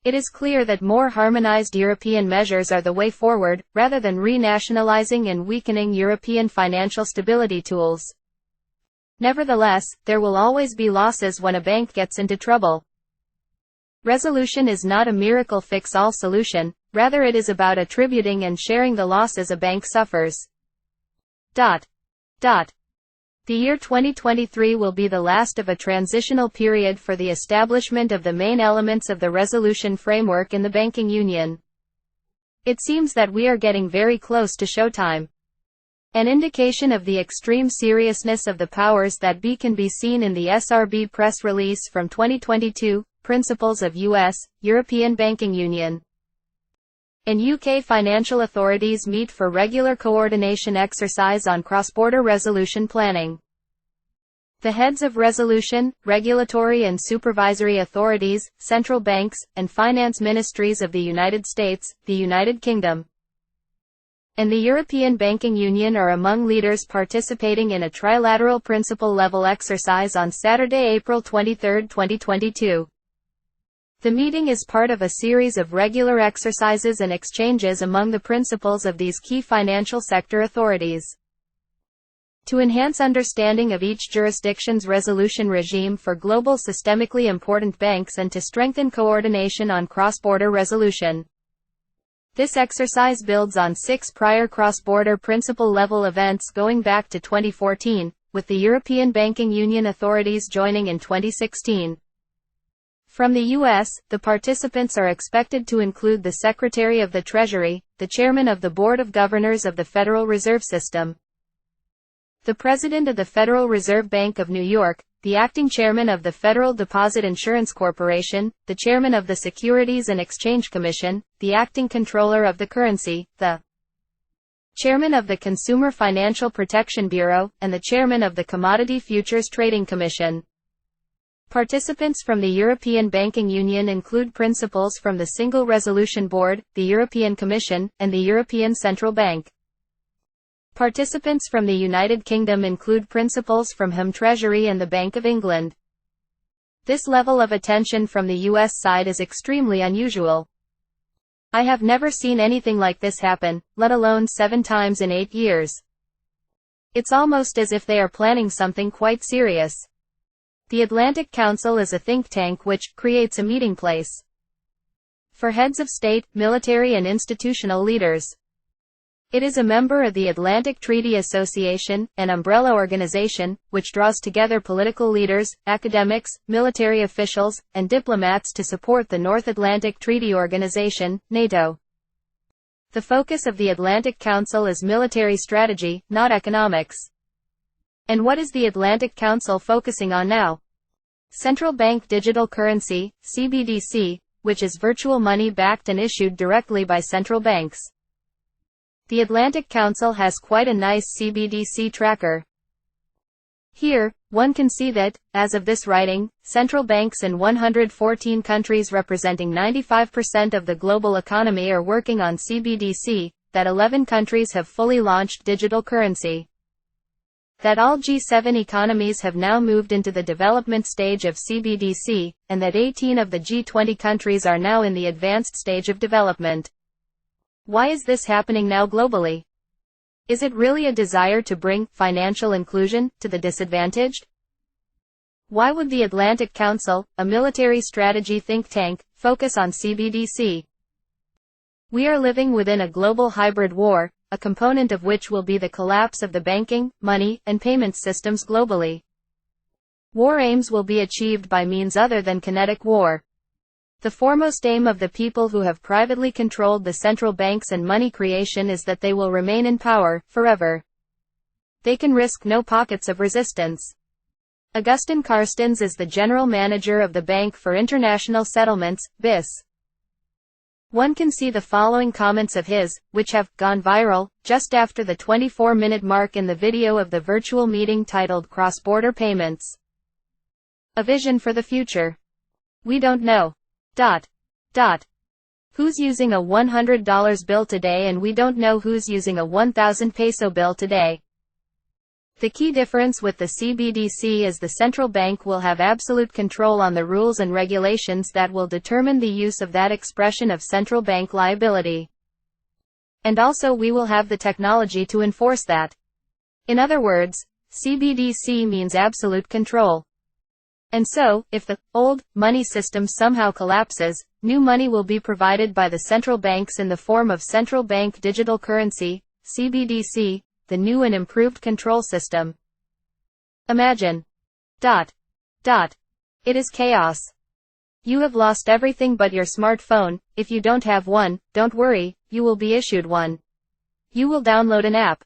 It is clear that more harmonized European measures are the way forward, rather than renationalizing and weakening European financial stability tools. Nevertheless, there will always be losses when a bank gets into trouble. Resolution is not a miracle fix-all solution, rather it is about attributing and sharing the losses a bank suffers. The year 2023 will be the last of a transitional period for the establishment of the main elements of the resolution framework in the banking union. It seems that we are getting very close to showtime. An indication of the extreme seriousness of the powers that be can be seen in the SRB press release from 2022, Principles of U.S., European Banking Union and UK financial authorities meet for regular coordination exercise on cross-border resolution planning. The heads of resolution, regulatory and supervisory authorities, central banks, and finance ministries of the United States, the United Kingdom, and the European Banking Union are among leaders participating in a trilateral principal-level exercise on Saturday, April 23, 2022. The meeting is part of a series of regular exercises and exchanges among the principals of these key financial sector authorities. To enhance understanding of each jurisdiction's resolution regime for global systemically important banks and to strengthen coordination on cross-border resolution. This exercise builds on 6 prior cross-border principal-level events going back to 2014, with the European Banking Union authorities joining in 2016. From the U.S., the participants are expected to include the Secretary of the Treasury, the Chairman of the Board of Governors of the Federal Reserve System, the President of the Federal Reserve Bank of New York, the Acting Chairman of the Federal Deposit Insurance Corporation, the Chairman of the Securities and Exchange Commission, the Acting Controller of the Currency, the Chairman of the Consumer Financial Protection Bureau, and the Chairman of the Commodity Futures Trading Commission. Participants from the European Banking Union include principals from the Single Resolution Board, the European Commission, and the European Central Bank. Participants from the United Kingdom include principals from Home Treasury and the Bank of England. This level of attention from the US side is extremely unusual. I have never seen anything like this happen, let alone 7 times in 8 years. It's almost as if they are planning something quite serious. The Atlantic Council is a think tank which creates a meeting place for heads of state, military and institutional leaders. It is a member of the Atlantic Treaty Association, an umbrella organization, which draws together political leaders, academics, military officials, and diplomats to support the North Atlantic Treaty Organization, NATO. The focus of the Atlantic Council is military strategy, not economics. And what is the Atlantic Council focusing on now? Central Bank Digital Currency, CBDC, which is virtual money backed and issued directly by central banks. The Atlantic Council has quite a nice CBDC tracker. Here, one can see that, as of this writing, central banks in 114 countries representing 95% of the global economy are working on CBDC, that 11 countries have fully launched digital currency, that all G7 economies have now moved into the development stage of CBDC, and that 18 of the G20 countries are now in the advanced stage of development. Why is this happening now globally? Is it really a desire to bring financial inclusion to the disadvantaged? Why would the Atlantic Council, a military strategy think tank, focus on CBDC? We are living within a global hybrid war, a component of which will be the collapse of the banking, money, and payments systems globally. War aims will be achieved by means other than kinetic war. The foremost aim of the people who have privately controlled the central banks and money creation is that they will remain in power, forever. They can risk no pockets of resistance. Augustin Carstens is the general manager of the Bank for International Settlements, BIS. One can see the following comments of his, which have gone viral, just after the 24-minute mark in the video of the virtual meeting titled Cross-Border Payments. A vision for the future. We don't know. Who's using a $100 bill today, and we don't know who's using a 1,000 peso bill today. The key difference with the CBDC is the central bank will have absolute control on the rules and regulations that will determine the use of that expression of central bank liability. And also we will have the technology to enforce that. In other words, CBDC means absolute control. And so, if the old money system somehow collapses, new money will be provided by the central banks in the form of central bank digital currency, CBDC, the new and improved control system. Imagine. It is chaos. You have lost everything but your smartphone. If you don't have one, don't worry, you will be issued one. You will download an app.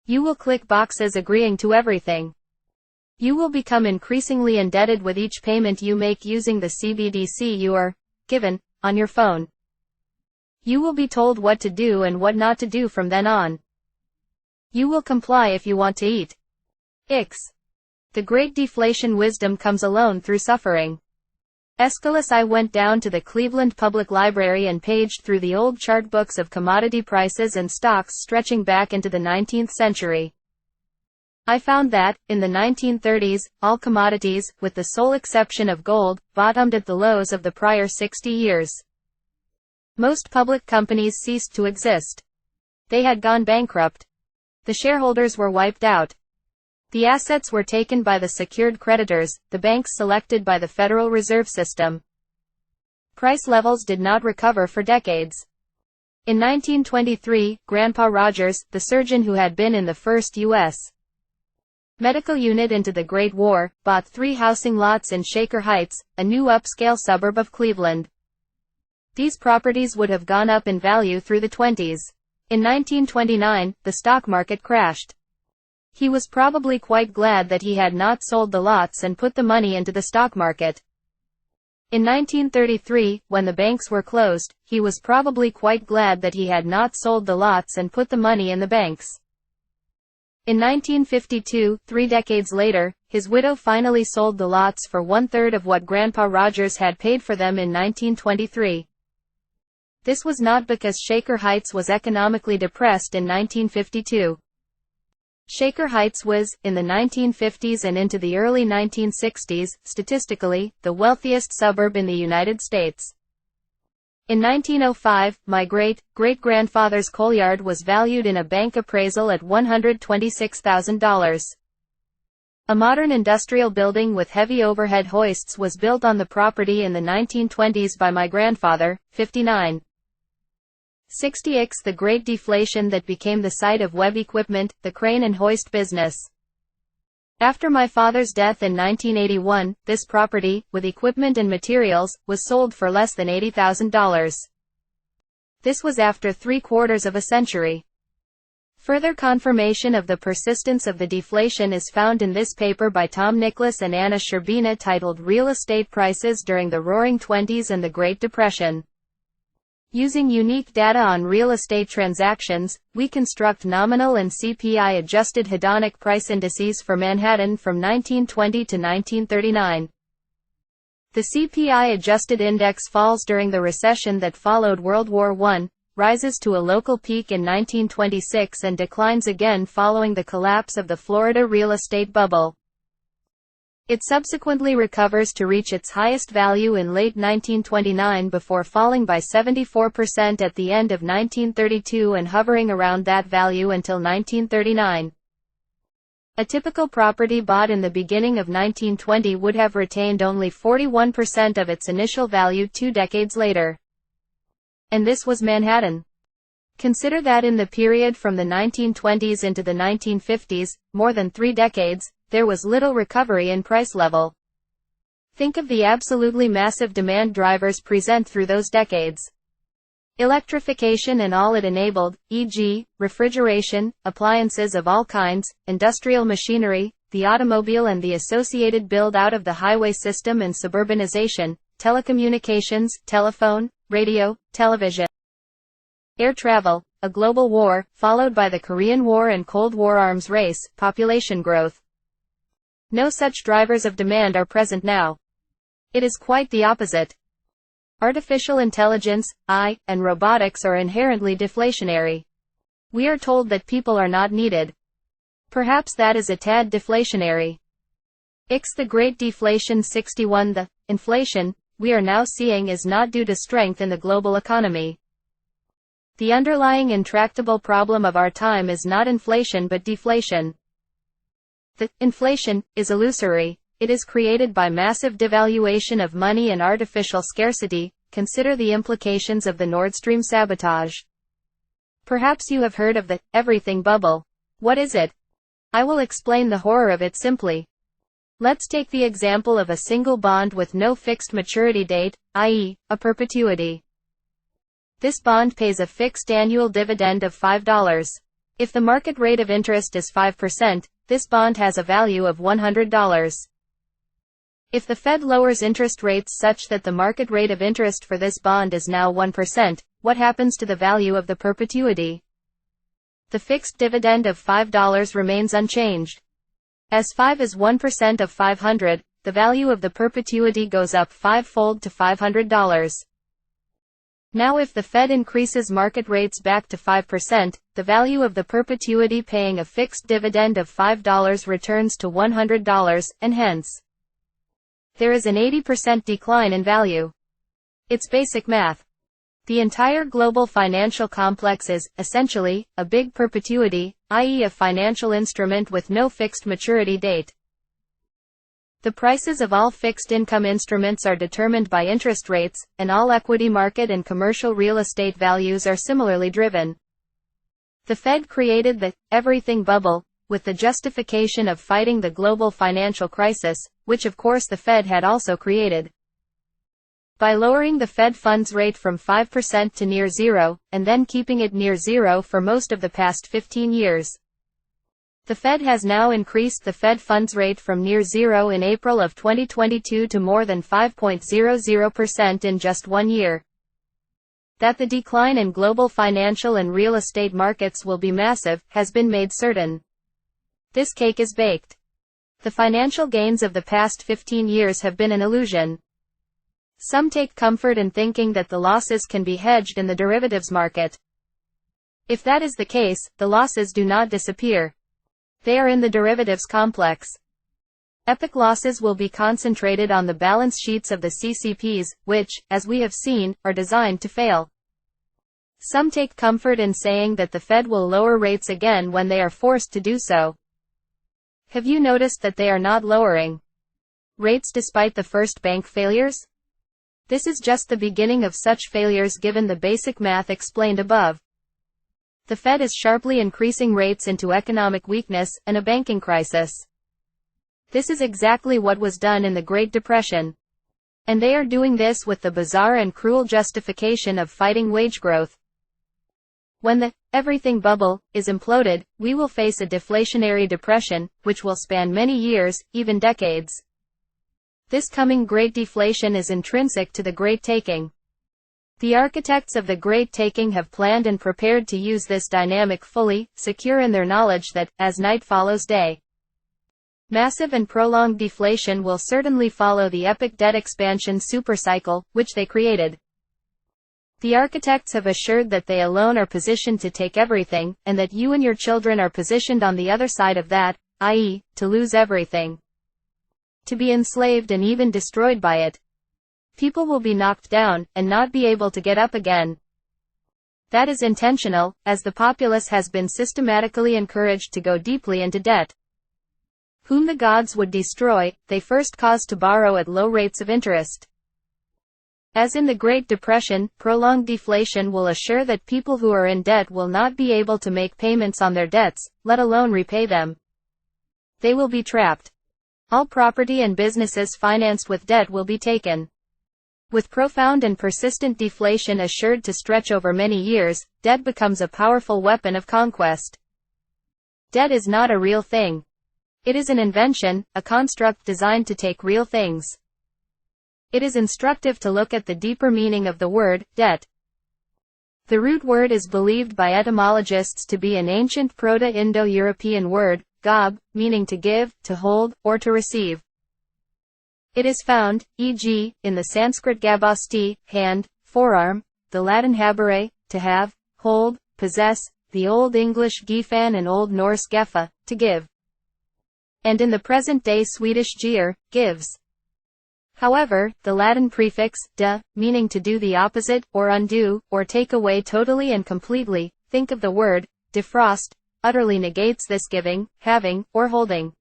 You will click boxes agreeing to everything. You will become increasingly indebted with each payment you make using the CBDC you are given on your phone. You will be told what to do and what not to do from then on. You will comply if you want to eat. The great deflation wisdom comes alone through suffering. Aeschylus. I went down to the Cleveland Public Library and paged through the old chart books of commodity prices and stocks stretching back into the 19th century. I found that, in the 1930s, all commodities, with the sole exception of gold, bottomed at the lows of the prior 60 years. Most public companies ceased to exist. They had gone bankrupt. The shareholders were wiped out. The assets were taken by the secured creditors, the banks selected by the Federal Reserve System. Price levels did not recover for decades. In 1923, Grandpa Rogers, the surgeon who had been in the first U.S. medical unit into the Great War, bought 3 housing lots in Shaker Heights, a new upscale suburb of Cleveland. These properties would have gone up in value through the 20s. In 1929, the stock market crashed. He was probably quite glad that he had not sold the lots and put the money into the stock market. In 1933, when the banks were closed, he was probably quite glad that he had not sold the lots and put the money in the banks. In 1952, 3 decades later, his widow finally sold the lots for 1/3 of what Grandpa Rogers had paid for them in 1923. This was not because Shaker Heights was economically depressed in 1952. Shaker Heights was, in the 1950s and into the early 1960s, statistically, the wealthiest suburb in the United States. In 1905, my great-great-grandfather's coal yard was valued in a bank appraisal at $126,000. A modern industrial building with heavy overhead hoists was built on the property in the 1920s by my grandfather, 59. 60x the Great Deflation that became the site of Webb Equipment, the crane and hoist business. After my father's death in 1981, this property, with equipment and materials, was sold for less than $80,000. This was after 3/4 of a century. Further confirmation of the persistence of the deflation is found in this paper by Tom Nicholas and Anna Sherbina titled Real Estate Prices During the Roaring Twenties and the Great Depression. Using unique data on real estate transactions, we construct nominal and CPI-adjusted hedonic price indices for Manhattan from 1920 to 1939. The CPI-adjusted index falls during the recession that followed World War I, rises to a local peak in 1926 and declines again following the collapse of the Florida real estate bubble. It subsequently recovers to reach its highest value in late 1929 before falling by 74% at the end of 1932 and hovering around that value until 1939. A typical property bought in the beginning of 1920 would have retained only 41% of its initial value 2 decades later. And this was Manhattan. Consider that in the period from the 1920s into the 1950s, more than 3 decades, there was little recovery in price level. Think of the absolutely massive demand drivers present through those decades. Electrification and all it enabled, e.g., refrigeration, appliances of all kinds, industrial machinery, the automobile and the associated build-out of the highway system and suburbanization, telecommunications, telephone, radio, television, air travel, a global war, followed by the Korean War and Cold War arms race, population growth. No such drivers of demand are present now. It is quite the opposite. Artificial intelligence, AI, and robotics are inherently deflationary. We are told that people are not needed. Perhaps that is a tad deflationary. The Great Deflation 61. The inflation we are now seeing is not due to strength in the global economy. The underlying intractable problem of our time is not inflation but deflation. The inflation is illusory. It is created by massive devaluation of money and artificial scarcity. Consider the implications of the Nord Stream sabotage. Perhaps you have heard of the everything bubble. What is it? I will explain the horror of it simply. Let's take the example of a single bond with no fixed maturity date, i.e., a perpetuity. This bond pays a fixed annual dividend of $5. If the market rate of interest is 5%, this bond has a value of $100. If the Fed lowers interest rates such that the market rate of interest for this bond is now 1%, what happens to the value of the perpetuity? The fixed dividend of $5 remains unchanged. As 5 is 1% of 500, the value of the perpetuity goes up fivefold to $500. Now if the Fed increases market rates back to 5%, the value of the perpetuity paying a fixed dividend of $5 returns to $100, and hence, there is an 80% decline in value. It's basic math. The entire global financial complex is, essentially, a big perpetuity, i.e. a financial instrument with no fixed maturity date. The prices of all fixed income instruments are determined by interest rates, and all equity market and commercial real estate values are similarly driven. The Fed created the everything bubble, with the justification of fighting the global financial crisis, which of course the Fed had also created. By lowering the Fed funds rate from 5% to near zero, and then keeping it near zero for most of the past 15 years. The Fed has now increased the Fed funds rate from near zero in April of 2022 to more than 5.00% in just 1 year. That the decline in global financial and real estate markets will be massive, has been made certain. This cake is baked. The financial gains of the past 15 years have been an illusion. Some take comfort in thinking that the losses can be hedged in the derivatives market. If that is the case, the losses do not disappear. They are in the derivatives complex. Epic losses will be concentrated on the balance sheets of the CCPs, which, as we have seen, are designed to fail. Some take comfort in saying that the Fed will lower rates again when they are forced to do so. Have you noticed that they are not lowering rates despite the first bank failures? This is just the beginning of such failures given the basic math explained above. The Fed is sharply increasing rates into economic weakness and a banking crisis. This is exactly what was done in the Great Depression. And they are doing this with the bizarre and cruel justification of fighting wage growth. When the everything bubble is imploded, we will face a deflationary depression, which will span many years, even decades. This coming Great Deflation is intrinsic to the Great Taking. The architects of the Great Taking have planned and prepared to use this dynamic fully, secure in their knowledge that, as night follows day, massive and prolonged deflation will certainly follow the epic debt expansion supercycle, which they created. The architects have assured that they alone are positioned to take everything, and that you and your children are positioned on the other side of that, i.e., to lose everything. To be enslaved and even destroyed by it. People will be knocked down, and not be able to get up again. That is intentional, as the populace has been systematically encouraged to go deeply into debt. Whom the gods would destroy, they first caused to borrow at low rates of interest. As in the Great Depression, prolonged deflation will assure that people who are in debt will not be able to make payments on their debts, let alone repay them. They will be trapped. All property and businesses financed with debt will be taken. With profound and persistent deflation assured to stretch over many years, debt becomes a powerful weapon of conquest. Debt is not a real thing. It is an invention, a construct designed to take real things. It is instructive to look at the deeper meaning of the word, debt. The root word is believed by etymologists to be an ancient Proto-Indo-European word, gob, meaning to give, to hold, or to receive. It is found, e.g., in the Sanskrit gabasti, hand, forearm, the Latin habere, to have, hold, possess, the Old English gifan and Old Norse geffa, to give, and in the present-day Swedish gir, gives. However, the Latin prefix, de, meaning to do the opposite, or undo, or take away totally and completely, think of the word, defrost, utterly negates this giving, having, or holding.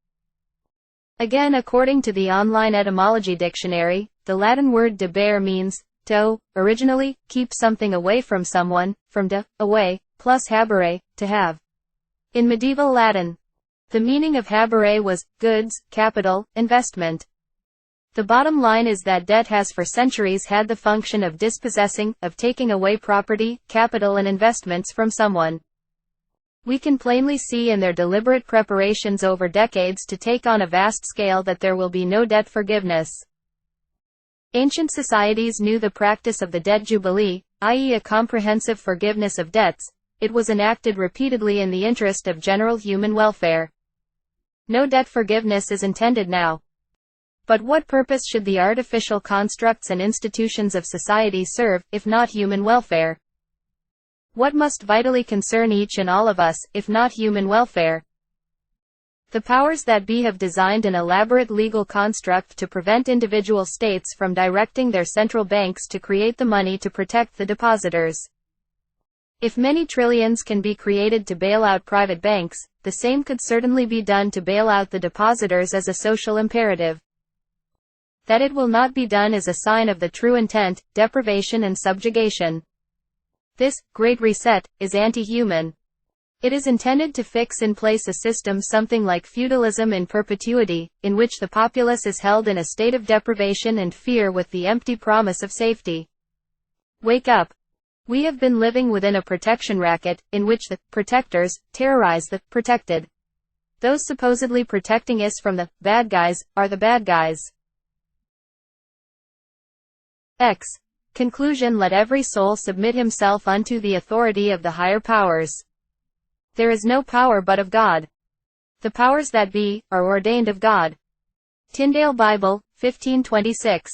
Again, according to the online etymology dictionary, the Latin word debere means, to, originally, keep something away from someone, from de, away, plus habere, to have. In medieval Latin, the meaning of habere was, goods, capital, investment. The bottom line is that debt has for centuries had the function of dispossessing, of taking away property, capital and investments from someone. We can plainly see in their deliberate preparations over decades to take on a vast scale that there will be no debt forgiveness. Ancient societies knew the practice of the debt jubilee, i.e. a comprehensive forgiveness of debts. It was enacted repeatedly in the interest of general human welfare. No debt forgiveness is intended now. But what purpose should the artificial constructs and institutions of society serve, if not human welfare? What must vitally concern each and all of us, if not human welfare? The powers that be have designed an elaborate legal construct to prevent individual states from directing their central banks to create the money to protect the depositors. If many trillions can be created to bail out private banks, the same could certainly be done to bail out the depositors as a social imperative. That it will not be done is a sign of the true intent, deprivation and subjugation. This Great Reset is anti-human. It is intended to fix in place a system something like feudalism in perpetuity, in which the populace is held in a state of deprivation and fear with the empty promise of safety. Wake up. We have been living within a protection racket, in which the protectors terrorize the protected. Those supposedly protecting us from the bad guys are the bad guys. Conclusion: let every soul submit himself unto the authority of the higher powers. There is no power but of God. The powers that be are ordained of God. Tyndale Bible, 1526.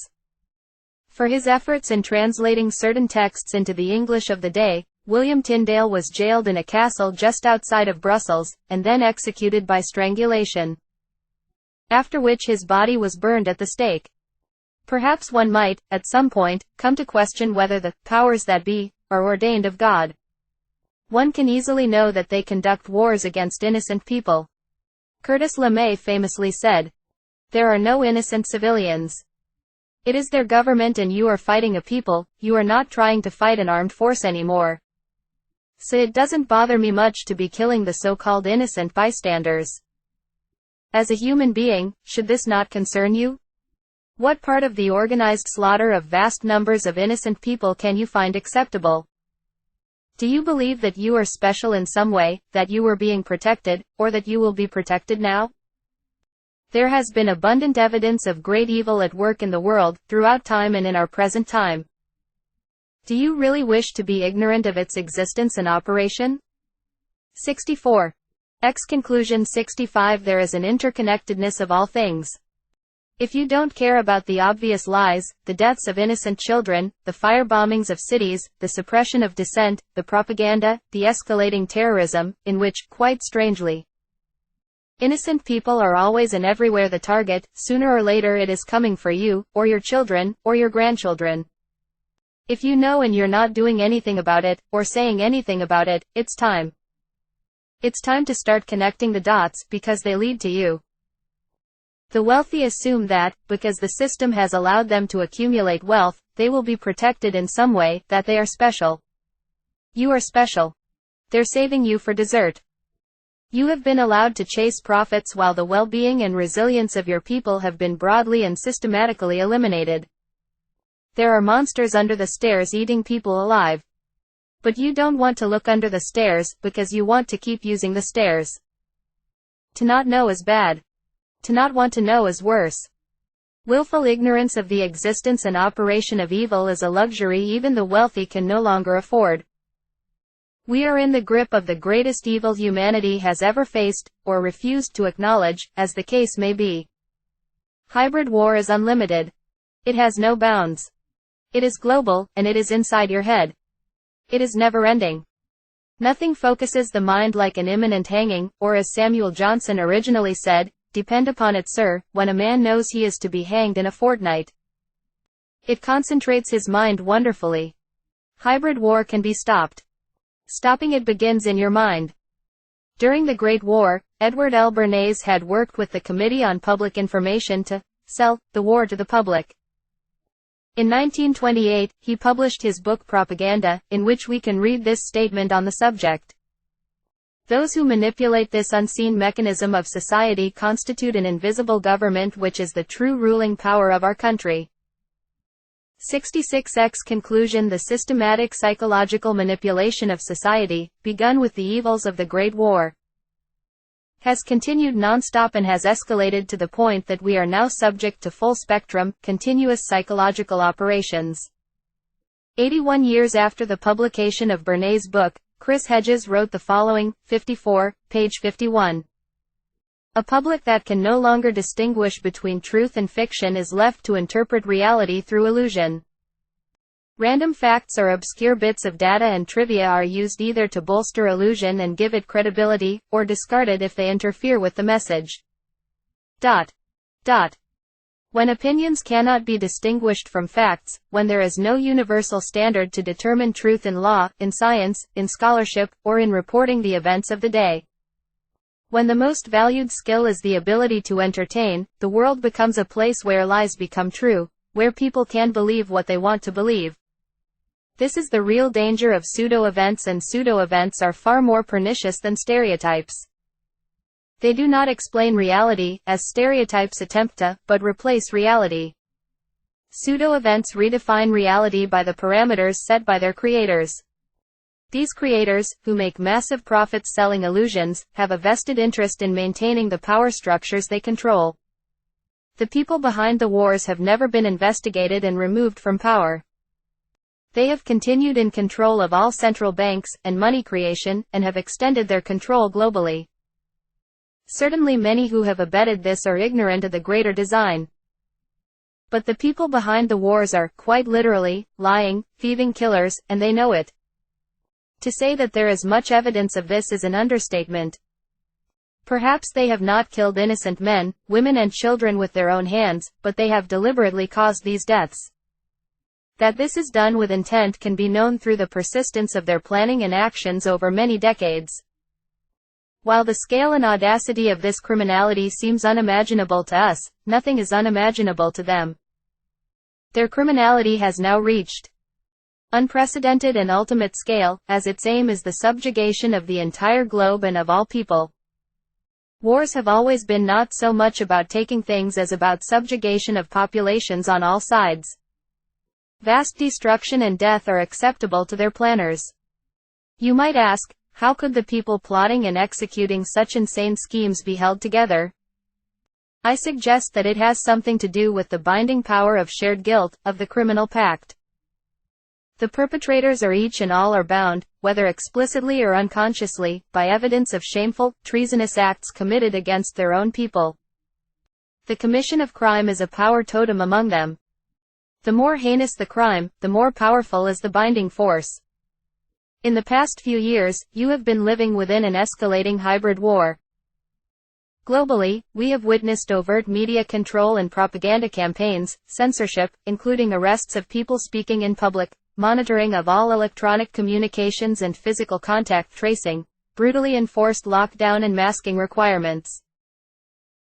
For his efforts in translating certain texts into the English of the day, William Tyndale was jailed in a castle just outside of Brussels, and then executed by strangulation. After which his body was burned at the stake. Perhaps one might, at some point, come to question whether the powers that be are ordained of God. One can easily know that they conduct wars against innocent people. Curtis LeMay famously said, "There are no innocent civilians. It is their government and you are fighting a people, you are not trying to fight an armed force anymore. So it doesn't bother me much to be killing the so-called innocent bystanders." As a human being, should this not concern you? What part of the organized slaughter of vast numbers of innocent people can you find acceptable? Do you believe that you are special in some way, that you were being protected, or that you will be protected now? There has been abundant evidence of great evil at work in the world, throughout time and in our present time. Do you really wish to be ignorant of its existence and operation? 64. Conclusion 65. There is an interconnectedness of all things. If you don't care about the obvious lies, the deaths of innocent children, the firebombings of cities, the suppression of dissent, the propaganda, the escalating terrorism, in which, quite strangely, innocent people are always and everywhere the target, sooner or later it is coming for you, or your children, or your grandchildren. If you know and you're not doing anything about it, or saying anything about it, it's time. It's time to start connecting the dots, because they lead to you. The wealthy assume that, because the system has allowed them to accumulate wealth, they will be protected in some way, that they are special. You are special. They're saving you for dessert. You have been allowed to chase profits while the well-being and resilience of your people have been broadly and systematically eliminated. There are monsters under the stairs eating people alive. But you don't want to look under the stairs, because you want to keep using the stairs. To not know is bad. To not want to know is worse. Willful ignorance of the existence and operation of evil is a luxury even the wealthy can no longer afford. We are in the grip of the greatest evil humanity has ever faced, or refused to acknowledge, as the case may be. Hybrid war is unlimited. It has no bounds. It is global, and it is inside your head. It is never-ending. Nothing focuses the mind like an imminent hanging, or as Samuel Johnson originally said, "Depend upon it, sir, when a man knows he is to be hanged in a fortnight." It concentrates his mind wonderfully. Hybrid war can be stopped. Stopping it begins in your mind. During the Great War, Edward L. Bernays had worked with the Committee on Public Information to sell the war to the public. In 1928, he published his book Propaganda, in which we can read this statement on the subject. Those who manipulate this unseen mechanism of society constitute an invisible government which is the true ruling power of our country. 66x Conclusion: the systematic psychological manipulation of society, begun with the evils of the Great War, has continued non-stop and has escalated to the point that we are now subject to full-spectrum, continuous psychological operations. 81 years after the publication of Bernays' book, Chris Hedges wrote the following, 54, page 51. A public that can no longer distinguish between truth and fiction is left to interpret reality through illusion. Random facts or obscure bits of data and trivia are used either to bolster illusion and give it credibility, or discarded if they interfere with the message. When opinions cannot be distinguished from facts, when there is no universal standard to determine truth in law, in science, in scholarship, or in reporting the events of the day, when the most valued skill is the ability to entertain, the world becomes a place where lies become true, where people can believe what they want to believe. This is the real danger of pseudo-events, and pseudo-events are far more pernicious than stereotypes. They do not explain reality, as stereotypes attempt to, but replace reality. Pseudo-events redefine reality by the parameters set by their creators. These creators, who make massive profits selling illusions, have a vested interest in maintaining the power structures they control. The people behind the wars have never been investigated and removed from power. They have continued in control of all central banks and money creation, and have extended their control globally. Certainly many who have abetted this are ignorant of the greater design. But the people behind the wars are, quite literally, lying, thieving killers, and they know it. To say that there is much evidence of this is an understatement. Perhaps they have not killed innocent men, women and children with their own hands, but they have deliberately caused these deaths. That this is done with intent can be known through the persistence of their planning and actions over many decades. While the scale and audacity of this criminality seems unimaginable to us, nothing is unimaginable to them. Their criminality has now reached unprecedented and ultimate scale, as its aim is the subjugation of the entire globe and of all people. Wars have always been not so much about taking things as about subjugation of populations on all sides. Vast destruction and death are acceptable to their planners. You might ask, how could the people plotting and executing such insane schemes be held together? I suggest that it has something to do with the binding power of shared guilt, of the criminal pact. The perpetrators are each and all are bound, whether explicitly or unconsciously, by evidence of shameful, treasonous acts committed against their own people. The commission of crime is a power totem among them. The more heinous the crime, the more powerful is the binding force. In the past few years, you have been living within an escalating hybrid war. Globally, we have witnessed overt media control and propaganda campaigns, censorship, including arrests of people speaking in public, monitoring of all electronic communications and physical contact tracing, brutally enforced lockdown and masking requirements.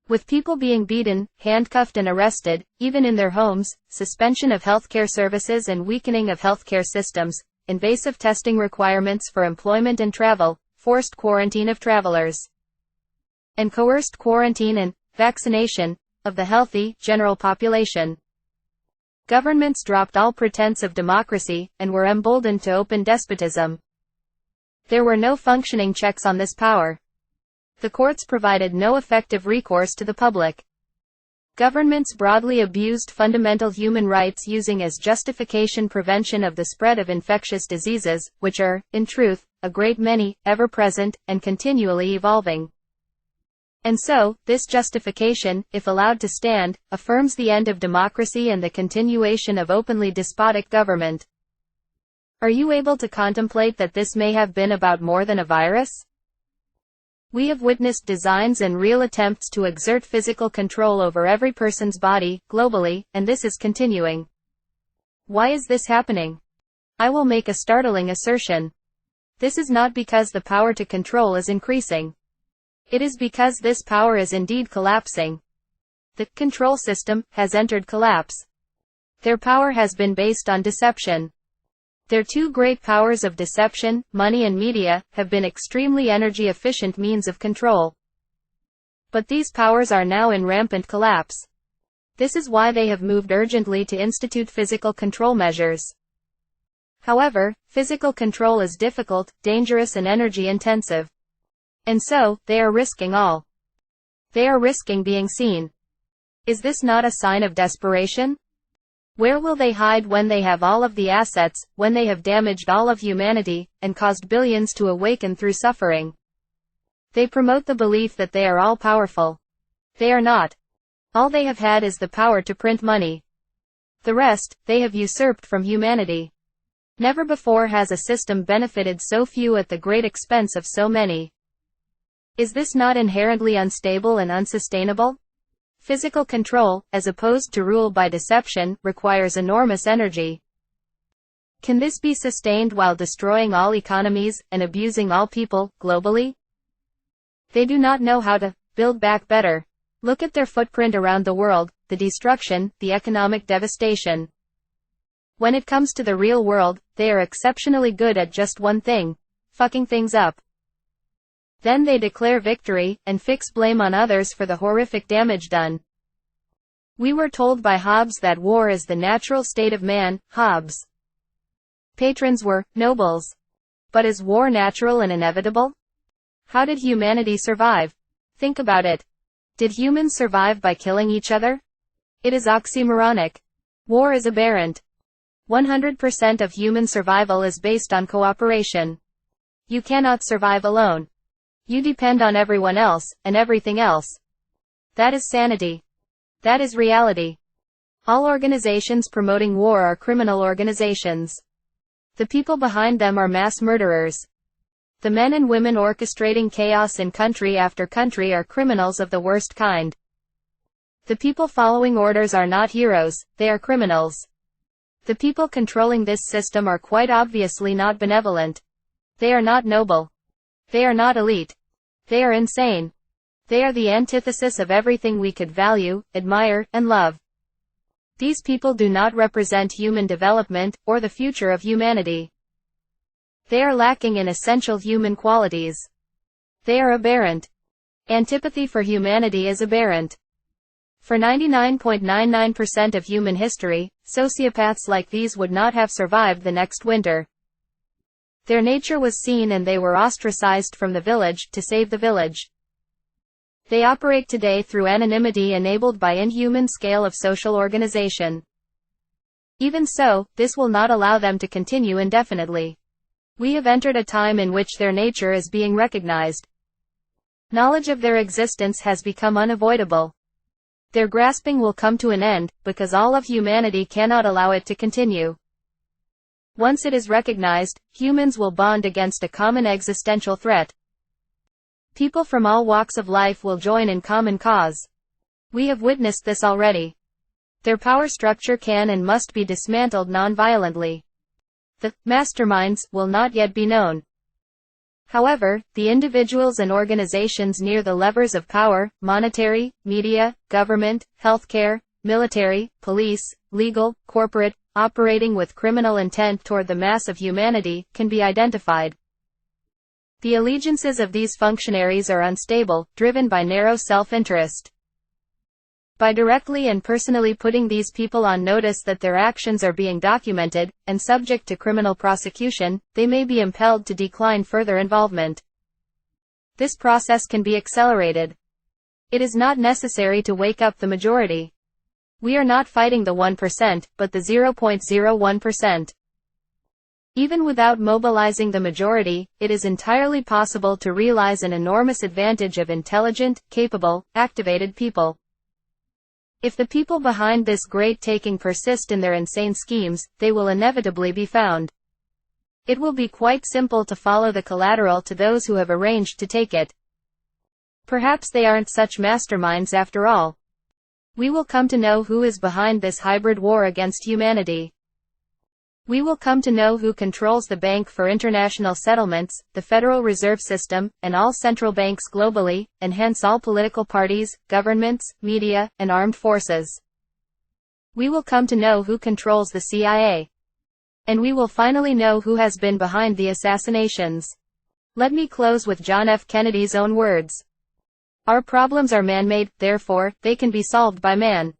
With people being beaten, handcuffed and arrested, even in their homes, suspension of healthcare services and weakening of healthcare systems, invasive testing requirements for employment and travel, forced quarantine of travelers, and coerced quarantine and vaccination of the healthy, general population. Governments dropped all pretense of democracy, and were emboldened to open despotism. There were no functioning checks on this power. The courts provided no effective recourse to the public. Governments broadly abused fundamental human rights using as justification prevention of the spread of infectious diseases, which are, in truth, a great many, ever-present, and continually evolving. And so, this justification, if allowed to stand, affirms the end of democracy and the continuation of openly despotic government. Are you able to contemplate that this may have been about more than a virus? We have witnessed designs and real attempts to exert physical control over every person's body, globally, and this is continuing. Why is this happening? I will make a startling assertion. This is not because the power to control is increasing. It is because this power is indeed collapsing. The control system has entered collapse. Their power has been based on deception. Their two great powers of deception, money and media, have been extremely energy-efficient means of control. But these powers are now in rampant collapse. This is why they have moved urgently to institute physical control measures. However, physical control is difficult, dangerous and energy-intensive. And so, they are risking all. They are risking being seen. Is this not a sign of desperation? Where will they hide when they have all of the assets, when they have damaged all of humanity, and caused billions to awaken through suffering? They promote the belief that they are all-powerful. They are not. All they have had is the power to print money. The rest, they have usurped from humanity. Never before has a system benefited so few at the great expense of so many. Is this not inherently unstable and unsustainable? Physical control, as opposed to rule by deception, requires enormous energy. Can this be sustained while destroying all economies, and abusing all people, globally? They do not know how to build back better. Look at their footprint around the world, the destruction, the economic devastation. When it comes to the real world, they are exceptionally good at just one thing: fucking things up. Then they declare victory, and fix blame on others for the horrific damage done. We were told by Hobbes that war is the natural state of man. Hobbes' patrons were nobles. But is war natural and inevitable? How did humanity survive? Think about it. Did humans survive by killing each other? It is oxymoronic. War is aberrant. 100% of human survival is based on cooperation. You cannot survive alone. You depend on everyone else, and everything else. That is sanity. That is reality. All organizations promoting war are criminal organizations. The people behind them are mass murderers. The men and women orchestrating chaos in country after country are criminals of the worst kind. The people following orders are not heroes, they are criminals. The people controlling this system are quite obviously not benevolent. They are not noble. They are not elite. They are insane. They are the antithesis of everything we could value, admire, and love. These people do not represent human development, or the future of humanity. They are lacking in essential human qualities. They are aberrant. Antipathy for humanity is aberrant. For 99.99% of human history, sociopaths like these would not have survived the next winter. Their nature was seen and they were ostracized from the village to save the village. They operate today through anonymity enabled by inhuman scale of social organization. Even so, this will not allow them to continue indefinitely. We have entered a time in which their nature is being recognized. Knowledge of their existence has become unavoidable. Their grasping will come to an end, because all of humanity cannot allow it to continue. Once it is recognized, humans will bond against a common existential threat. People from all walks of life will join in common cause. We have witnessed this already. Their power structure can and must be dismantled non-violently. The masterminds will not yet be known. However, the individuals and organizations near the levers of power, monetary, media, government, healthcare, military, police, legal, corporate, operating with criminal intent toward the mass of humanity, can be identified. The allegiances of these functionaries are unstable, driven by narrow self-interest. By directly and personally putting these people on notice that their actions are being documented, and subject to criminal prosecution, they may be impelled to decline further involvement. This process can be accelerated. It is not necessary to wake up the majority. We are not fighting the 1%, but the 0.01%. Even without mobilizing the majority, it is entirely possible to realize an enormous advantage of intelligent, capable, activated people. If the people behind this great taking persist in their insane schemes, they will inevitably be found. It will be quite simple to follow the collateral to those who have arranged to take it. Perhaps they aren't such masterminds after all. We will come to know who is behind this hybrid war against humanity. We will come to know who controls the Bank for International Settlements, the Federal Reserve System, and all central banks globally, and hence all political parties, governments, media, and armed forces. We will come to know who controls the CIA. And we will finally know who has been behind the assassinations. Let me close with John F. Kennedy's own words. Our problems are man-made, therefore, they can be solved by man.